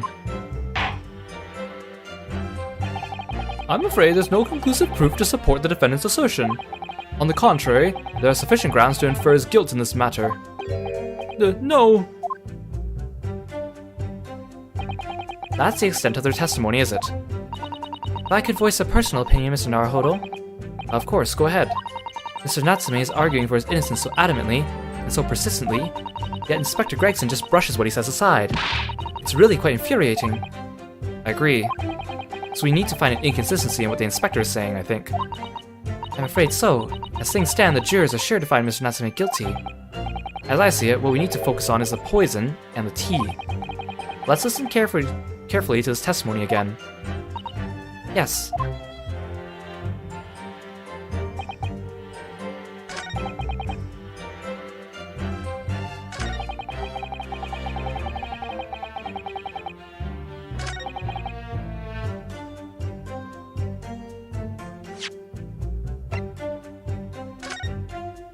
I'm afraid there's no conclusive proof to support the defendant's assertion. On the contrary, there are sufficient grounds to infer his guilt in this matter. No! That's the extent of their testimony, is it? If I could voice a personal opinion, Mr. Naruhodo? Of course, go ahead. Mr. Natsume is arguing for his innocence so adamantly, and so persistently, yet Inspector Gregson just brushes what he says aside. It's really quite infuriating. I agree. So we need to find an inconsistency in what the inspector is saying, I think. I'm afraid so. As things stand, the jurors are sure to find Mr. Natsume guilty. As I see it, what we need to focus on is the poison and the tea. Let's listen carefully to his testimony again. Yes.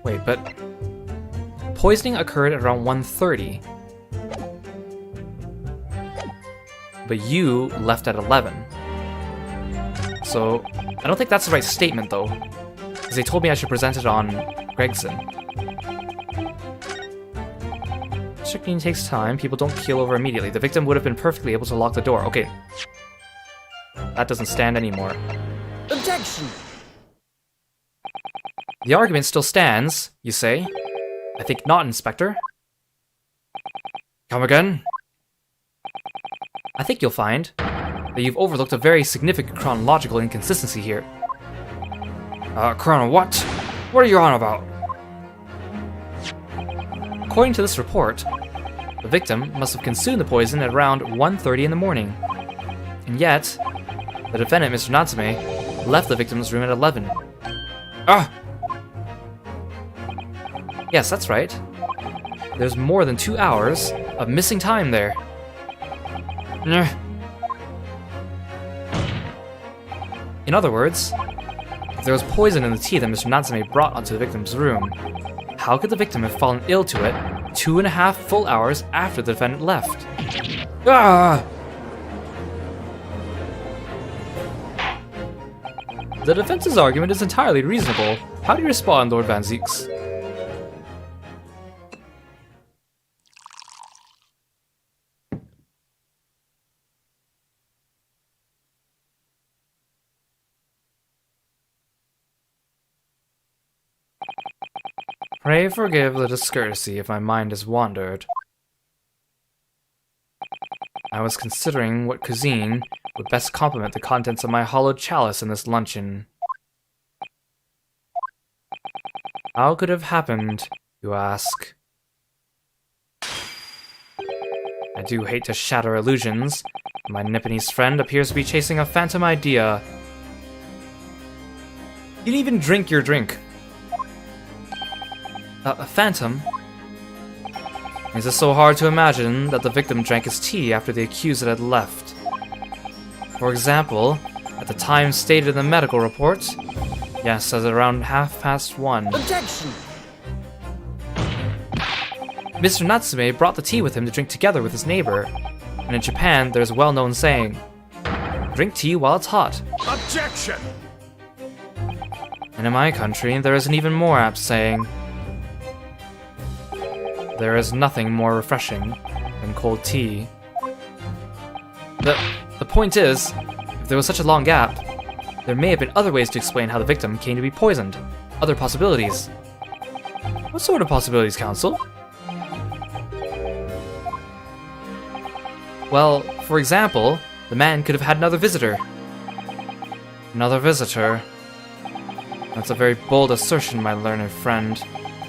Wait, but poisoning occurred at around 1:30. But you left at 11. So, I don't think that's the right statement though, because they told me I should present it on Gregson. Strychnine takes time, people don't keel over immediately. The victim would have been perfectly able to lock the door. Okay. That doesn't stand anymore. Objection! The argument still stands, you say? I think not, Inspector. Come again? I think you'll find that you've overlooked a very significant chronological inconsistency here. What? What are you on about? According to this report, the victim must have consumed the poison at around 1:30 in the morning. And yet, the defendant, Mr. Natsume, left the victim's room at 11. Yes, that's right. There's more than 2 hours of missing time there. In other words, if there was poison in the tea that Mr. Natsume brought onto the victim's room, how could the victim have fallen ill to it 2.5 full hours after the defendant left? The defense's argument is entirely reasonable. How do you respond, Lord Van Zieks? Pray forgive the discourtesy if my mind has wandered. I was considering what cuisine would best complement the contents of my hollowed chalice in this luncheon. How could it have happened, you ask? I do hate to shatter illusions. My Nipponese friend appears to be chasing a phantom idea. You didn't even drink your drink. A phantom? Is it so hard to imagine that the victim drank his tea after the accused had left? For example, at the time stated in the medical report, yes, at around 1:30. Objection! Mr. Natsume brought the tea with him to drink together with his neighbor. And in Japan, there's a well-known saying, drink tea while it's hot. Objection! And in my country, there is an even more apt saying, there is nothing more refreshing than cold tea. The point is, if there was such a long gap, there may have been other ways to explain how the victim came to be poisoned. Other possibilities. What sort of possibilities, Counsel? Well, for example, the man could have had another visitor. Another visitor? That's a very bold assertion, my learned friend,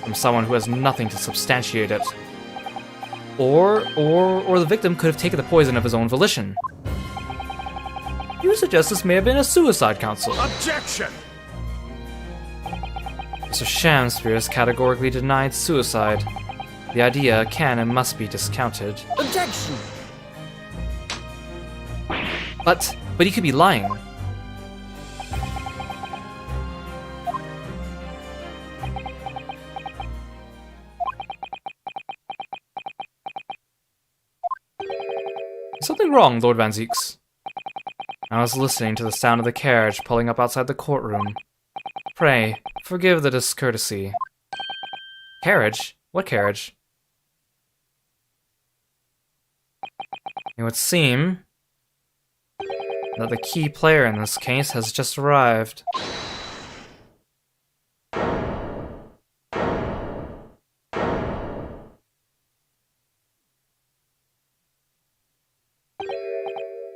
from someone who has nothing to substantiate it. Or the victim could have taken the poison of his own volition. You suggest this may have been a suicide, Counsel. Objection! Mr. Shamspeare has categorically denied suicide. The idea can and must be discounted. Objection! But he could be lying. Is something wrong, Lord Van Zieks? I was listening to the sound of the carriage pulling up outside the courtroom. Pray, forgive the discourtesy. Carriage? What carriage? It would seem that the key player in this case has just arrived.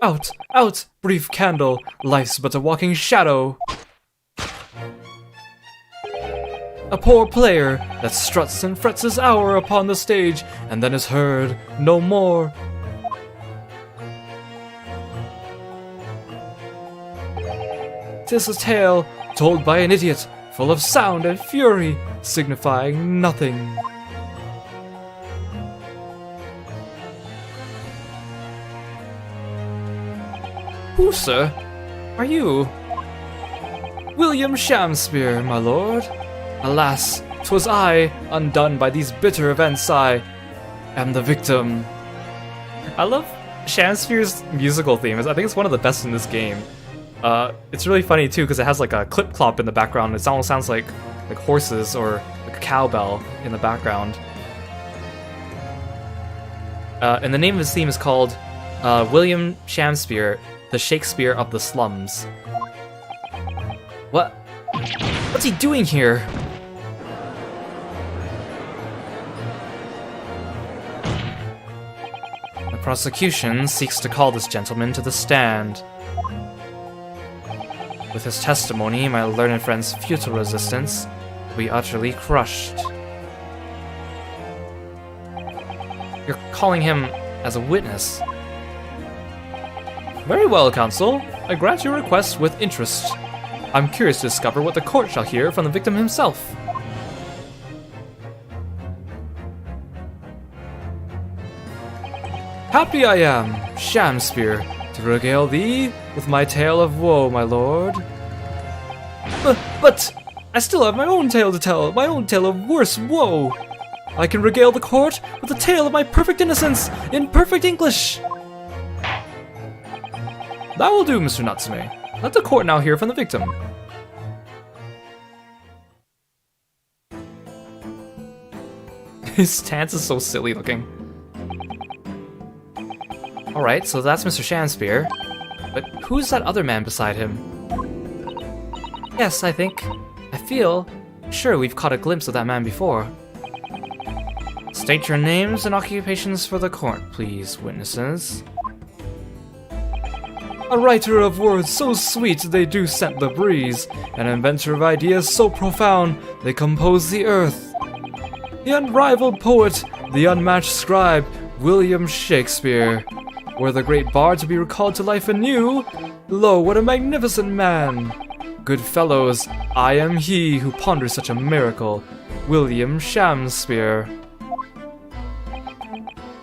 Out! Out! Brief candle! Life's but a walking shadow! A poor player that struts and frets his hour upon the stage and then is heard no more. 'Tis a tale told by an idiot, full of sound and fury, signifying nothing. Who, sir? Are you? William Shamspeare, my lord. Alas, 'twas I, undone by these bitter events, I am the victim. I love Shamspeare's musical theme. I think it's one of the best in this game. It's really funny too because it has like a clip clop in the background. It almost sounds like horses or like a cowbell in the background. And the name of his theme is called William Shamspeare, the Shakespeare of the Slums. What's he doing here? The prosecution seeks to call this gentleman to the stand. With his testimony, my learned friend's futile resistance will be utterly crushed. You're calling him as a witness. Very well, counsel. I grant your request with interest. I'm curious to discover what the court shall hear from the victim himself. Happy I am, Shamspeare, to regale thee with my tale of woe, my lord. But I still have my own tale to tell, my own tale of worse woe. I can regale the court with the tale of my perfect innocence in perfect English. That will do, Mr. Natsume. Let the court now hear from the victim. His stance is so silly looking. Alright, so that's Mr. Shanspear. But who's that other man beside him? Yes, I feel sure we've caught a glimpse of that man before. State your names and occupations for the court, please, witnesses. A writer of words so sweet they do scent the breeze, an inventor of ideas so profound they compose the earth. The unrivaled poet, the unmatched scribe, William Shakespeare. Were the great bard to be recalled to life anew, lo, what a magnificent man! Good fellows, I am he who ponders such a miracle, William Shamspeare.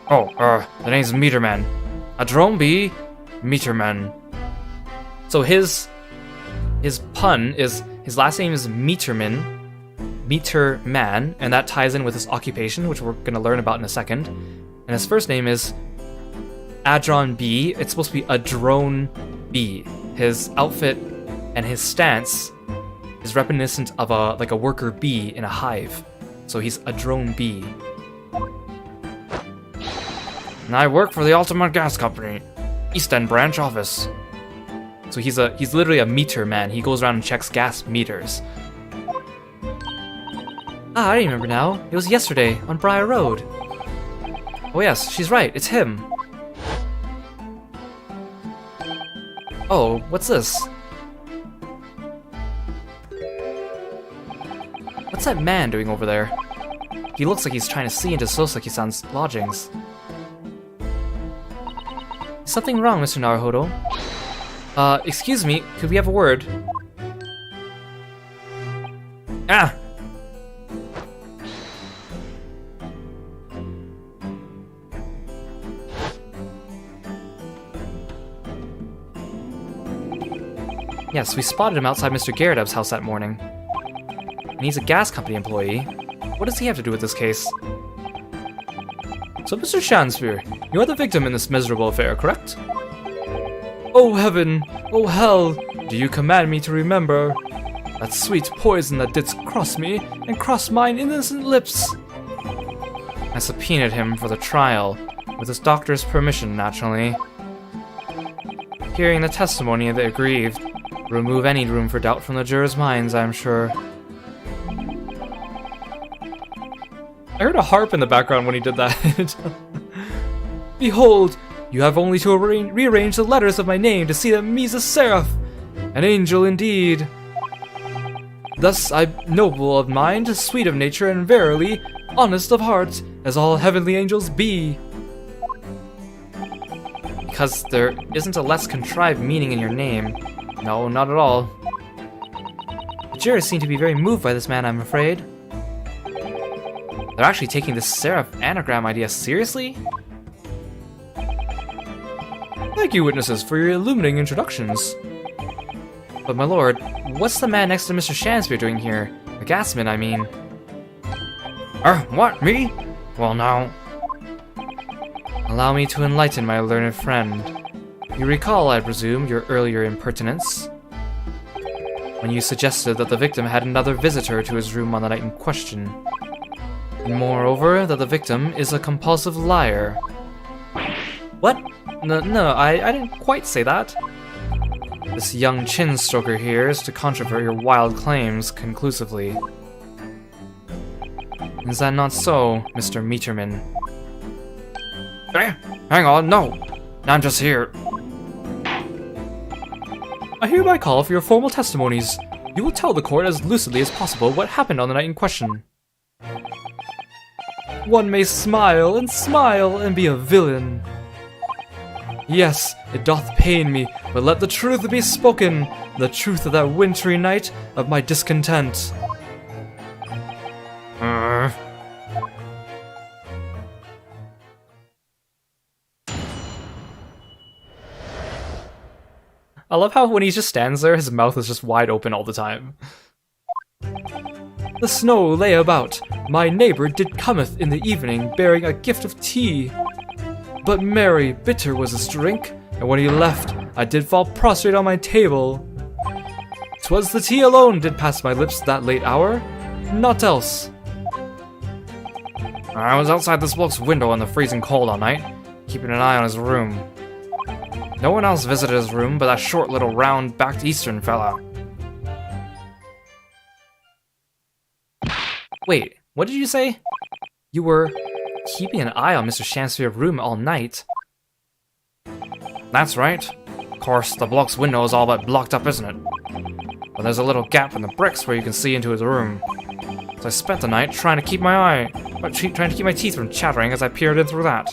Oh, the name's Meterman. A drone bee, Meterman. So his pun is, his last name is Meterman, Meterman, and that ties in with his occupation, which we're gonna learn about in a second. And his first name is Adron B. It's supposed to be a drone bee. His outfit and his stance is reminiscent of a worker bee in a hive. So he's a drone bee. And I work for the Ultimate Gas Company, East End branch office. So he's literally a meter man. He goes around and checks gas meters. Ah, I remember now. It was yesterday on Briar Road. Oh yes, she's right. It's him. Oh, what's this? What's that man doing over there? He looks like he's trying to see into Soseki-san's lodgings. Is something wrong, Mr. Naruhodo? Excuse me, could we have a word? Ah! Yes, we spotted him outside Mr. Garredub's house that morning. And he's a gas company employee. What does he have to do with this case? So, Mr. Shanspear, you are the victim in this miserable affair, correct? Oh heaven, oh hell, do you command me to remember that sweet poison that didst cross me and cross mine innocent lips? I subpoenaed him for the trial, with his doctor's permission, naturally. Hearing the testimony of the aggrieved, remove any room for doubt from the jurors' minds, I'm sure. I heard a harp in the background when he did that. Behold, you have only to rearrange the letters of my name to see that me's a seraph, an angel indeed. Thus I noble of mind, sweet of nature, and verily honest of heart, as all heavenly angels be. Because there isn't a less contrived meaning in your name. No, not at all. The jurors seem to be very moved by this man, I'm afraid. They're actually taking this seraph anagram idea seriously? Thank you, witnesses, for your illuminating introductions. But my lord, what's the man next to Mr. Shanspear doing here? The gasman, I mean. What, me? Well, now. Allow me to enlighten my learned friend. You recall, I presume, your earlier impertinence? When you suggested that the victim had another visitor to his room on the night in question. And moreover, that the victim is a compulsive liar. What? No, I didn't quite say that. This young chin-stroker here is to controvert your wild claims conclusively. Is that not so, Mr. Meterman? Hang on, no! I'm just here. I hereby call for your formal testimonies. You will tell the court as lucidly as possible what happened on the night in question. One may smile and be a villain. Yes, it doth pain me, but let the truth be spoken, the truth of that wintry night of my discontent. I love how when he just stands there, his mouth is just wide open all the time. The snow lay about. My neighbor did cometh in the evening, bearing a gift of tea. But merry, bitter was his drink, and when he left, I did fall prostrate on my table. 'Twas the tea alone did pass my lips that late hour, naught else. I was outside this bloke's window in the freezing cold all night, keeping an eye on his room. No one else visited his room but that short little round-backed Eastern fella. Wait, what did you say? You were keeping an eye on Mr. Shamsphere's room all night? That's right. Of course, the bloke's window is all but blocked up, isn't it? But there's a little gap in the bricks where you can see into his room. So I spent the night trying to keep my teeth from chattering as I peered in through that.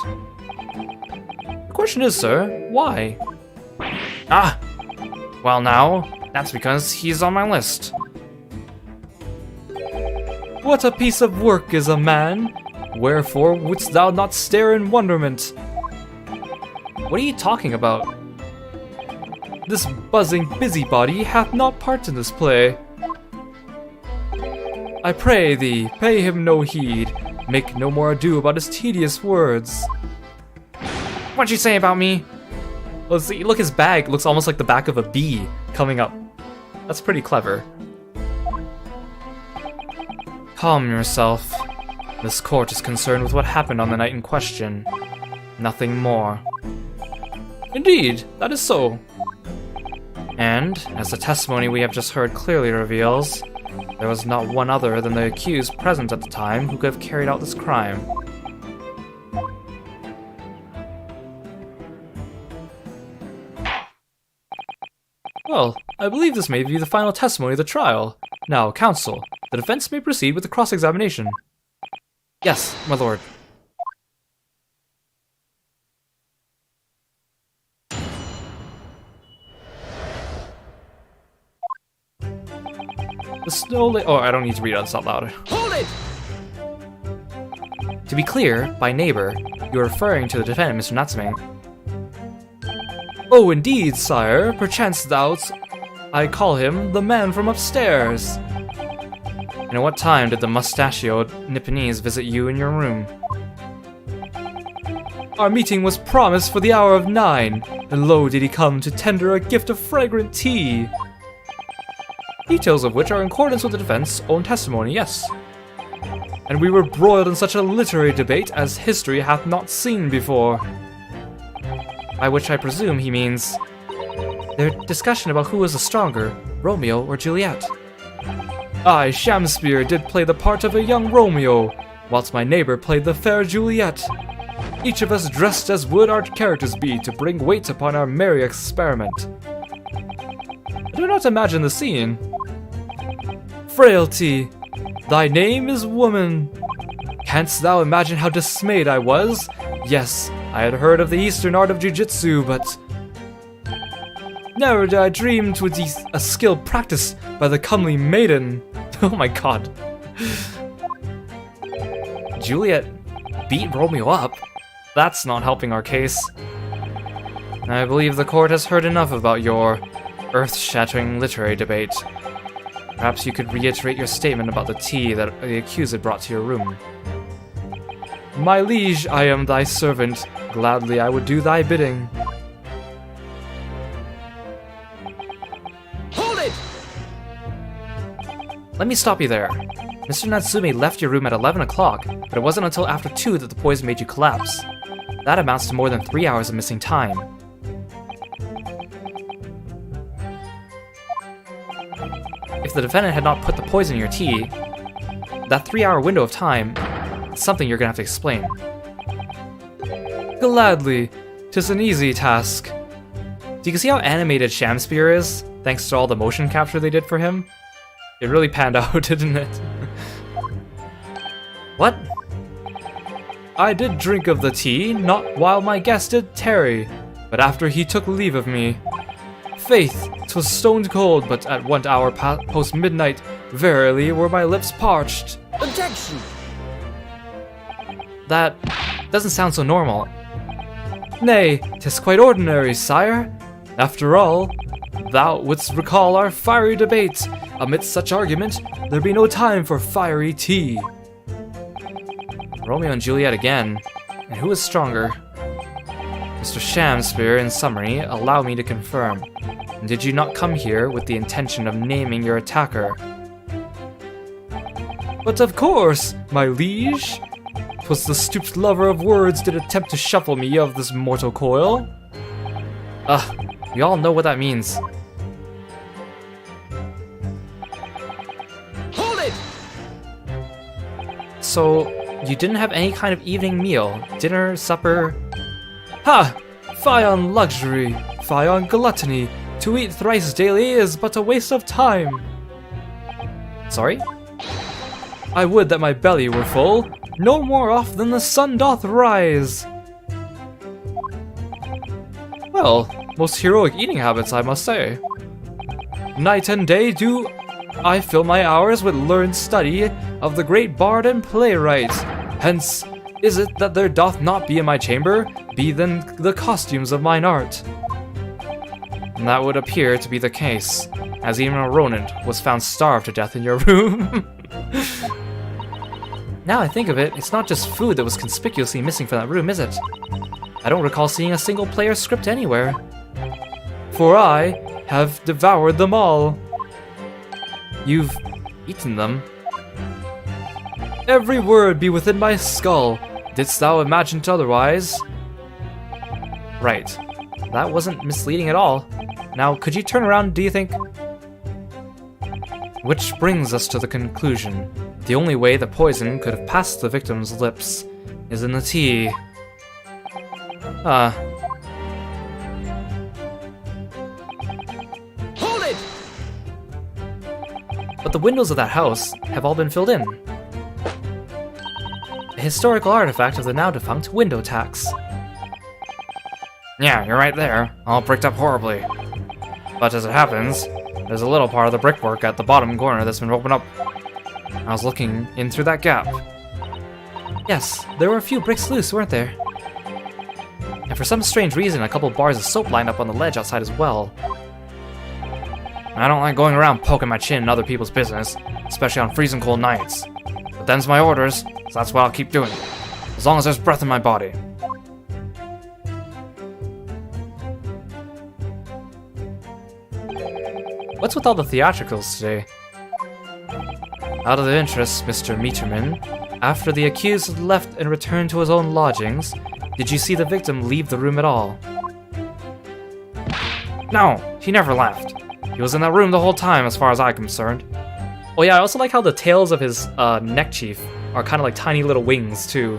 The question is, sir, why? Ah! Well now, that's because he's on my list. What a piece of work is a man! Wherefore wouldst thou not stare in wonderment? What are you talking about? This buzzing busybody hath not part in this play. I pray thee, pay him no heed. Make no more ado about his tedious words. What'd you say about me? Let's see, look, his bag looks almost like the back of a bee coming up. That's pretty clever. Calm yourself. This court is concerned with what happened on the night in question. Nothing more. Indeed, that is so. And, as the testimony we have just heard clearly reveals, there was not one other than the accused present at the time who could have carried out this crime. Well, I believe this may be the final testimony of the trial. Now, counsel, the defense may proceed with the cross-examination. Yes, my lord. The snow oh, I don't need to read this out loud. Hold it! To be clear, by neighbor, you are referring to the defendant, Mr. Natsume. Oh, indeed, sire. Perchance doubts I call him the man from upstairs. And at what time did the mustachioed Nipponese visit you in your room? Our meeting was promised for the hour of 9, and lo did he come to tender a gift of fragrant tea. Details of which are in accordance with the defense's own testimony, yes. And we were broiled in such a literary debate as history hath not seen before. By which I presume he means their discussion about who was the stronger, Romeo or Juliet. I, Shamsphere, did play the part of a young Romeo, whilst my neighbor played the fair Juliet. Each of us dressed as would our characters be to bring weight upon our merry experiment. Do not imagine the scene. Frailty, thy name is woman. Canst thou imagine how dismayed I was? Yes, I had heard of the eastern art of jujitsu, but never did I dream 'twould be a skill practiced by the comely maiden. Oh my god. Juliet beat Romeo up? That's not helping our case. I believe the court has heard enough about your earth-shattering literary debate. Perhaps you could reiterate your statement about the tea that the accused had brought to your room. My liege, I am thy servant. Gladly I would do thy bidding. Hold it! Let me stop you there. Mr. Natsume left your room at 11 o'clock, but it wasn't until after 2 that the poison made you collapse. That amounts to more than 3 hours of missing time. If the defendant had not put the poison in your tea, that 3-hour window of time is something you're gonna have to explain. Gladly. 'Tis an easy task. Do you see how animated Shamsphere is, thanks to all the motion capture they did for him? It really panned out, didn't it? What? I did drink of the tea, not while my guest did tarry, but after he took leave of me. Faith, 'twas stone cold, but at 1 hour post midnight, verily were my lips parched. Objection! That doesn't sound so normal. Nay, 'tis quite ordinary, sire. After all, thou wouldst recall our fiery debate. Amidst such argument, there be no time for fiery tea. Romeo and Juliet again. And who is stronger? Mr. Shamsphere, in summary, allow me to confirm. Did you not come here with the intention of naming your attacker? But of course, my liege. 'Twas the stooped lover of words did attempt to shuffle me of this mortal coil. We all know what that means. Hold it! So, you didn't have any kind of evening meal? Dinner, supper? Ha! Fie on luxury, fie on gluttony. To eat thrice daily is but a waste of time. Sorry? I would that my belly were full, no more oft than the sun doth rise. Well, most heroic eating habits, I must say. Night and day do I fill my hours with learned study of the great bard and playwright. Hence is it that there doth not be in my chamber, be then the costumes of mine art. And that would appear to be the case, as even a rodent was found starved to death in your room. Now I think of it, it's not just food that was conspicuously missing from that room, is it? I don't recall seeing a single player script anywhere. For I have devoured them all. You've eaten them? Every word be within my skull. Didst thou imagine otherwise? Right. That wasn't misleading at all. Now, could you turn around, do you think? Which brings us to the conclusion. The only way the poison could have passed the victim's lips is in the tea. Hold it! But the windows of that house have all been filled in. A historical artifact of the now defunct window tax. Yeah, you're right there. All bricked up horribly. But as it happens, there's a little part of the brickwork at the bottom corner that's been opened up. I was looking in through that gap. Yes, there were a few bricks loose, weren't there? And for some strange reason, a couple bars of soap lined up on the ledge outside as well. I don't like going around poking my chin in other people's business, especially on freezing cold nights. But them's my orders, so that's what I'll keep doing. As long as there's breath in my body. What's with all the theatricals today? Out of interest, Mr. Meterman, after the accused had left and returned to his own lodgings, did you see the victim leave the room at all? No, he never left. He was in that room the whole time as far as I'm concerned. Oh yeah, I also like how the tails of his neck chief are kind of like tiny little wings too.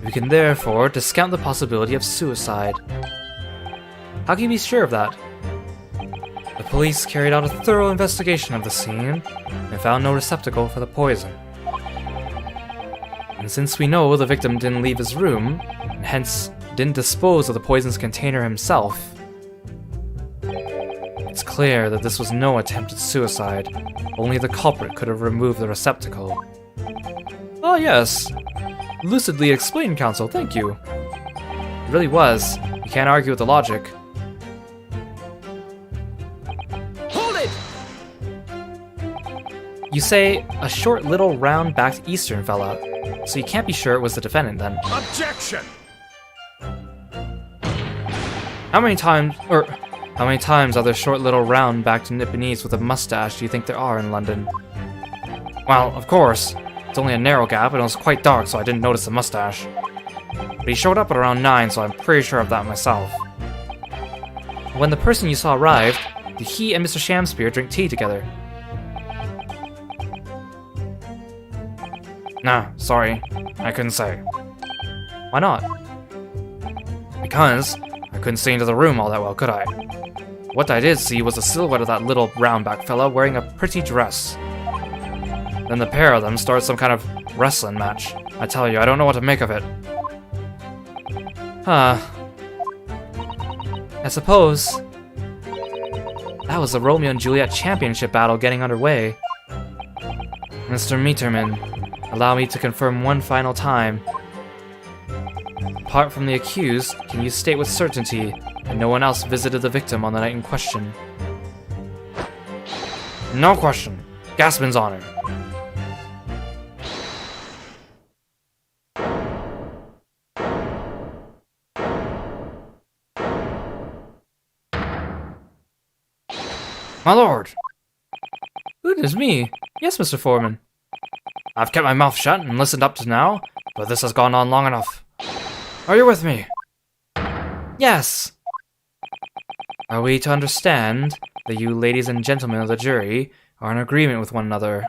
We can therefore discount the possibility of suicide. How can you be sure of that? The police carried out a thorough investigation of the scene and found no receptacle for the poison. And since we know the victim didn't leave his room, and hence didn't dispose of the poison's container himself, it's clear that this was no attempted suicide. Only the culprit could have removed the receptacle. Oh yes. Lucidly explained, counsel, thank you. It really was. You can't argue with the logic. You say a short little round-backed Eastern fella, so you can't be sure it was the defendant then. Objection! How many times are there short little round-backed Nipponese with a mustache do you think there are in London? Well, of course. It's only a narrow gap and it was quite dark, so I didn't notice the mustache. But he showed up at around 9, so I'm pretty sure of that myself. When the person you saw arrived, did he and Mr. Shamspear drink tea together? Nah, sorry. I couldn't say. Why not? Because I couldn't see into the room all that well, could I? What I did see was the silhouette of that little brown-backed fella wearing a pretty dress. Then the pair of them started some kind of wrestling match. I tell you, I don't know what to make of it. Huh. I suppose that was the Romeo and Juliet championship battle getting underway. Mr. Meterman, allow me to confirm one final time. Apart from the accused, can you state with certainty that no one else visited the victim on the night in question? No question. Gaspin's honor. My lord! Goodness me. Yes, Mr. Foreman. I've kept my mouth shut and listened up to now, but this has gone on long enough. Are you with me? Yes! Are we to understand that you ladies and gentlemen of the jury are in agreement with one another?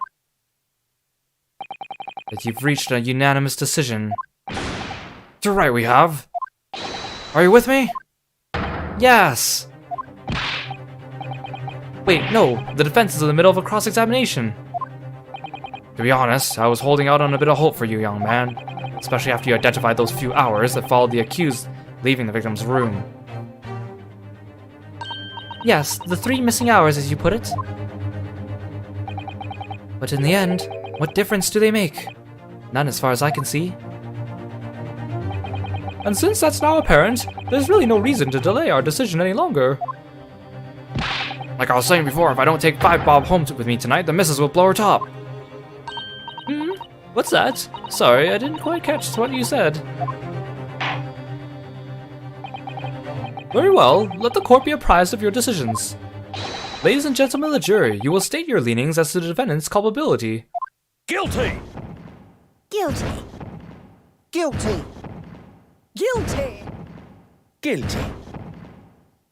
That you've reached a unanimous decision? You're right, we have. Are you with me? Yes! Wait, no, the defense is in the middle of a cross-examination. To be honest, I was holding out on a bit of hope for you, young man. Especially after you identified those few hours that followed the accused leaving the victim's room. Yes, the 3 missing hours, as you put it. But in the end, what difference do they make? None as far as I can see. And since that's now apparent, there's really no reason to delay our decision any longer. Like I was saying before, if I don't take 5 bob home with me tonight, the missus will blow her top. What's that? Sorry, I didn't quite catch what you said. Very well, let the court be apprised of your decisions. Ladies and gentlemen of the jury, you will state your leanings as to the defendant's culpability. Guilty! Guilty. Guilty. Guilty. Guilty.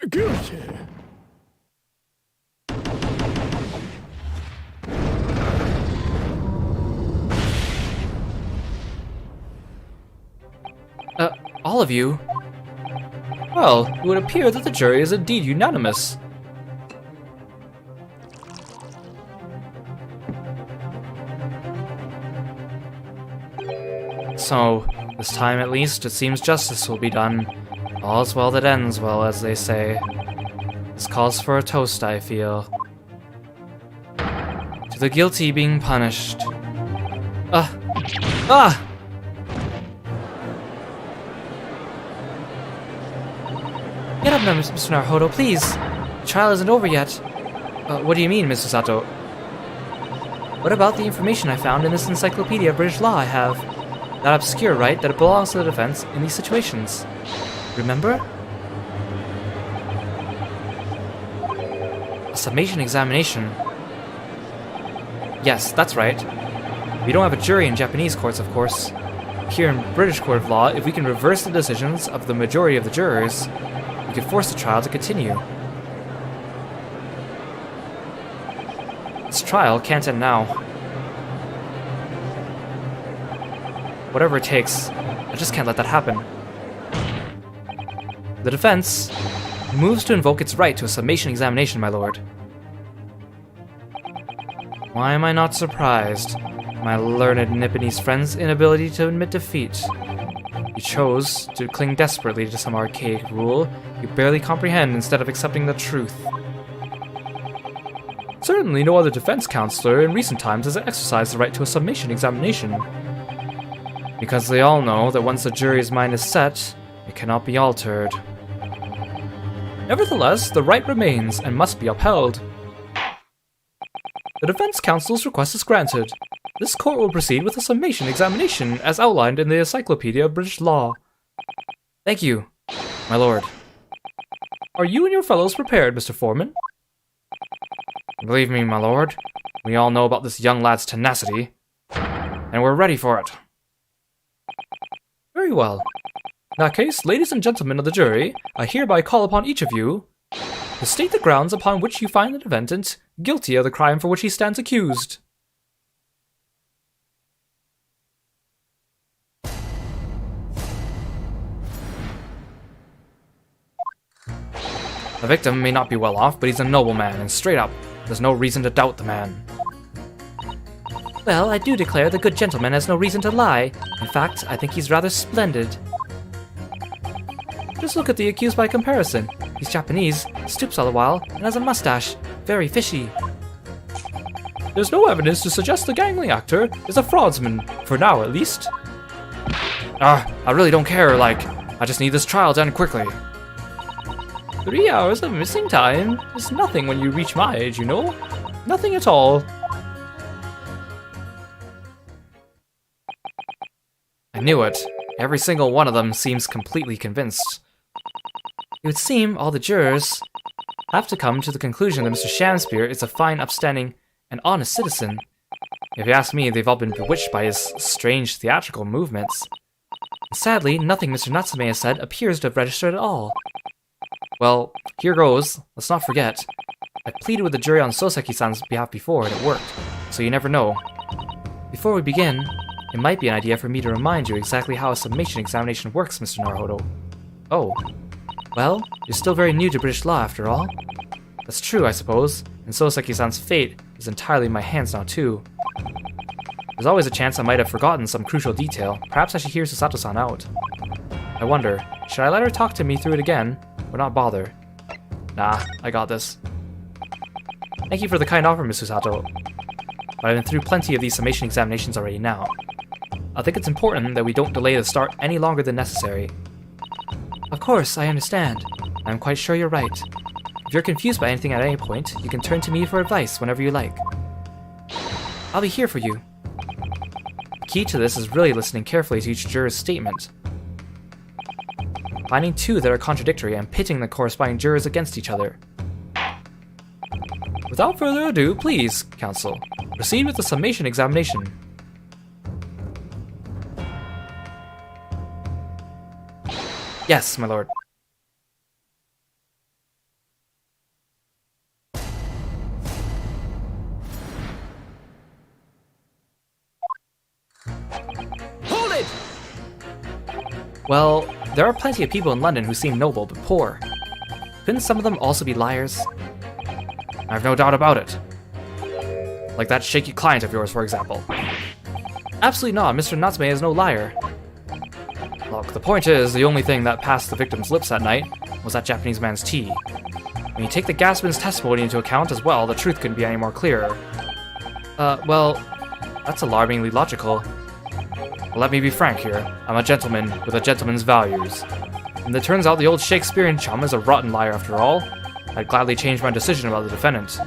Guilty. All of you? Well, it would appear that the jury is indeed unanimous. So, this time at least, it seems justice will be done. All's well that ends well, as they say. This calls for a toast, I feel. To the guilty being punished. Get up now, Mr. Naruhodo, please. The trial isn't over yet. What do you mean, Mr. Sato? What about the information I found in this Encyclopedia of British Law I have? That obscure right that it belongs to the defense in these situations. Remember? A summation examination. Yes, that's right. We don't have a jury in Japanese courts, of course. Here in British Court of Law, if we can reverse the decisions of the majority of the jurors, we could force the trial to continue. This trial can't end now. Whatever it takes, I just can't let that happen. The defense moves to invoke its right to a summation examination, my lord. Why am I not surprised? My learned Nipponese friend's inability to admit defeat. He chose to cling desperately to some archaic rule you barely comprehend instead of accepting the truth. Certainly no other defense counselor in recent times has exercised the right to a summation examination. Because they all know that once the jury's mind is set, it cannot be altered. Nevertheless, the right remains and must be upheld. The defense counsel's request is granted. This court will proceed with a summation examination as outlined in the Encyclopedia of British Law. Thank you, my lord. Are you and your fellows prepared, Mr. Foreman? Believe me, my lord, we all know about this young lad's tenacity, and we're ready for it. Very well. In that case, ladies and gentlemen of the jury, I hereby call upon each of you to state the grounds upon which you find the defendant guilty of the crime for which he stands accused. The victim may not be well off, but he's a nobleman, and straight up, there's no reason to doubt the man. Well, I do declare the good gentleman has no reason to lie. In fact, I think he's rather splendid. Just look at the accused by comparison. He's Japanese, stoops all the while, and has a mustache. Very fishy. There's no evidence to suggest the gangling actor is a fraudsman, for now at least. I really don't care, I just need this trial done quickly. 3 hours of missing time is nothing when you reach my age, you know? Nothing at all. I knew it. Every single one of them seems completely convinced. It would seem all the jurors have to come to the conclusion that Mr. Shamspear is a fine, upstanding, and honest citizen. If you ask me, they've all been bewitched by his strange theatrical movements. Sadly, nothing Mr. Natsume has said appears to have registered at all. Well, here goes. Let's not forget. I pleaded with the jury on Soseki-san's behalf before, and it worked, so you never know. Before we begin, it might be an idea for me to remind you exactly how a summation examination works, Mr. Naruhodo. Oh. Well, you're still very new to British law, after all. That's true, I suppose, and Soseki-san's fate is entirely in my hands now, too. There's always a chance I might have forgotten some crucial detail. Perhaps I should hear Susato-san out. I wonder, should I let her talk to me through it again, or not bother? Nah, I got this. Thank you for the kind offer, Miss Susato. But I've been through plenty of these summation examinations already now. I think it's important that we don't delay the start any longer than necessary. Of course, I understand. I'm quite sure you're right. If you're confused by anything at any point, you can turn to me for advice whenever you like. I'll be here for you. The key to this is really listening carefully to each juror's statement, finding two that are contradictory and pitting the corresponding jurors against each other. Without further ado, please, counsel, proceed with the summation examination. Yes, my lord. Hold it! Well, there are plenty of people in London who seem noble but poor. Couldn't some of them also be liars? I've no doubt about it. Like that shaky client of yours, for example. Absolutely not. Mr. Natsume is no liar. Look, the point is, the only thing that passed the victim's lips that night was that Japanese man's tea. When you take the gasman's testimony into account as well, the truth couldn't be any more clearer. Well, that's alarmingly logical. Let me be frank here. I'm a gentleman with a gentleman's values. And it turns out the old Shakespearean chum is a rotten liar after all. I'd gladly change my decision about the defendant.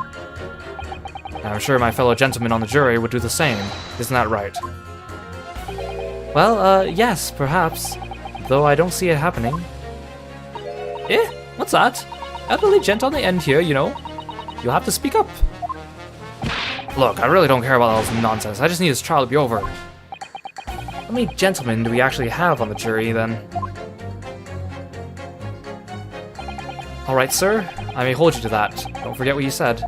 And I'm sure my fellow gentlemen on the jury would do the same. Isn't that right? Well, yes, perhaps. Though I don't see it happening. Eh? What's that? Elderly gent on the end here, you know. You'll have to speak up. Look, I really don't care about all this nonsense. I just need this trial to be over. How many gentlemen do we actually have on the jury, then? Alright, sir. I may hold you to that. Don't forget what you said.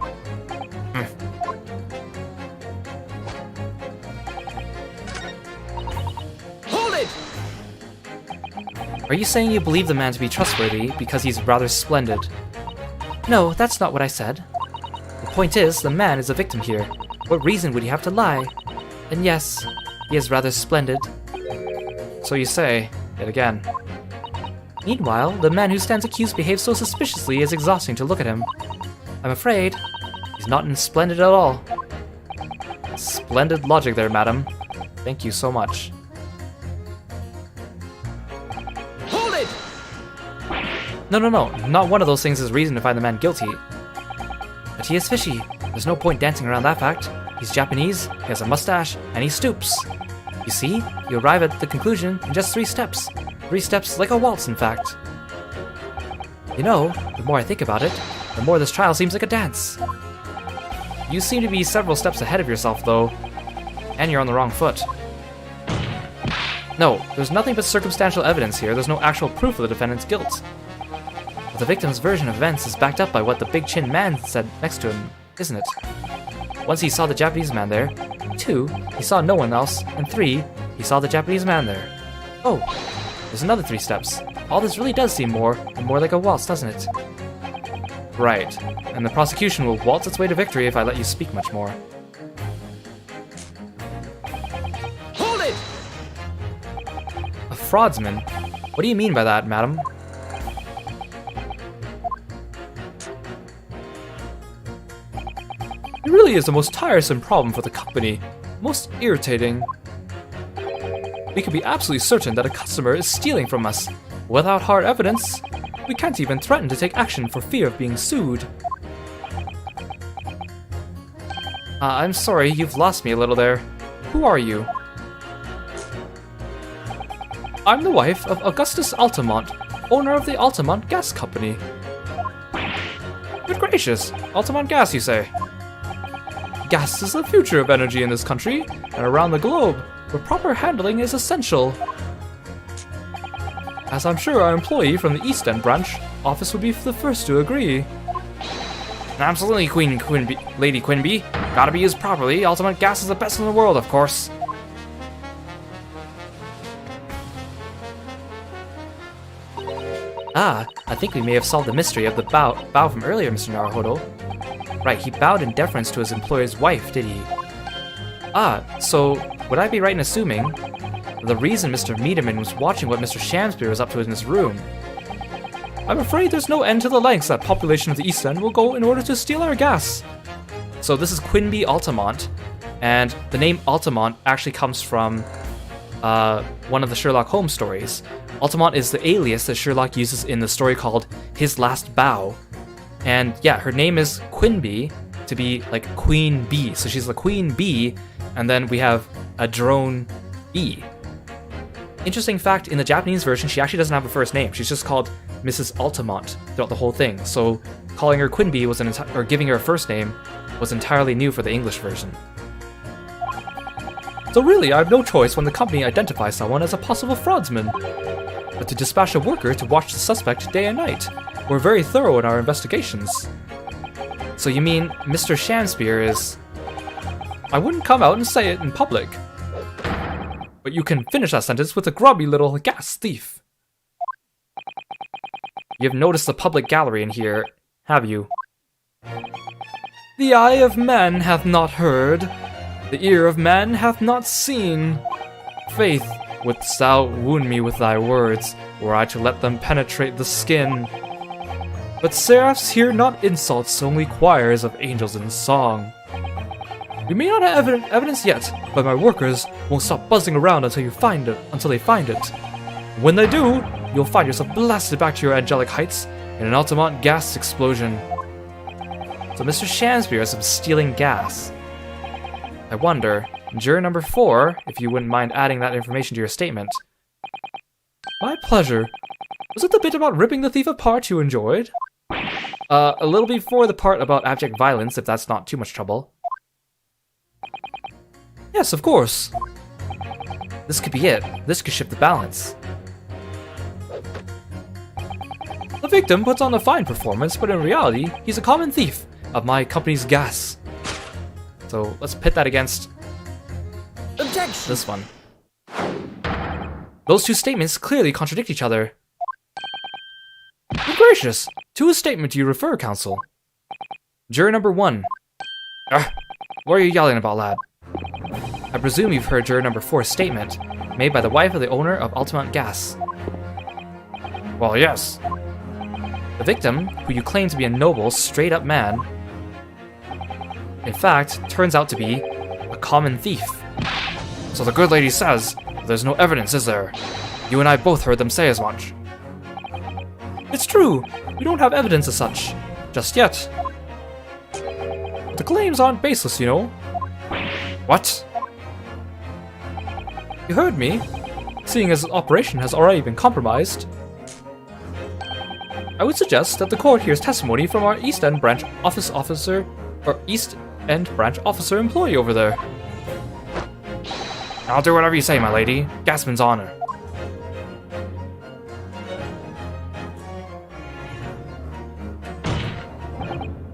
Hold it! Are you saying you believe the man to be trustworthy because he's rather splendid? No, that's not what I said. The point is, the man is a victim here. What reason would he have to lie? And yes, he is rather splendid. So you say, yet again. Meanwhile, the man who stands accused behaves so suspiciously it's exhausting to look at him. I'm afraid he's not splendid at all. Splendid logic there, madam. Thank you so much. Hold it! No, not one of those things is reason to find the man guilty. But he is fishy. There's no point dancing around that fact. He's Japanese, he has a mustache, and he stoops. You see, you arrive at the conclusion in just 3 steps. 3 steps like a waltz, in fact. You know, the more I think about it, the more this trial seems like a dance. You seem to be several steps ahead of yourself, though. And you're on the wrong foot. No, there's nothing but circumstantial evidence here. There's no actual proof of the defendant's guilt. But the victim's version of events is backed up by what the big chin man said next to him, isn't it? Once he saw the Japanese man there. 2, he saw no one else. And 3, he saw the Japanese man there. Oh, there's another 3 steps. All this really does seem more and more like a waltz, doesn't it? Right, and the prosecution will waltz its way to victory if I let you speak much more. Hold it! A fraudsman? What do you mean by that, madam? It really is the most tiresome problem for the company. Most irritating. We can be absolutely certain that a customer is stealing from us. Without hard evidence, we can't even threaten to take action for fear of being sued. I'm sorry, you've lost me a little there. Who are you? I'm the wife of Augustus Altamont, owner of the Altamont Gas Company. Good gracious, Altamont Gas, you say? gas is the future of energy in this country and around the globe, where proper handling is essential. As I'm sure our employee from the East End branch office would be the first to agree. Absolutely, Lady Quinby. Gotta be used properly. Ultimate gas is the best in the world, of course. Ah, I think we may have solved the mystery of the bow from earlier, Mr. Naruhodo. Right, he bowed in deference to his employer's wife, did he? Ah, so would I be right in assuming the reason Mr. Meaderman was watching what Mr. Shamsbury was up to in his room? I'm afraid there's no end to the lengths that population of the East End will go in order to steal our gas. So this is Quinby Altamont, and the name Altamont actually comes from one of the Sherlock Holmes stories. Altamont is the alias that Sherlock uses in the story called His Last Bow. And yeah, her name is Quinby, to be like Queen Bee. So she's the Queen Bee, and then we have a drone bee. Interesting fact, in the Japanese version, she actually doesn't have a first name. She's just called Mrs. Altamont throughout the whole thing. So calling her Quinby was or giving her a first name was entirely new for the English version. So really, I have no choice when the company identifies someone as a possible fraudsman, but to dispatch a worker to watch the suspect day and night. We're very thorough in our investigations. So you mean Mr. Shamspeare is... I wouldn't come out and say it in public. But you can finish that sentence with a grubby little gas thief. You've noticed the public gallery in here, have you? The eye of man hath not heard, the ear of man hath not seen. Faith, wouldst thou wound me with thy words, were I to let them penetrate the skin. But seraphs hear not insults, only choirs of angels in song. We may not have evidence yet, but my workers won't stop buzzing around until they find it. When they do, you'll find yourself blasted back to your angelic heights in an Altamont gas explosion. So Mr. Shamsbury has been stealing gas. I wonder, juror number 4, if you wouldn't mind adding that information to your statement. My pleasure. Was it the bit about ripping the thief apart you enjoyed? A little before the part about abject violence, if that's not too much trouble. Yes, of course. This could be it. This could shift the balance. The victim puts on a fine performance, but in reality, he's a common thief of my company's gas. So let's pit that against Objection! this one. Those two statements clearly contradict each other. Good gracious! To whose statement do you refer, counsel? Juror number 1. What are you yelling about, lad? I presume you've heard juror number 4's statement, made by the wife of the owner of Altamont Gas. Well, yes. The victim, who you claim to be a noble, straight-up man, in fact, turns out to be a common thief. So the good lady says, there's no evidence, is there? You and I both heard them say as much. It's true, we don't have evidence as such, just yet. The claims aren't baseless, you know. What? You heard me. Seeing as the operation has already been compromised, I would suggest that the court hears testimony from our East End branch officer employee over there. I'll do whatever you say, my lady. Gasman's honor.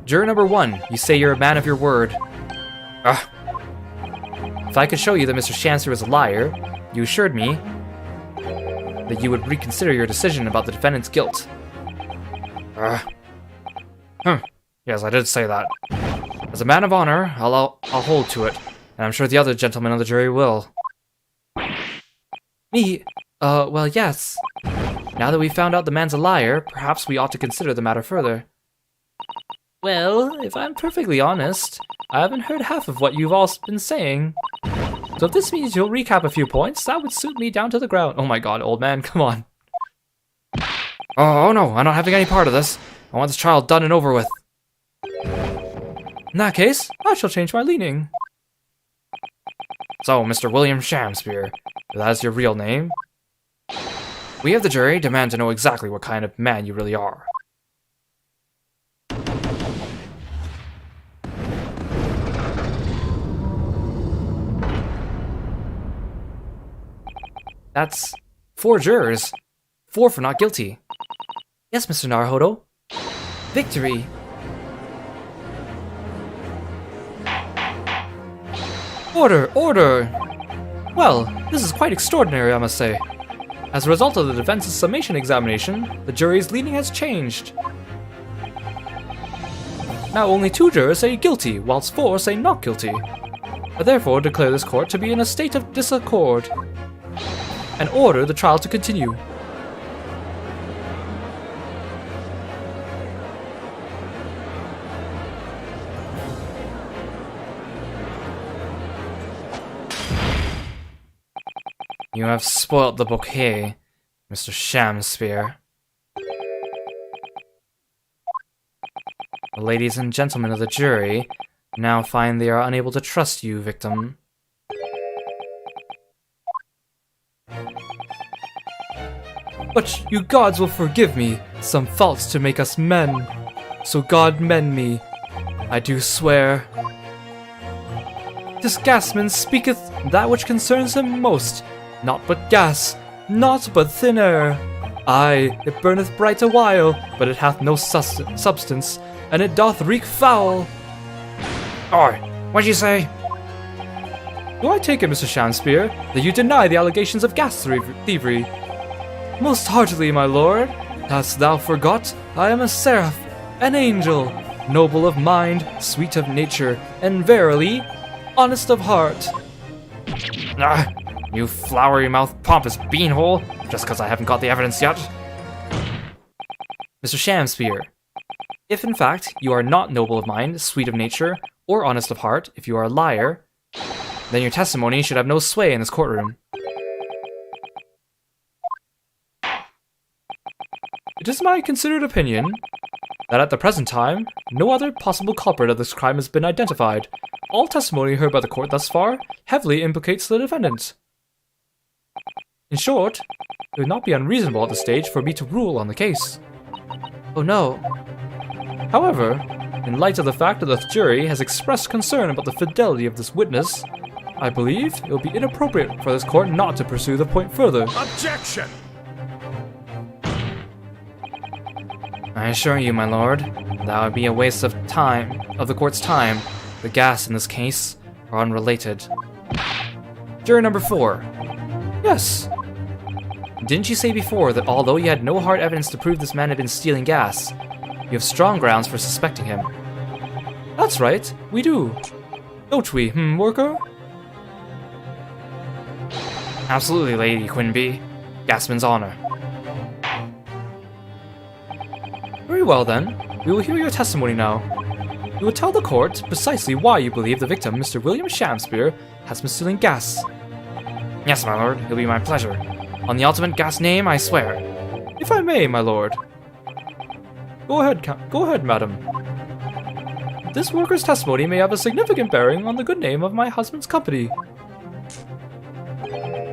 Juror number 1, you say you're a man of your word. If I could show you that Mr. Shamsbury was a liar, you assured me that you would reconsider your decision about the defendant's guilt. Yes, I did say that. As a man of honor, I'll hold to it, and I'm sure the other gentlemen on the jury will. Me? Well, yes. Now that we've found out the man's a liar, perhaps we ought to consider the matter further. Well, if I'm perfectly honest, I haven't heard half of what you've all been saying. So if this means you'll recap a few points, that would suit me down to the ground. Oh my god, old man, come on. Oh no, I'm not having any part of this. I want this trial done and over with. In that case, I shall change my leaning. So, Mr. William Shamspeare, if that is your real name, we of the jury demand to know exactly what kind of man you really are. That's 4 jurors. 4 for not guilty. Yes, Mr. Naruhodo. Victory! Order! Order! Well, this is quite extraordinary, I must say. As a result of the defense's summation examination, the jury's leaning has changed. Now only 2 jurors say guilty, whilst 4 say not guilty. I therefore declare this court to be in a state of disaccord, and order the trial to continue. You have spoilt the bouquet, Mr. Shamspear. The ladies and gentlemen of the jury now find they are unable to trust you, victim. But you gods will forgive me some faults to make us men. So God mend me, I do swear. This gasman speaketh that which concerns him most. Naught but gas, naught but thin air. Aye, it burneth bright a while, but it hath no substance, and it doth reek foul. Oi, what'd you say? Do I take it, Mr. Shamspear, that you deny the allegations of gas thievery? Most heartily, my lord. Hast thou forgot? I am a seraph, an angel, noble of mind, sweet of nature, and verily, honest of heart. Ah, you flowery-mouthed pompous beanhole, just because I haven't got the evidence yet. Mr. Shamspear, if in fact you are not noble of mind, sweet of nature, or honest of heart, if you are a liar, then your testimony should have no sway in this courtroom. It is my considered opinion that at the present time, no other possible culprit of this crime has been identified. All testimony heard by the court thus far heavily implicates the defendant. In short, it would not be unreasonable at this stage for me to rule on the case. Oh no. However, in light of the fact that the jury has expressed concern about the fidelity of this witness, I believe it will be inappropriate for this court not to pursue the point further. Objection! I assure you, my lord, that would be a waste of time, of the court's time. The gas in this case are unrelated. Juror number 4. Yes. Didn't you say before that although you had no hard evidence to prove this man had been stealing gas, you have strong grounds for suspecting him? That's right, we do. Don't we, worker? Absolutely, Lady Quinby. Gasman's honor. Very well then, we will hear your testimony now. You will tell the court precisely why you believe the victim, Mr. William Shamspear, has been stealing gas. Yes, my lord, it'll be my pleasure. On the ultimate gas name, I swear. If I may, my lord. Go ahead, madam. This worker's testimony may have a significant bearing on the good name of my husband's company.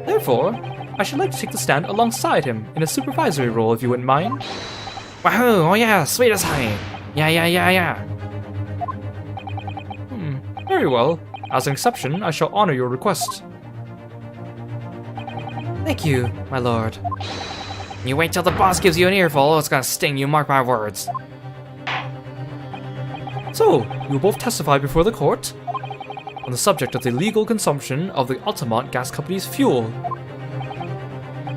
Therefore, I should like to take the stand alongside him in a supervisory role, if you wouldn't mind. Wahoo! Oh yeah, sweet as honey. Yeah. Very well. As an exception, I shall honor your request. Thank you, my lord. You wait till the boss gives you an earful, it's gonna sting you, mark my words. So, you will both testify before the court on the subject of the legal consumption of the Altamont Gas Company's fuel.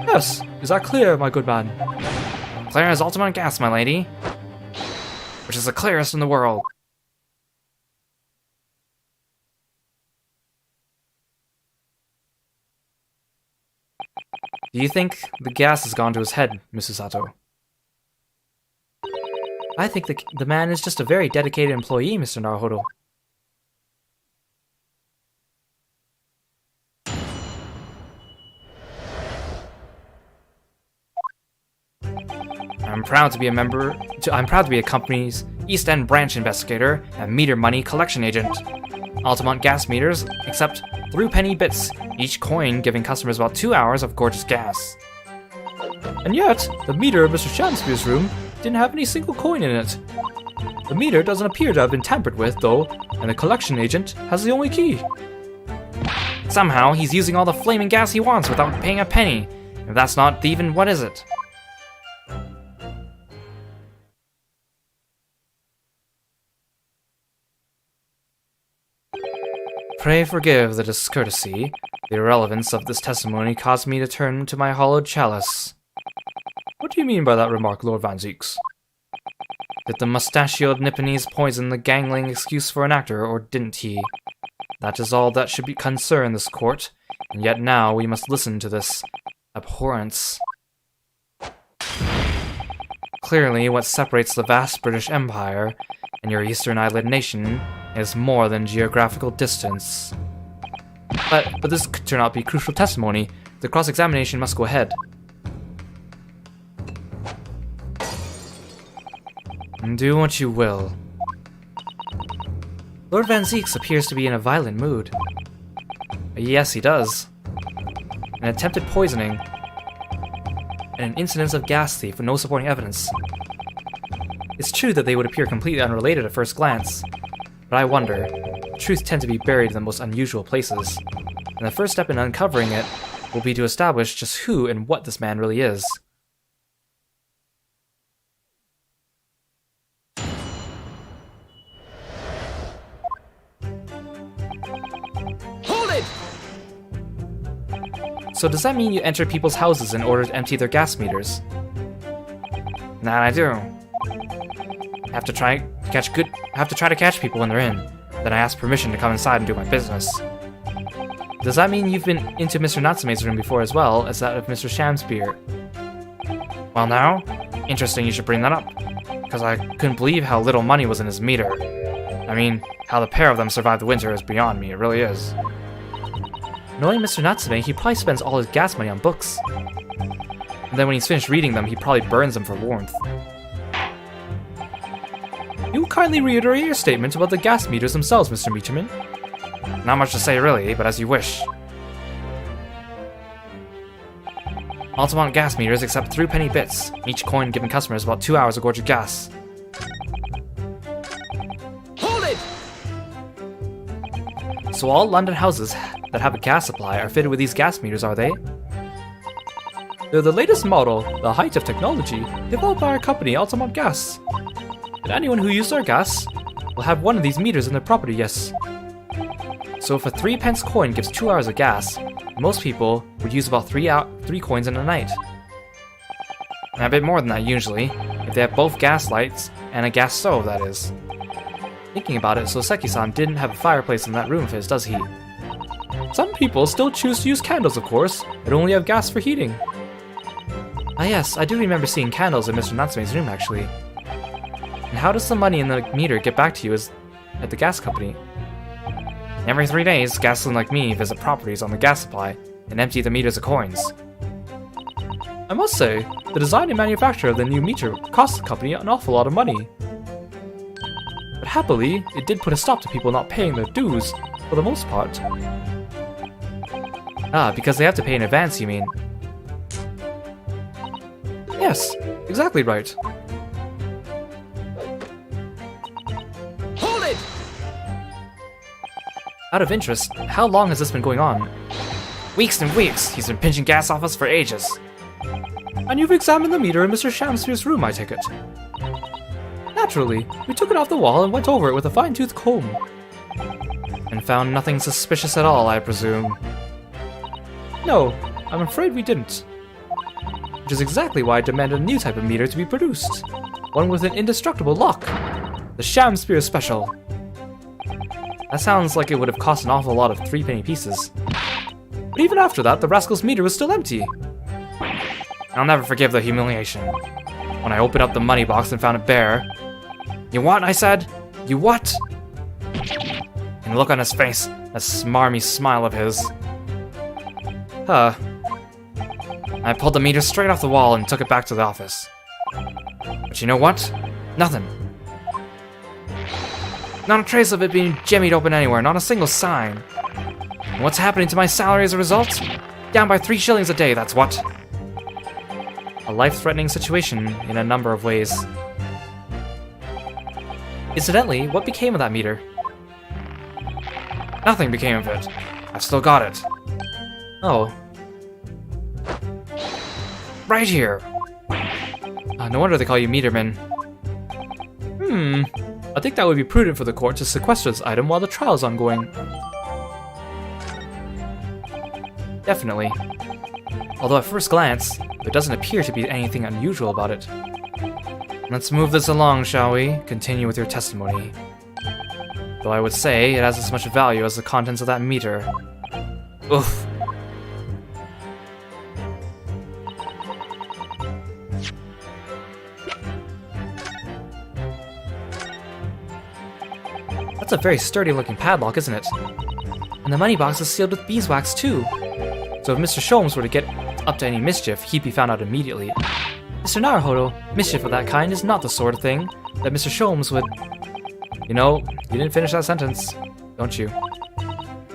Yes, is that clear, my good man? Clear as Altamont gas, my lady. Which is the clearest in the world. Do you think the gas has gone to his head, Mrs. Sato? I think the man is just a very dedicated employee, Mr. Naruhodo. I'm proud to be a company's East End branch investigator and meter money collection agent. Altamont gas meters accept 3-penny bits, each coin giving customers about 2 hours of gorgeous gas. And yet, the meter of Mr. Shamspear's room didn't have any single coin in it. The meter doesn't appear to have been tampered with, though, and the collection agent has the only key. Somehow, he's using all the flaming gas he wants without paying a penny, If that's not thieving, what is it? Pray forgive the discourtesy. The irrelevance of this testimony caused me to turn to my hollowed chalice. What do you mean by that remark, Lord Van Zieks? Did the mustachioed Nipponese poison the gangling excuse for an actor, or didn't he? That is all that should be concern this court, and yet now we must listen to this abhorrence. Clearly, what separates the vast British Empire and your Eastern Island nation is more than geographical distance. But this could turn out to be crucial testimony. The cross-examination must go ahead. Do what you will. Lord Van Zieks appears to be in a violent mood. Yes, he does. An attempted poisoning, and an incidence of gas thief with no supporting evidence. It's true that they would appear completely unrelated at first glance, but I wonder, truth tends to be buried in the most unusual places, and the first step in uncovering it will be to establish just who and what this man really is. Hold it! So does that mean you enter people's houses in order to empty their gas meters? That I do. I have to try to catch people when they're in. Then I ask permission to come inside and do my business. Does that mean you've been into Mr. Natsume's room before as well as that of Mr. Shamspear? Well now, interesting you should bring that up, because I couldn't believe how little money was in his meter. I mean, how the pair of them survived the winter is beyond me, it really is. Knowing Mr. Natsume, he probably spends all his gas money on books. And then when he's finished reading them, he probably burns them for warmth. You will kindly reiterate your statement about the gas meters themselves, Mr. Meacherman. Not much to say really, but as you wish. Altamont gas meters accept 3 penny bits, each coin giving customers about 2 hours of gorgeous gas. Hold it! So all London houses that have a gas supply are fitted with these gas meters, are they? They're the latest model, the height of technology, developed by our company, Altamont Gas. And anyone who uses our gas will have one of these meters in their property, yes. So if a 3 pence coin gives 2 hours of gas, most people would use about 3 coins in a night. And a bit more than that usually, if they have both gas lights and a gas stove, that is. Thinking about it, Soseki-san didn't have a fireplace in that room of his, does he? Some people still choose to use candles, of course, and only have gas for heating. Ah yes, I do remember seeing candles in Mr. Natsume's room, actually. And how does the money in the meter get back to you at the gas company? Every 3 days, gasoline like me visit properties on the gas supply and empty the meters of coins. I must say, the design and manufacture of the new meter cost the company an awful lot of money. But happily, it did put a stop to people not paying their dues, for the most part. Ah, because they have to pay in advance, you mean? Yes, exactly right. Hold it! Out of interest, how long has this been going on? Weeks and weeks! He's been pinching gas off us for ages. And you've examined the meter in Mr. Shamspear's room, I take it? Naturally, we took it off the wall and went over it with a fine-tooth comb. And found nothing suspicious at all, I presume. No, I'm afraid we didn't. Which is exactly why I demanded a new type of meter to be produced. One with an indestructible lock. The Shamspear Special. That sounds like it would have cost an awful lot of 3 penny pieces. But even after that, the rascal's meter was still empty. I'll never forgive the humiliation. When I opened up the money box and found it bare. You what? I said. You what? And the look on his face, that smarmy smile of his. Huh. I pulled the meter straight off the wall and took it back to the office. But you know what? Nothing. Not a trace of it being jimmied open anywhere, not a single sign. And what's happening to my salary as a result? Down by 3 shillings a day, that's what. A life-threatening situation in a number of ways. Incidentally, what became of that meter? Nothing became of it. I've still got it. Oh. right here. No wonder they call you Meterman. I think that would be prudent for the court to sequester this item while the trial is ongoing. Definitely. Although at first glance, there doesn't appear to be anything unusual about it. Let's move this along, shall we? Continue with your testimony. Though I would say it has as much value as the contents of that meter. Oof. That's a very sturdy looking padlock, isn't it? And the money box is sealed with beeswax too. So if Mr. Sholmes were to get up to any mischief, he'd be found out immediately. Mr. Naruhodo, mischief of that kind is not the sort of thing that Mr. Sholmes would... You know, you didn't finish that sentence, don't you?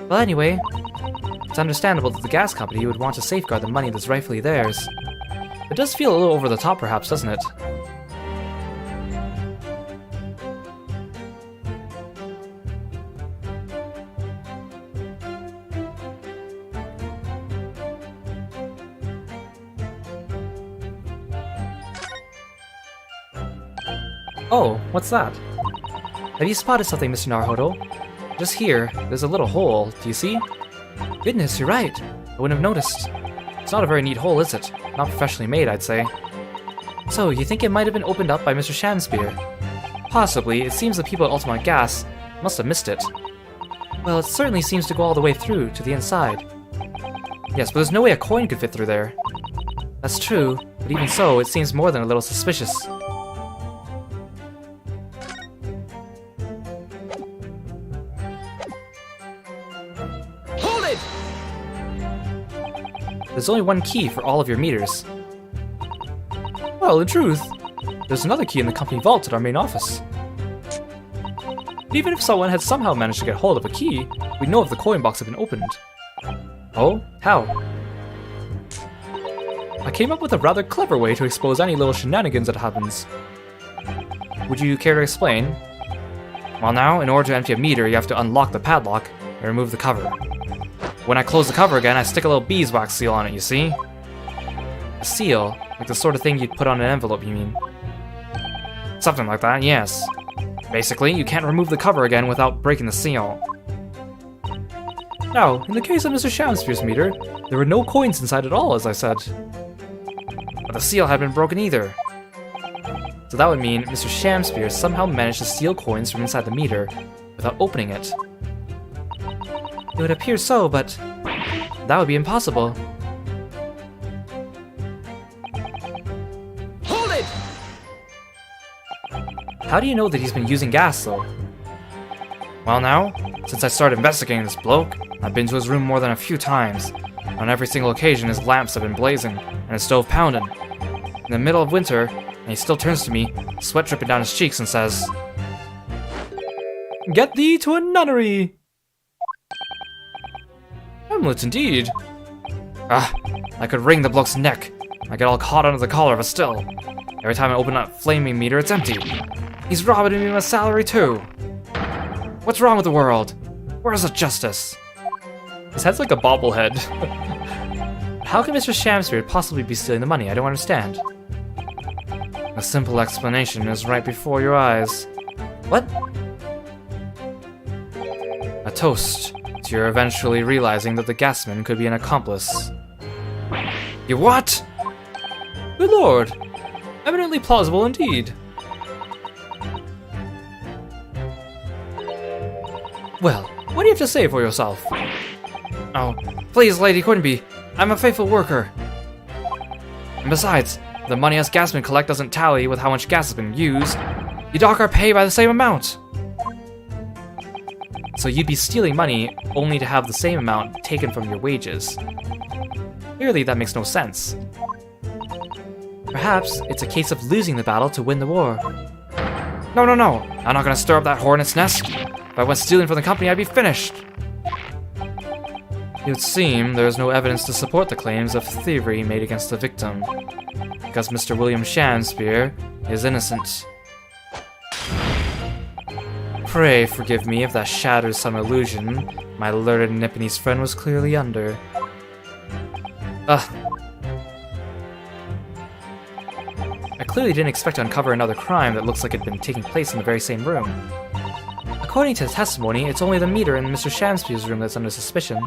Well, anyway, it's understandable that the gas company would want to safeguard the money that's rightfully theirs. It does feel a little over the top, perhaps, doesn't it? Oh, what's that? Have you spotted something, Mr. Naruhodo? Just here, there's a little hole, do you see? Goodness, you're right. I wouldn't have noticed. It's not a very neat hole, is it? Not professionally made, I'd say. So, you think it might have been opened up by Mr. Shamspear? Possibly. It seems the people at Ultimate Gas must have missed it. Well, it certainly seems to go all the way through to the inside. Yes, but there's no way a coin could fit through there. That's true, but even so, it seems more than a little suspicious. There's only one key for all of your meters. Well, in truth, there's another key in the company vault at our main office. Even if someone had somehow managed to get hold of a key, we'd know if the coin box had been opened. Oh? How? I came up with a rather clever way to expose any little shenanigans that happens. Would you care to explain? Well now, in order to empty a meter, you have to unlock the padlock and remove the cover. When I close the cover again, I stick a little beeswax seal on it, you see? A seal? Like the sort of thing you'd put on an envelope, you mean? Something like that, yes. Basically, you can't remove the cover again without breaking the seal. Now, in the case of Mr. Shamspear's meter, there were no coins inside at all, as I said. But the seal had been broken either. So that would mean Mr. Shamspear somehow managed to steal coins from inside the meter without opening it. It would appear so, but that would be impossible. Hold it! How do you know that he's been using gas, though? Well now, since I started investigating this bloke, I've been to his room more than a few times. On every single occasion, his lamps have been blazing, and his stove pounding. In the middle of winter, and he still turns to me, sweat dripping down his cheeks, and says, "Get thee to a nunnery!" Hamlet, indeed. Ah, I could wring the bloke's neck. I get all caught under the collar, but still. Every time I open that flaming meter, it's empty. He's robbing me of my salary, too. What's wrong with the world? Where's the justice? His head's like a bobblehead. How can Mr. Shamspear possibly be stealing the money? I don't understand. A simple explanation is right before your eyes. What? A toast to your eventually realizing that the gasman could be an accomplice. You what? Good lord! Eminently plausible indeed. Well, what do you have to say for yourself? Oh, please, Lady Quinby, I'm a faithful worker. And besides, if the money us gasmen collect doesn't tally with how much gas has been used, you dock our pay by the same amount. So you'd be stealing money only to have the same amount taken from your wages. Clearly that makes no sense. Perhaps it's a case of losing the battle to win the war. No, no, no! I'm not gonna stir up that hornet's nest. If I went stealing from the company, I'd be finished. It would seem there is no evidence to support the claims of thievery made against the victim, because Mr. William Shamspear is innocent. Pray forgive me if that shatters some illusion my learned Nipponese friend was clearly under. clearly didn't expect to uncover another crime that looks like it had been taking place in the very same room. According to his testimony, it's only the meter in Mr. Shamspier's room that's under suspicion.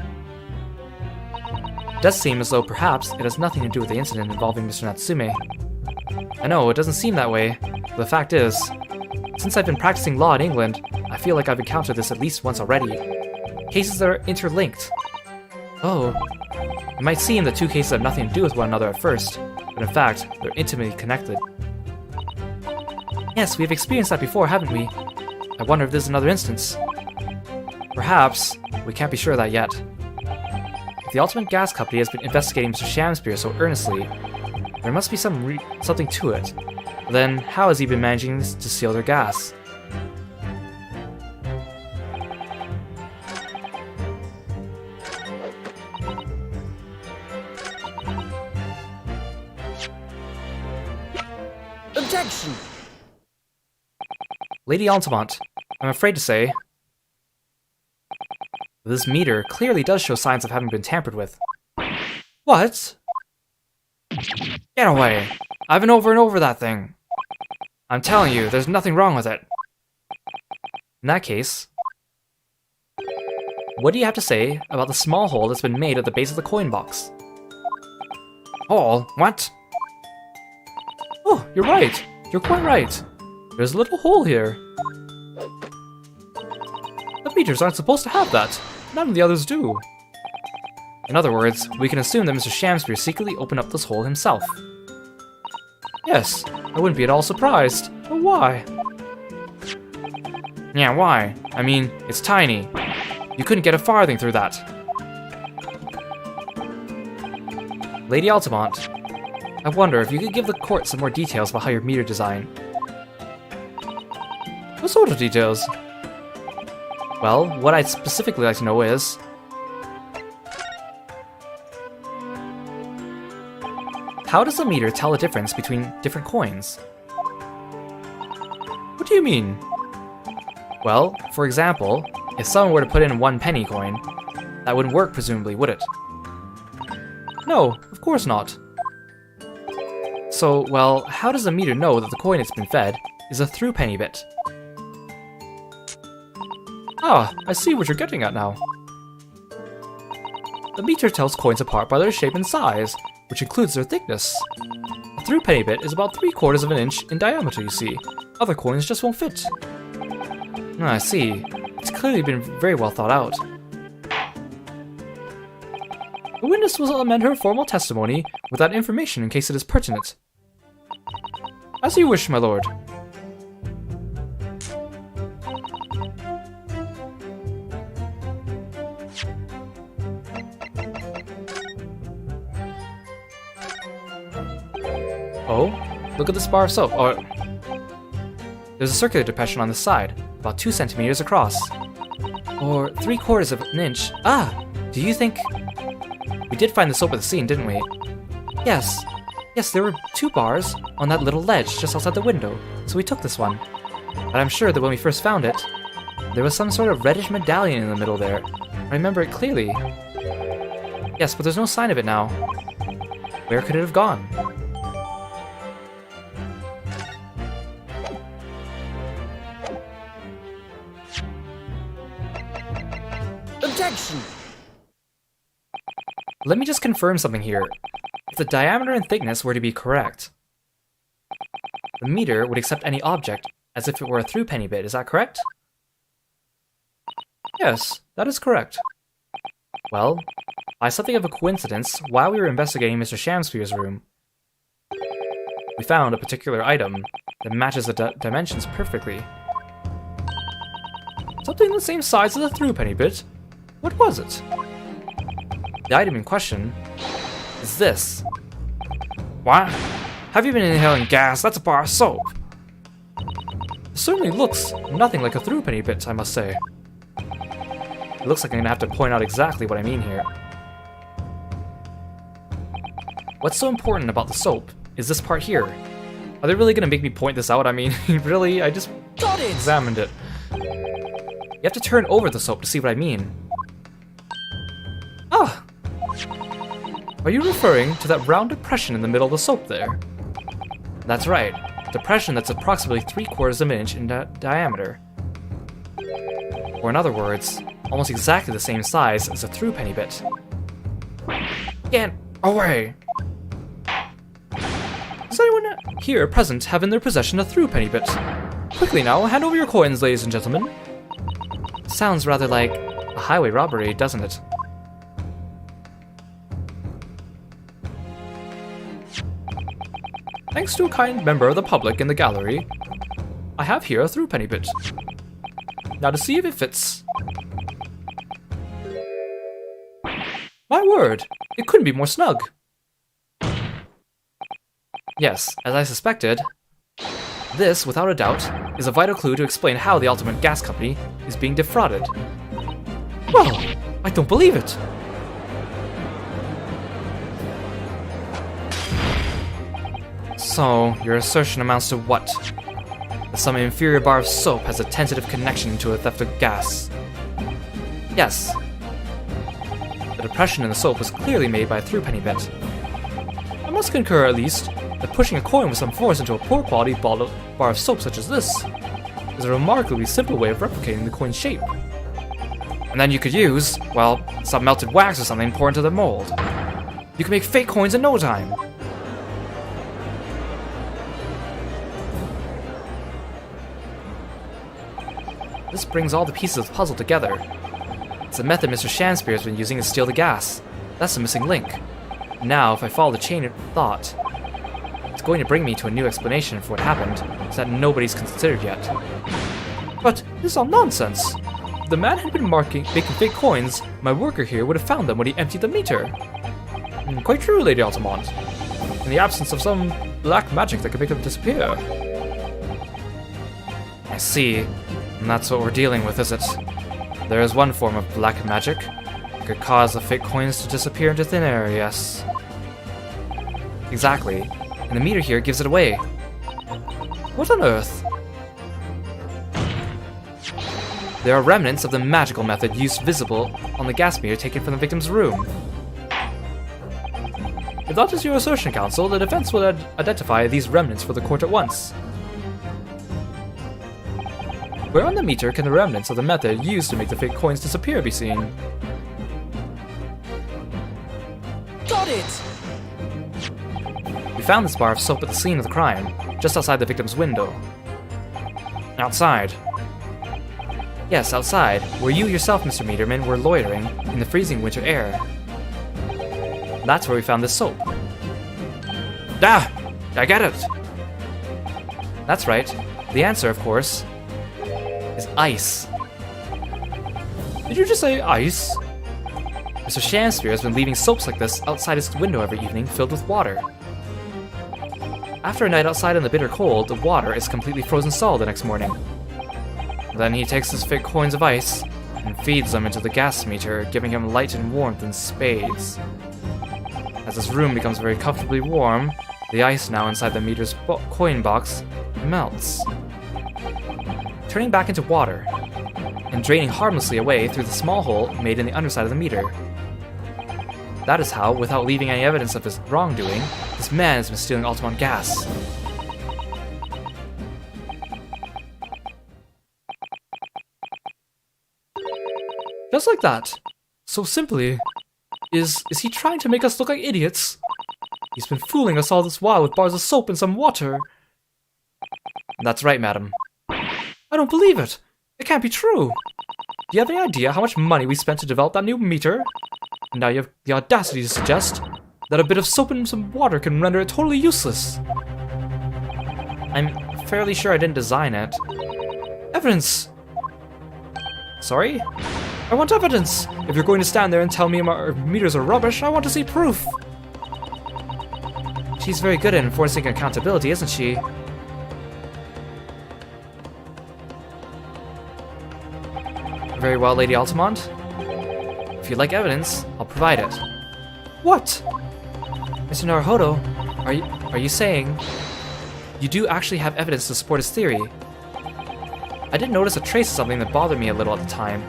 It does seem as though perhaps it has nothing to do with the incident involving Mr. Natsume. I know, it doesn't seem that way, but the fact is, since I've been practicing law in England, I feel like I've encountered this at least once already. Cases that are interlinked. Oh, it might seem the two cases have nothing to do with one another at first, but in fact, they're intimately connected. Yes, we've experienced that before, haven't we? I wonder if this is another instance. Perhaps. We can't be sure of that yet. If the Ultimate Gas Company has been investigating Mr. Shamspeare so earnestly, there must be something to it. Then, how has he been managing to steal their gas? Objection! Lady Altamont, I'm afraid to say, this meter clearly does show signs of having been tampered with. What? Get away! I've been over and over that thing. I'm telling you, there's nothing wrong with it. In that case, what do you have to say about the small hole that's been made at the base of the coin box? Hole? What? Oh, you're right. You're quite right. There's a little hole here. The meters aren't supposed to have that. None of the others do. In other words, we can assume that Mr. Shamspeare secretly opened up this hole himself. Yes, I wouldn't be at all surprised. But why? Yeah, why? I mean, it's tiny. You couldn't get a farthing through that. Lady Altamont, I wonder if you could give the court some more details about how your meter design. What sort of details? Well, what I'd specifically like to know is, how does the meter tell the difference between different coins? What do you mean? Well, for example, if someone were to put in 1 penny coin, that wouldn't work presumably, would it? No, of course not. So, well, how does the meter know that the coin it's been fed is a through penny bit? Ah, I see what you're getting at now. The meter tells coins apart by their shape and size, which includes their thickness. A through penny bit is about 3/4 of an inch in diameter, you see. Other coins just won't fit. Ah, I see. It's clearly been very well thought out. The witness will amend her formal testimony with that information in case it is pertinent. As you wish, my lord. Oh, look at this bar of soap. Oh, there's a circular depression on the side, about 2 centimeters across. Or 3/4 of an inch. Ah, do you think... We did find the soap at the scene, didn't we? Yes. Yes, there were 2 bars on that little ledge just outside the window, so we took this one. But I'm sure that when we first found it, there was some sort of reddish medallion in the middle there. I remember it clearly. Yes, but there's no sign of it now. Where could it have gone? Objection! Let me just confirm something here. If the diameter and thickness were to be correct, the meter would accept any object as if it were a through penny bit, is that correct? Yes, that is correct. Well, by something of a coincidence, while we were investigating Mr. Shamspier's room, we found a particular item that matches the dimensions perfectly. Something the same size as a through penny bit? What was it? The item in question is this. What? Have you been inhaling gas? That's a bar of soap. It certainly looks nothing like a through penny bit, I must say. It looks like I'm gonna have to point out exactly what I mean here. What's so important about the soap is this part here. Are they really gonna make me point this out? I mean, really? I just examined it. You have to turn over the soap to see what I mean. Ah! Are you referring to that round depression in the middle of the soap there? That's right. A depression that's approximately 3/4 of an inch in diameter. Or in other words, almost exactly the same size as a threepenny bit. Get away! Does anyone here present have in their possession a threepenny bit? Quickly now, hand over your coins, ladies and gentlemen. Sounds rather like a highway robbery, doesn't it? Thanks to a kind member of the public in the gallery, I have here a threepenny bit. Now to see if it fits. My word, it couldn't be more snug. Yes, as I suspected, this, without a doubt, is a vital clue to explain how the Ultimate Gas Company is being defrauded. Well, I don't believe it. So, your assertion amounts to what? That some inferior bar of soap has a tentative connection to a theft of gas. Yes. The depression in the soap was clearly made by a threepenny bit. I must concur, at least, that pushing a coin with some force into a poor quality bar of soap such as this is a remarkably simple way of replicating the coin's shape. And then you could use, well, some melted wax or something poured into the mold. You can make fake coins in no time. This brings all the pieces of the puzzle together. It's a method Mr. Shanspeare has been using to steal the gas. That's the missing link. Now, if I follow the chain of thought, it's going to bring me to a new explanation for what happened that nobody's considered yet. But this is all nonsense. If the man had been making fake coins, my worker here would have found them when he emptied the meter. Quite true, Lady Altamont. In the absence of some black magic that could make them disappear. I see. And that's what we're dealing with, is it? There is one form of black magic. It could cause the fake coins to disappear into thin air, yes. Exactly. And the meter here gives it away. What on earth? There are remnants of the magical method used visible on the gas meter taken from the victim's room. If that is your assertion, Counsel, the defense will identify these remnants for the court at once. Where on the meter can the remnants of the method used to make the fake coins disappear be seen? Got it! We found this bar of soap at the scene of the crime, just outside the victim's window. Outside. Yes, outside, where you yourself, Mr. Meterman, were loitering in the freezing winter air. That's where we found this soap. Ah! I get it! That's right. The answer, of course, is ice. Did you just say ice? Mr. Shanspeare has been leaving soaps like this outside his window every evening, filled with water. After a night outside in the bitter cold, the water is completely frozen solid the next morning. Then he takes his fake coins of ice and feeds them into the gas meter, giving him light and warmth in spades. As his room becomes very comfortably warm, the ice now inside the meter's coin box melts, turning back into water, and draining harmlessly away through the small hole made in the underside of the meter. That is how, without leaving any evidence of his wrongdoing, this man has been stealing Altamont gas. Just like that. So simply. Is he trying to make us look like idiots? He's been fooling us all this while with bars of soap and some water. That's right, madam. I don't believe it. It can't be true. Do you have any idea how much money we spent to develop that new meter? And now you have the audacity to suggest that a bit of soap and some water can render it totally useless. I'm fairly sure I didn't design it. Evidence! Sorry? I want evidence! If you're going to stand there and tell me our meters are rubbish, I want to see proof! She's very good at enforcing accountability, isn't she? Very well, Lady Altamont. If you'd like evidence, I'll provide it. What? Mr. Naruhodo, are you saying you do actually have evidence to support his theory? I did notice a trace of something that bothered me a little at the time.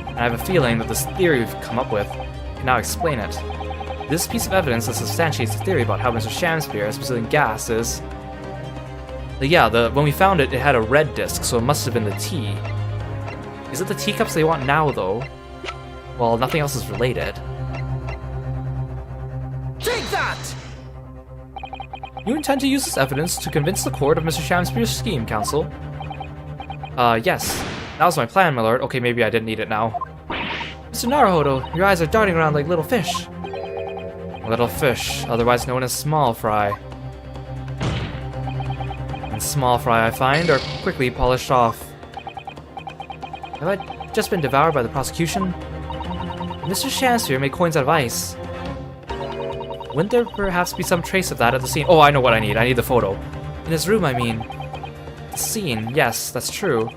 And I have a feeling that this theory we've come up with can now explain it. This piece of evidence that substantiates the theory about how Mr. Shamspear has been stealing gas is... Yeah, when we found it, it had a red disc, so it must have been the tea. Is it the teacups they want now, though? Well, nothing else is related. Take that! You intend to use this evidence to convince the court of Mr. Shamspear's scheme, Counsel? Yes. That was my plan, my lord. Okay, maybe I didn't need it now. Mr. Naruhodo, your eyes are darting around like little fish. Little fish, otherwise known as small fry. And small fry, I find, are quickly polished off. Have I just been devoured by the prosecution? Mr. Shamspear made coins out of ice. Wouldn't there perhaps be some trace of that at the scene? Oh, I know what I need. I need the photo. In his room, I mean. The scene, yes, that's true.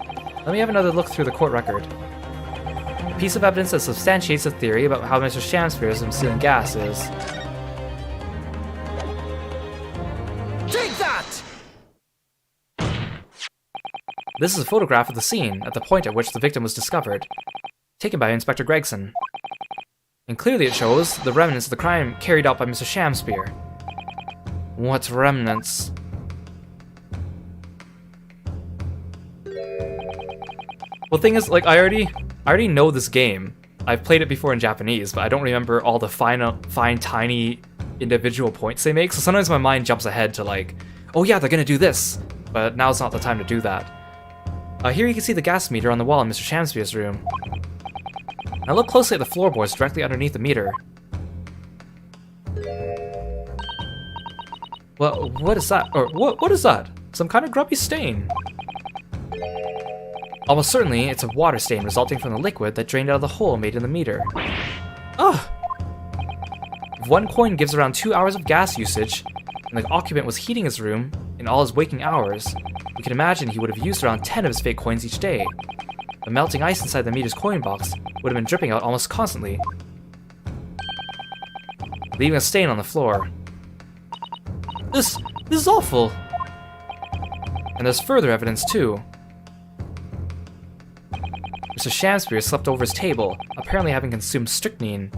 Let me have another look through the court record. A piece of evidence that substantiates the theory about how Mr. Shamspear has been stealing gas is... Take that! This is a photograph of the scene at the point at which the victim was discovered, taken by Inspector Gregson. And clearly it shows the remnants of the crime carried out by Mr. Shamspear. What remnants? Well, thing is, like, I already know this game. I've played it before in Japanese, but I don't remember all the fine, tiny individual points they make, so sometimes my mind jumps ahead to like, oh yeah, they're gonna do this, but now's not the time to do that. Here you can see the gas meter on the wall in Mr. Shamspear's room. Now look closely at the floorboards directly underneath the meter. Well, what is that? Or what is that? Some kind of grubby stain. Almost certainly, it's a water stain resulting from the liquid that drained out of the hole made in the meter. Ugh! If one coin gives around 2 hours of gas usage, and the occupant was heating his room in all his waking hours, we can imagine he would have used around 10 of his fake coins each day. The melting ice inside the meter's coin box would have been dripping out almost constantly, leaving a stain on the floor. This is awful! And there's further evidence too. Mr. Shamspear slept over his table, apparently having consumed strychnine.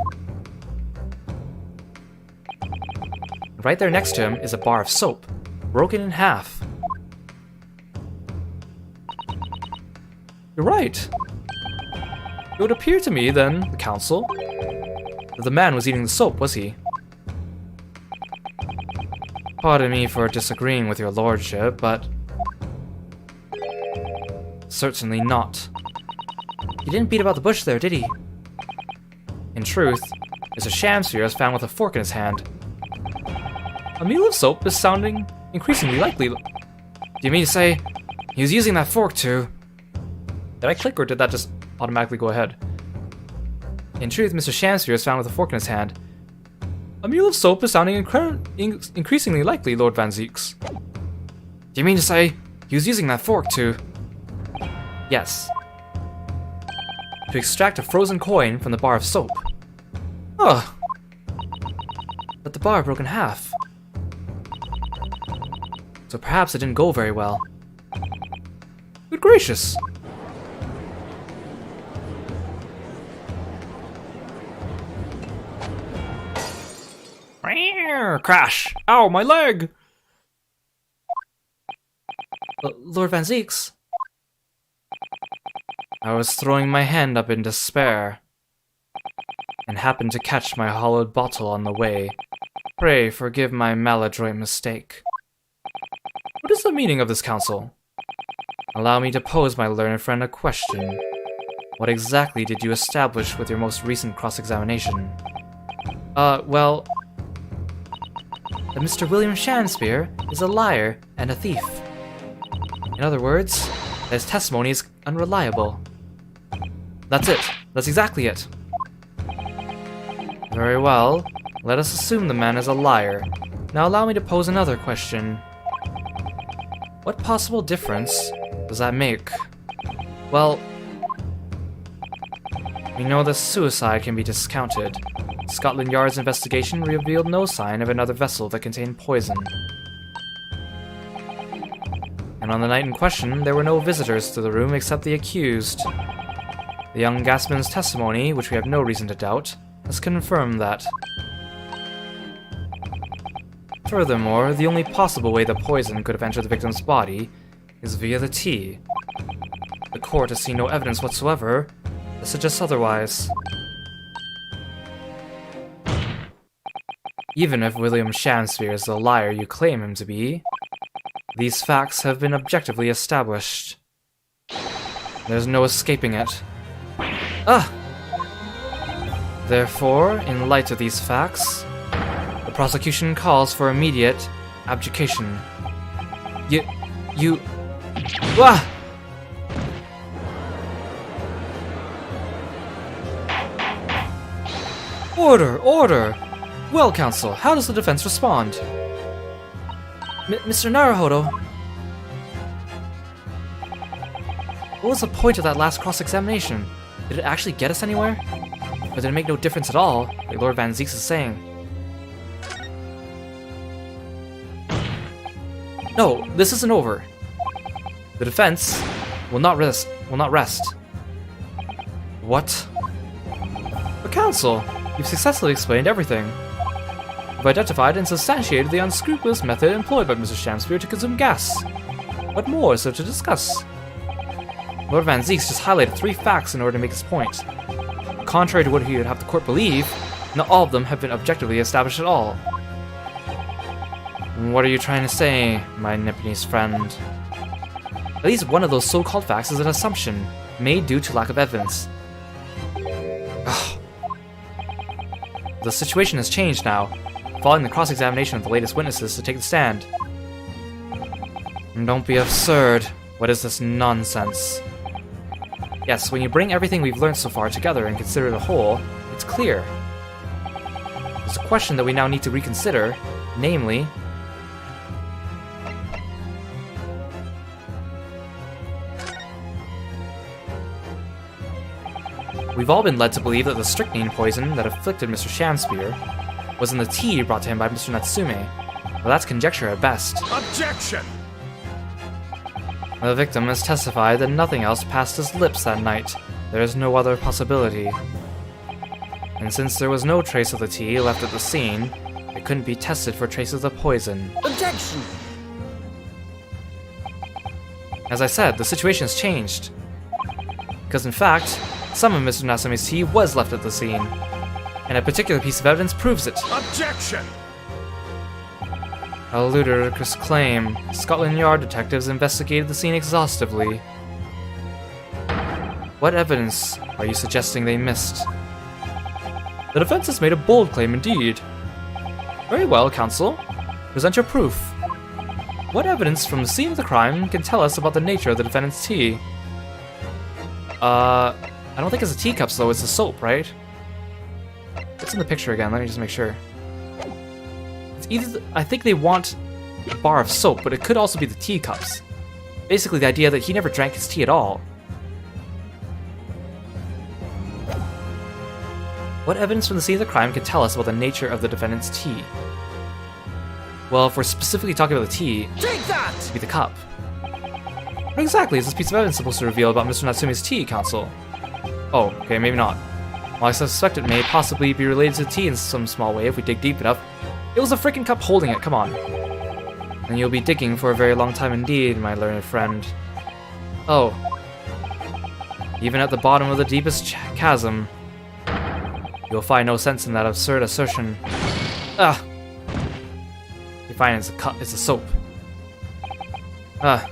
Right there next to him is a bar of soap, broken in half. You're right. It would appear to me, then, the counsel, that the man was eating the soap, was he? Pardon me for disagreeing with your lordship, but... certainly not. He didn't beat about the bush there, did he? In truth, Mr. Shamspear was found with a fork in his hand. A meal of soap is sounding increasingly likely. Do you mean to say he was using that fork to... Did I click or did that just automatically go ahead? In truth, Mr. Shamspear was found with a fork in his hand. A meal of soap is sounding increasingly likely, Lord Van Zieks. Do you mean to say he was using that fork to... Yes. To extract a frozen coin from the bar of soap. Ugh. But the bar broke in half. So perhaps it didn't go very well. Good gracious! Crash! Ow, my leg! Lord Van Zieks? I was throwing my hand up in despair, and happened to catch my hollowed bottle on the way. Pray forgive my maladroit mistake. What is the meaning of this counsel? Allow me to pose my learned friend a question. What exactly did you establish with your most recent cross-examination? Well... that Mr. William Shamspear is a liar and a thief. In other words, that his testimony is unreliable. That's it. That's exactly it. Very well. Let us assume the man is a liar. Now allow me to pose another question. What possible difference does that make? Well, we know the suicide can be discounted. Scotland Yard's investigation revealed no sign of another vessel that contained poison. And on the night in question, there were no visitors to the room except the accused. The young gasman's testimony, which we have no reason to doubt, has confirmed that. Furthermore, the only possible way the poison could have entered the victim's body is via the tea. The court has seen no evidence whatsoever that suggests otherwise. Even if William Shamsphere is the liar you claim him to be, these facts have been objectively established. There's no escaping it. Therefore, in light of these facts, the prosecution calls for immediate abjuration. Order! Order! Well, counsel, how does the defense respond? Mr. Naruhodo? What was the point of that last cross-examination? Did it actually get us anywhere? Or did it make no difference at all, like Lord Van Zeeks is saying? No, this isn't over. The defense will not rest. What? But counsel, you've successfully explained everything. You've identified and substantiated the unscrupulous method employed by Mr. Shamsphere to consume gas. What more is there to discuss? Lord Van Zeeks just highlighted 3 facts in order to make his point. Contrary to what he would have the court believe, not all of them have been objectively established at all. What are you trying to say, my Nipponese friend? At least one of those so-called facts is an assumption, made due to lack of evidence. The situation has changed now, following the cross-examination of the latest witnesses to take the stand. Don't be absurd. What is this nonsense? Yes, when you bring everything we've learned so far together and consider it a whole, it's clear. There's a question that we now need to reconsider, namely... We've all been led to believe that the strychnine poison that afflicted Mr. Shamsphere was in the tea brought to him by Mr. Natsume. Well, that's conjecture at best. Objection! The victim has testified that nothing else passed his lips that night. There is no other possibility. And since there was no trace of the tea left at the scene, it couldn't be tested for traces of poison. Objection! As I said, the situation has changed. Because in fact, some of Mr. Natsume's tea was left at the scene, and a particular piece of evidence proves it. Objection! A ludicrous claim. Scotland Yard detectives investigated the scene exhaustively. What evidence are you suggesting they missed? The defense has made a bold claim indeed. Very well, counsel. Present your proof. What evidence from the scene of the crime can tell us about the nature of the defendant's tea? I don't think it's the teacups though, it's the soap, right? What's in the picture again? Let me just make sure. It's either I think they want a bar of soap, but it could also be the teacups. Basically the idea that he never drank his tea at all. What evidence from the scene of the crime can tell us about the nature of the defendant's tea? Well, if we're specifically talking about the tea, Take that! it'd be the cup. What exactly is this piece of evidence supposed to reveal about Mr. Natsume's tea, counsel? Oh, okay, maybe not. While I suspect it may possibly be related to tea in some small way if we dig deep enough, it was a freaking cup holding it, come on. And you'll be digging for a very long time indeed, my learned friend. Oh. Even at the bottom of the deepest chasm, you'll find no sense in that absurd assertion. Ah! You find it's a soap. Ah.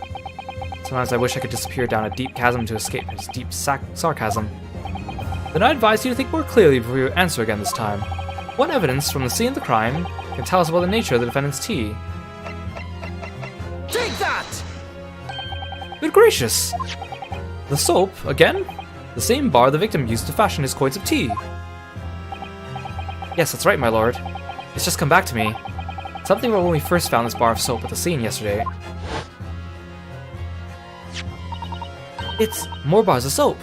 Sometimes I wish I could disappear down a deep chasm to escape his deep sarcasm. Then I advise you to think more clearly before you answer again this time. What evidence from the scene of the crime can tell us about the nature of the defendant's tea? Take that! Good gracious! The soap, again? The same bar the victim used to fashion his quoits of tea. Yes, that's right, my lord. It's just come back to me. Something about when we first found this bar of soap at the scene yesterday. It's more bars of soap.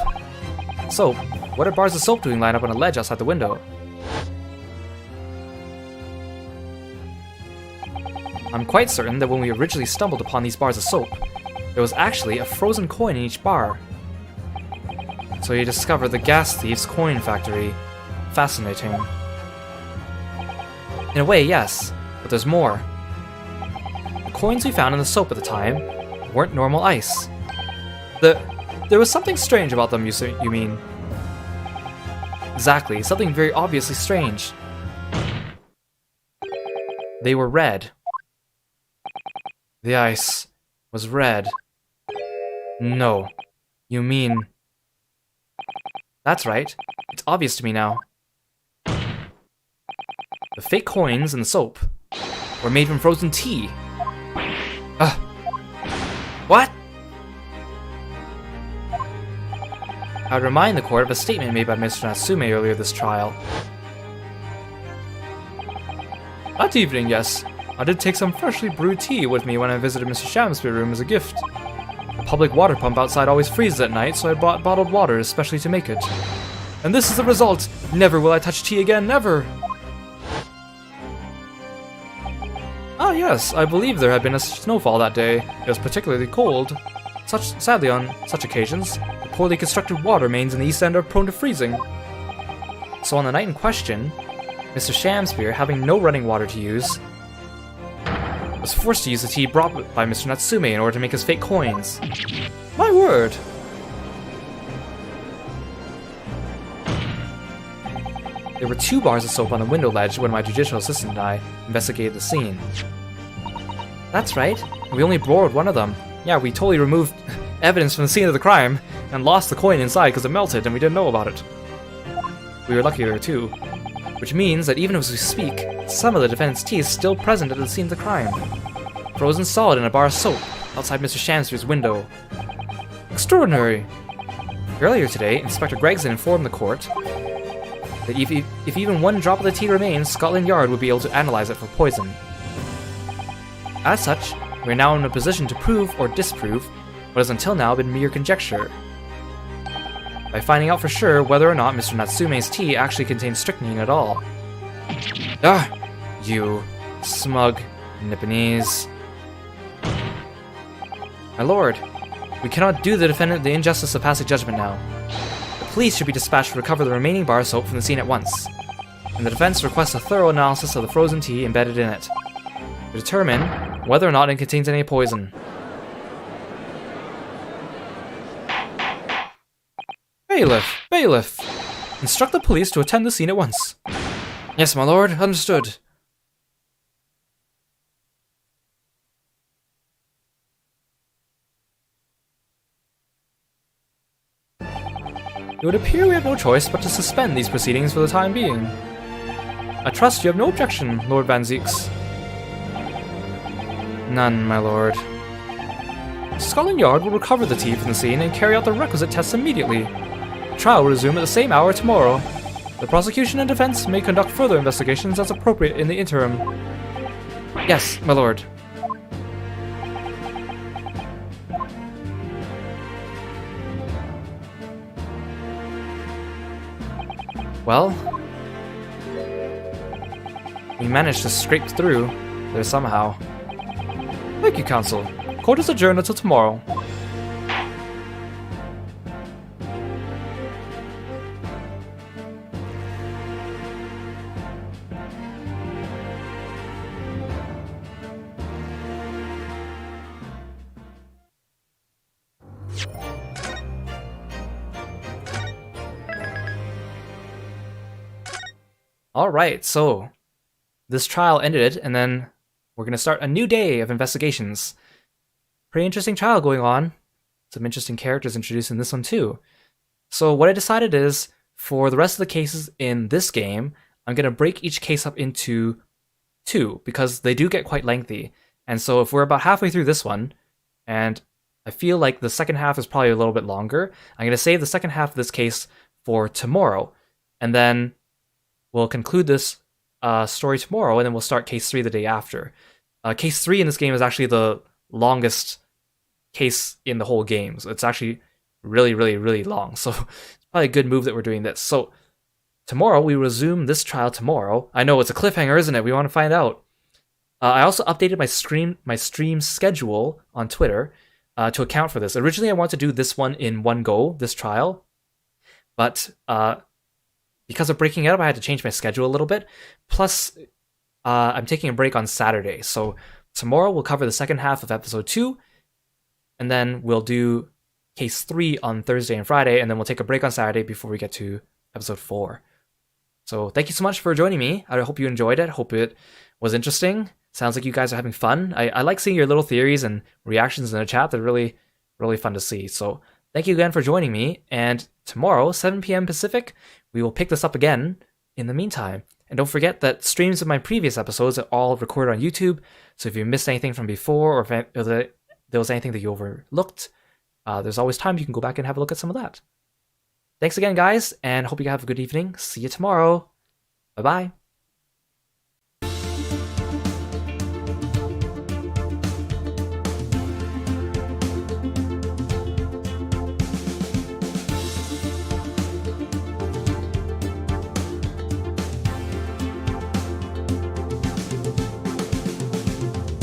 Soap? What are bars of soap doing lined up on a ledge outside the window? I'm quite certain that when we originally stumbled upon these bars of soap, there was actually a frozen coin in each bar. So you discovered the gas thief's coin factory. Fascinating. In a way, yes, but there's more. coins we found in the soap at the time weren't normal ice. There was something strange about them, you mean? Exactly, something very obviously strange. They were red. The ice was red. No, you mean... That's right, it's obvious to me now. The fake coins in the soap were made from frozen tea. What? I would remind the court of a statement made by Mr. Natsume earlier this trial. That evening, yes. I did take some freshly brewed tea with me when I visited Mr. Shamsby's room as a gift. The public water pump outside always freezes at night, so I bought bottled water especially to make it. And this is the result! Never will I touch tea again, never! Ah yes, I believe there had been a snowfall that day. It was particularly cold. Sadly, on such occasions, the poorly constructed water mains in the East End are prone to freezing. So on the night in question, Mr. Shamsby, having no running water to use, was forced to use the tea brought by Mr. Natsume in order to make his fake coins. My word! There were 2 bars of soap on the window ledge when my judicial assistant and I investigated the scene. That's right, we only borrowed one of them. Yeah, we totally removed evidence from the scene of the crime and lost the coin inside because it melted and we didn't know about it. We were lucky there too. Which means that even as we speak, some of the defendant's tea is still present at the scene of the crime. Frozen solid in a bar of soap outside Mr. Shamsby's window. Extraordinary! Earlier today, Inspector Gregson informed the court that if even one drop of the tea remains, Scotland Yard would be able to analyze it for poison. As such, we are now in a position to prove or disprove what has until now been mere conjecture. By finding out for sure whether or not Mr. Natsume's tea actually contains strychnine at all. Ah! You smug Nipponese. My lord, we cannot do the defendant the injustice of passing judgment now. The police should be dispatched to recover the remaining bar of soap from the scene at once, and the defense requests a thorough analysis of the frozen tea embedded in it, to determine whether or not it contains any poison. Bailiff! Bailiff! Instruct the police to attend the scene at once. Yes, my lord, understood. It would appear we have no choice but to suspend these proceedings for the time being. I trust you have no objection, Lord Van Zeeks. None, my lord. Scotland Yard will recover the tea from the scene and carry out the requisite tests immediately. The trial will resume at the same hour tomorrow. The prosecution and defense may conduct further investigations as appropriate in the interim. Yes, my lord. Well, we managed to scrape through there somehow. Thank you, counsel. Court is adjourned until tomorrow. Alright, so this trial ended, and then we're going to start a new day of investigations. Pretty interesting trial going on. Some interesting characters introduced in this one too. So what I decided is, for the rest of the cases in this game, I'm going to break each case up into 2, because they do get quite lengthy. And so if we're about halfway through this one, and I feel like the second half is probably a little bit longer, I'm going to save the second half of this case for tomorrow. And then we'll conclude this story tomorrow, and then we'll start case 3 the day after. Case 3 in this game is actually the longest case in the whole game. So it's actually really, really, really long. So it's probably a good move that we're doing this. So tomorrow, we resume this trial tomorrow. I know, it's a cliffhanger, isn't it? We want to find out. I also updated my stream schedule on Twitter to account for this. Originally, I wanted to do this one in one go, this trial. But because of breaking it up, I had to change my schedule a little bit. Plus, I'm taking a break on Saturday. So tomorrow we'll cover the second half of episode 2, and then we'll do case 3 on Thursday and Friday, and then we'll take a break on Saturday before we get to episode 4. So thank you so much for joining me. I hope you enjoyed it. Hope it was interesting. Sounds like you guys are having fun. I like seeing your little theories and reactions in the chat. They're really, really fun to see. So thank you again for joining me. And tomorrow, 7 p.m. Pacific, we will pick this up again in the meantime. And don't forget that streams of my previous episodes are all recorded on YouTube. So if you missed anything from before, or if there was anything that you overlooked, there's always time you can go back and have a look at some of that. Thanks again, guys, and hope you have a good evening. See you tomorrow. Bye-bye.